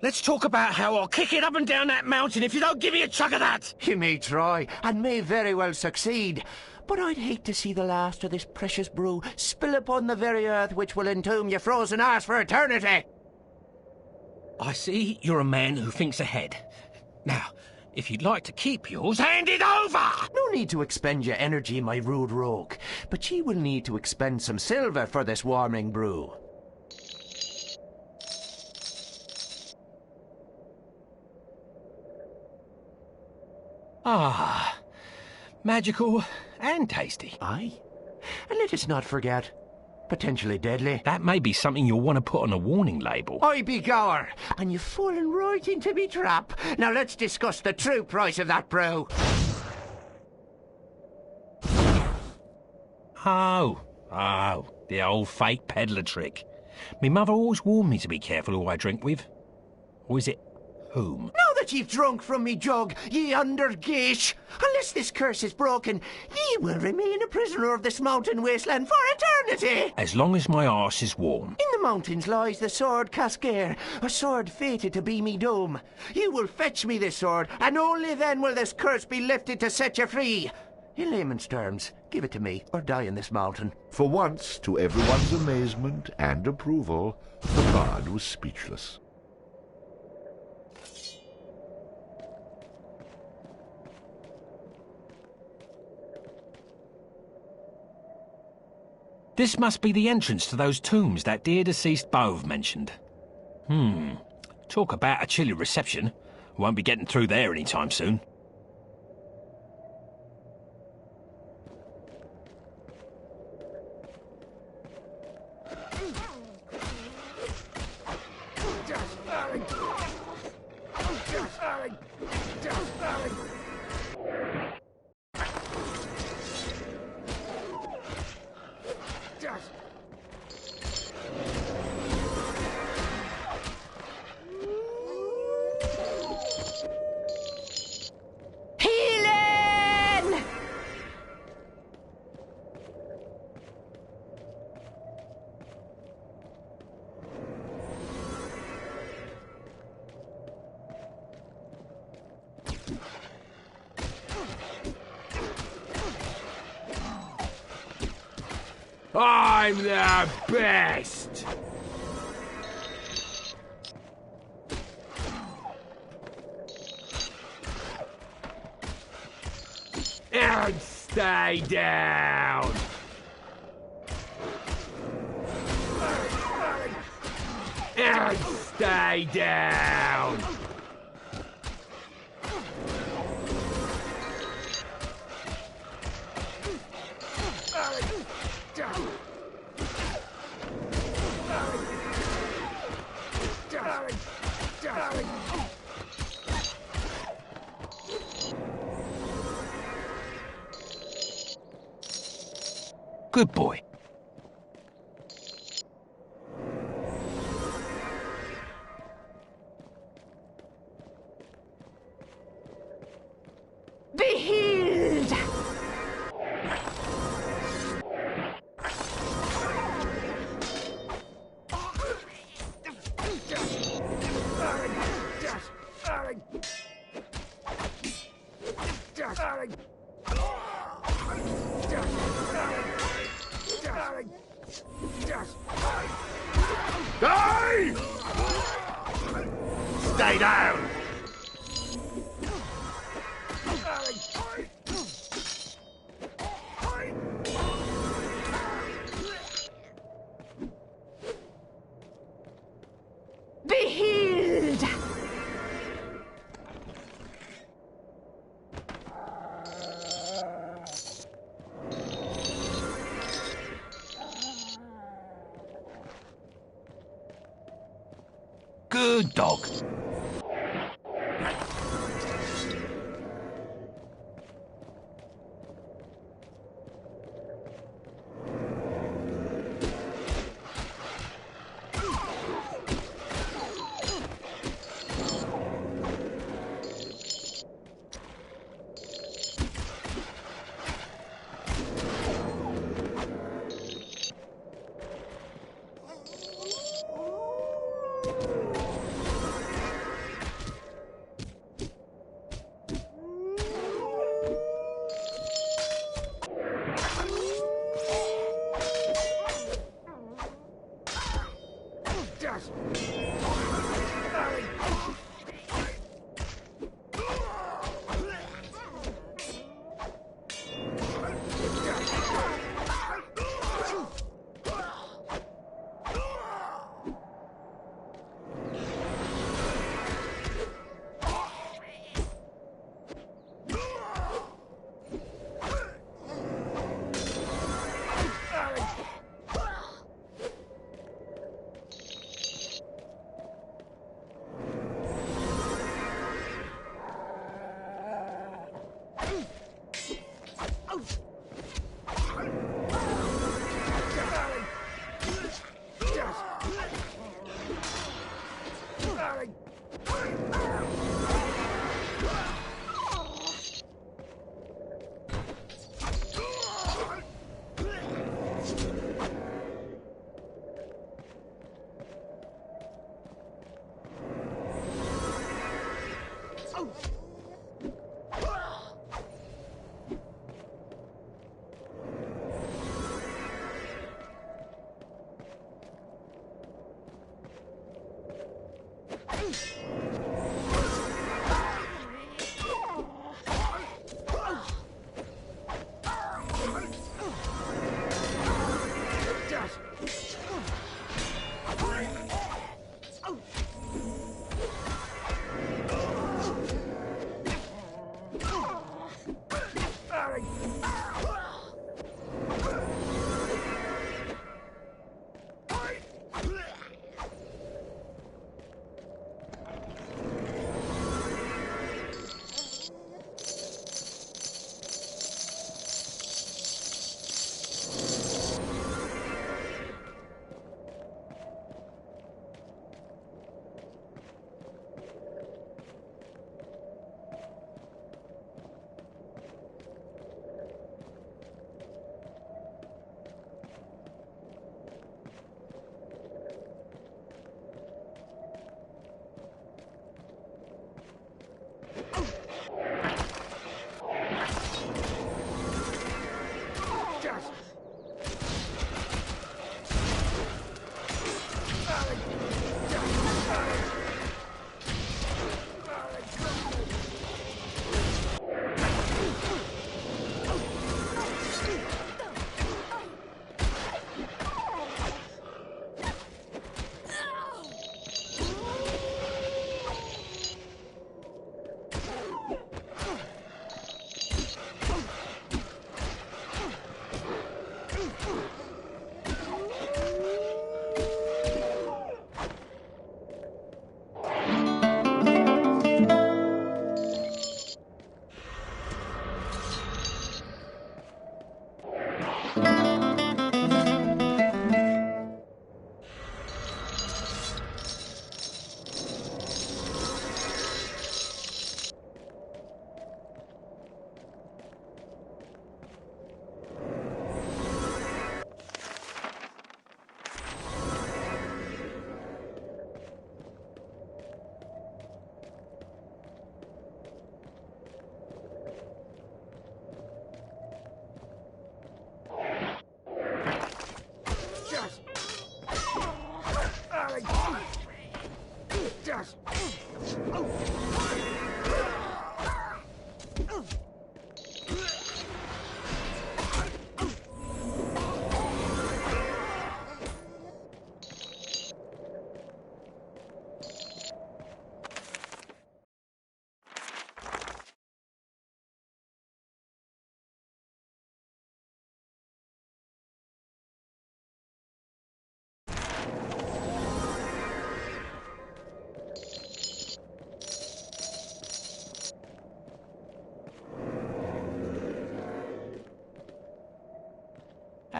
B: let's talk about how I'll kick it up and down that mountain if you don't give me a chug of that!
H: You may try, and may very well succeed, but I'd hate to see the last of this precious brew spill upon the very earth which will entomb your frozen arse for eternity!
B: I see you're a man who thinks ahead. Now, if you'd like to keep yours, hand it over!
H: No need to expend your energy, my rude rogue, but ye will need to expend some silver for this warming brew.
B: Ah, magical and tasty.
H: Aye, and let us not forget, potentially deadly.
B: That may be something you'll want to put on a warning label.
H: I be gower, and you've fallen right into me trap. Now let's discuss the true price of that brew.
B: Oh, the old fake peddler trick. Me mother always warned me to be careful who I drink with. Or is it whom?
H: Now that you've drunk from me jug, ye undergeesh, unless this curse is broken, ye will remain a prisoner of this mountain wasteland for eternity!
B: As long as my arse is warm.
H: In the mountains lies the sword Cascare, a sword fated to be me doom. You will fetch me this sword, and only then will this curse be lifted to set you free. In layman's terms, give it to me, or die in this mountain.
A: For once, to everyone's amazement and approval, the bard was speechless.
B: This must be the entrance to those tombs that dear deceased Bove mentioned. Talk about a chilly reception. Won't be getting through there anytime soon.
U: I'm the best! And stay down! And stay down!
B: Good boy.
R: Be healed!
Q: Hey! Stay down!
R: Be healed!
B: Good dog.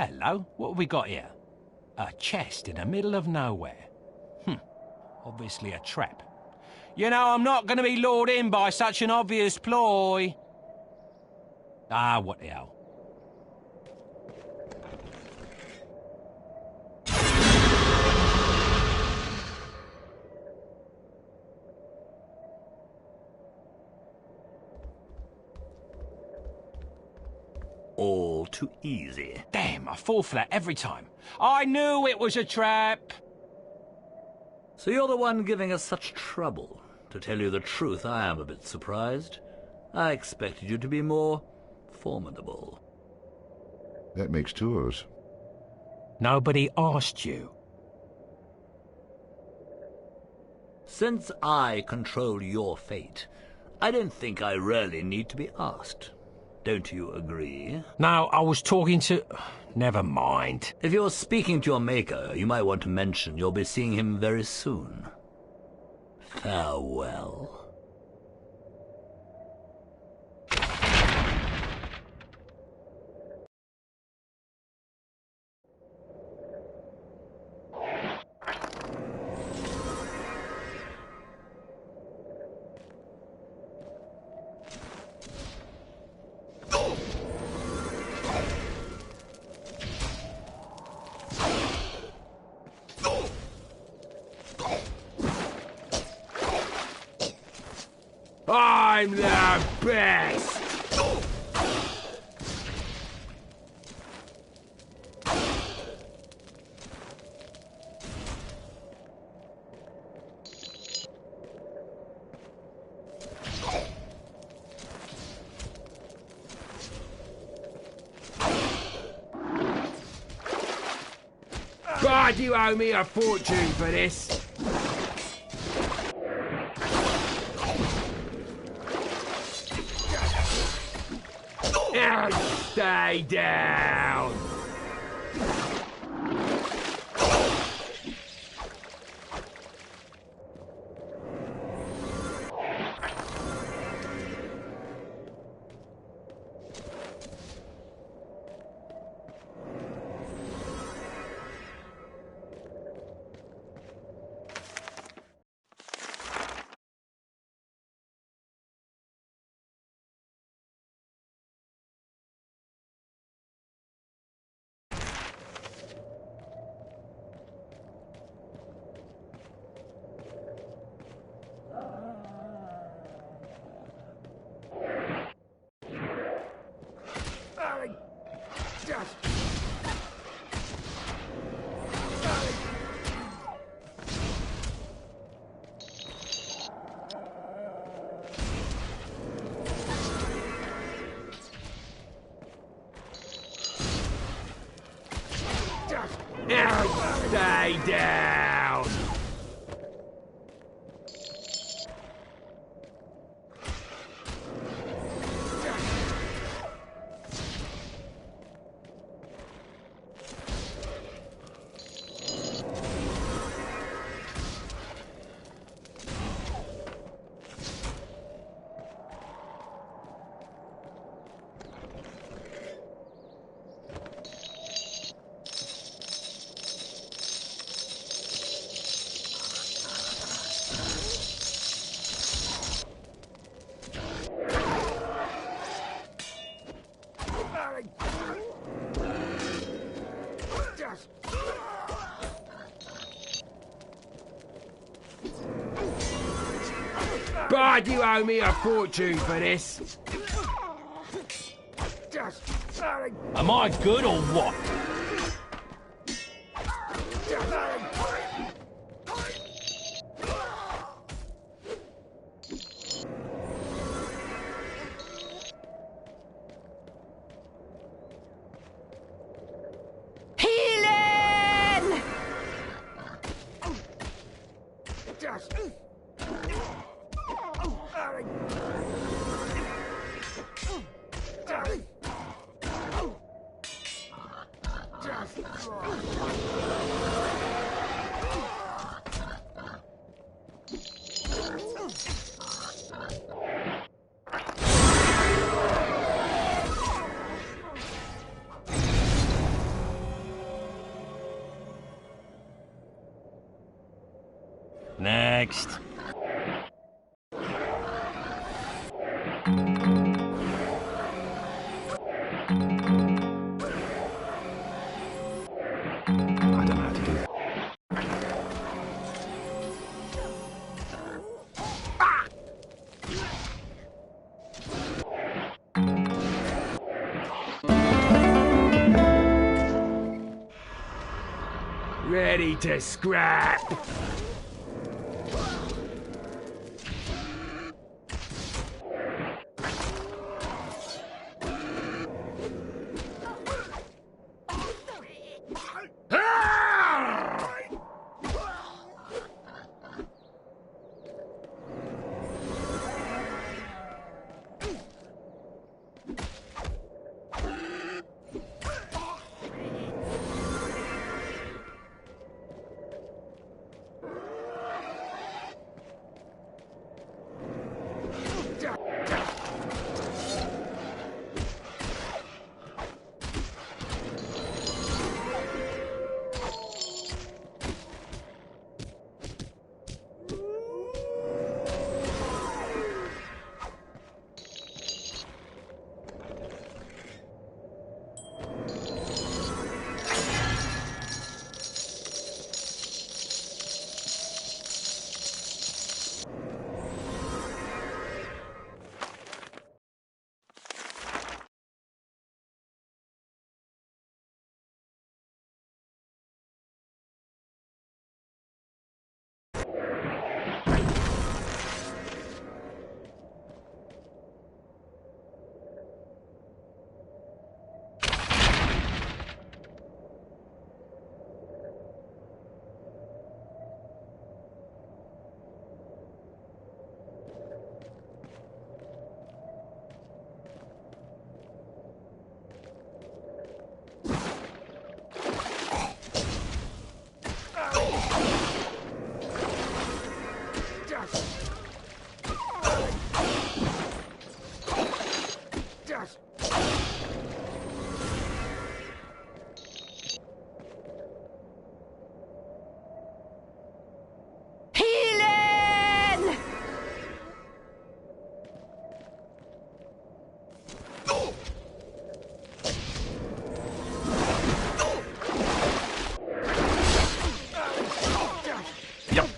B: Hello, what have we got here? A chest in the middle of nowhere. Obviously a trap. You know, I'm not going to be lured in by such an obvious ploy. Ah, what the hell.
N: All too easy.
B: Damn, I fall flat every time. I knew it was a trap.
N: So you're the one giving us such trouble. To tell you the truth, I am a bit surprised. I expected you to be more formidable.
A: That makes two of us.
B: Nobody asked you.
N: Since I control your fate, I don't think I really need to be asked. Don't you agree?
B: No, I was talking to... Never mind.
N: If you're speaking to your maker, you might want to mention you'll be seeing him very soon. Farewell.
U: I'm the best! God, you owe me a fortune for this. Stay down! Stay down! God, you owe me a fortune for this.
B: Am I good or what?
R: Healing!
B: Next.
I: I don't know how to do that.
U: Ready to scrap.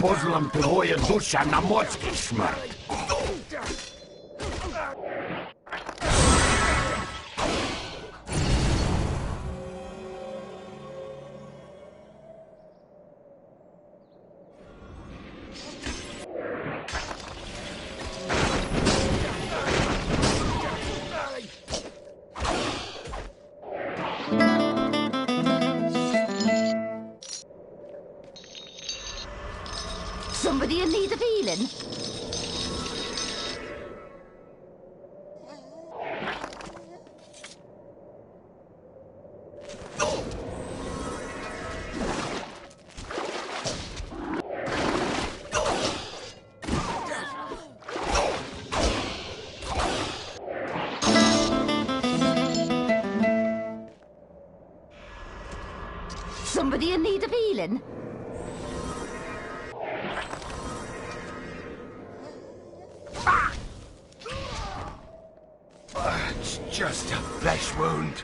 Q: Pozlam tvoje duša na morski smrt.
R: Somebody in need of healing? Somebody in need of healing?
Q: It's just a flesh wound.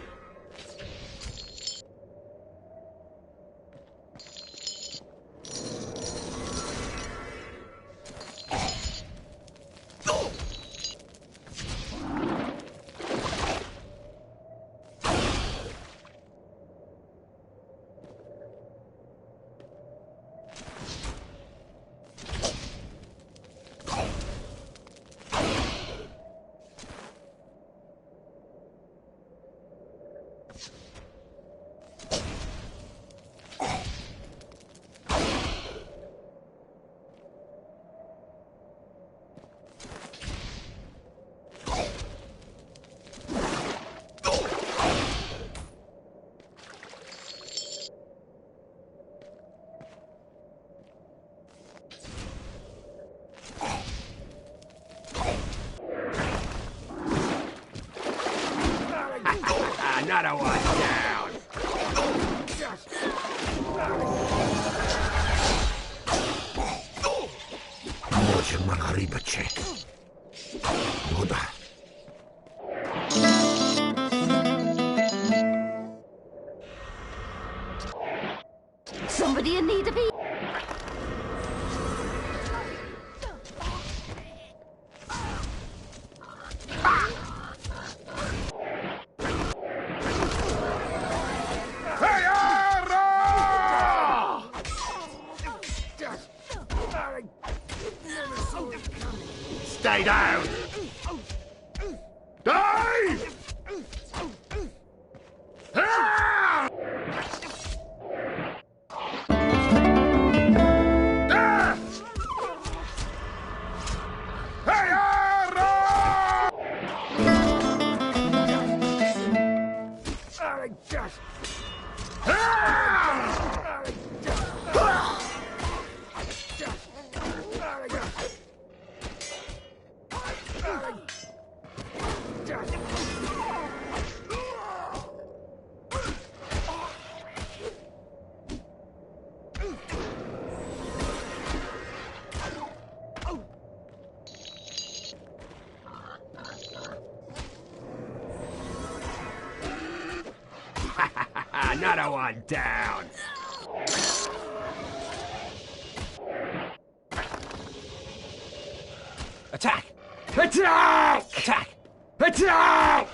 Q: Another one down. Haribachek. Yoda.
R: Somebody in need of eat.
Q: Stay down! Die! Ah! Death!
U: Another one down.
B: Attack!
U: Attack!
B: Attack!
U: Attack!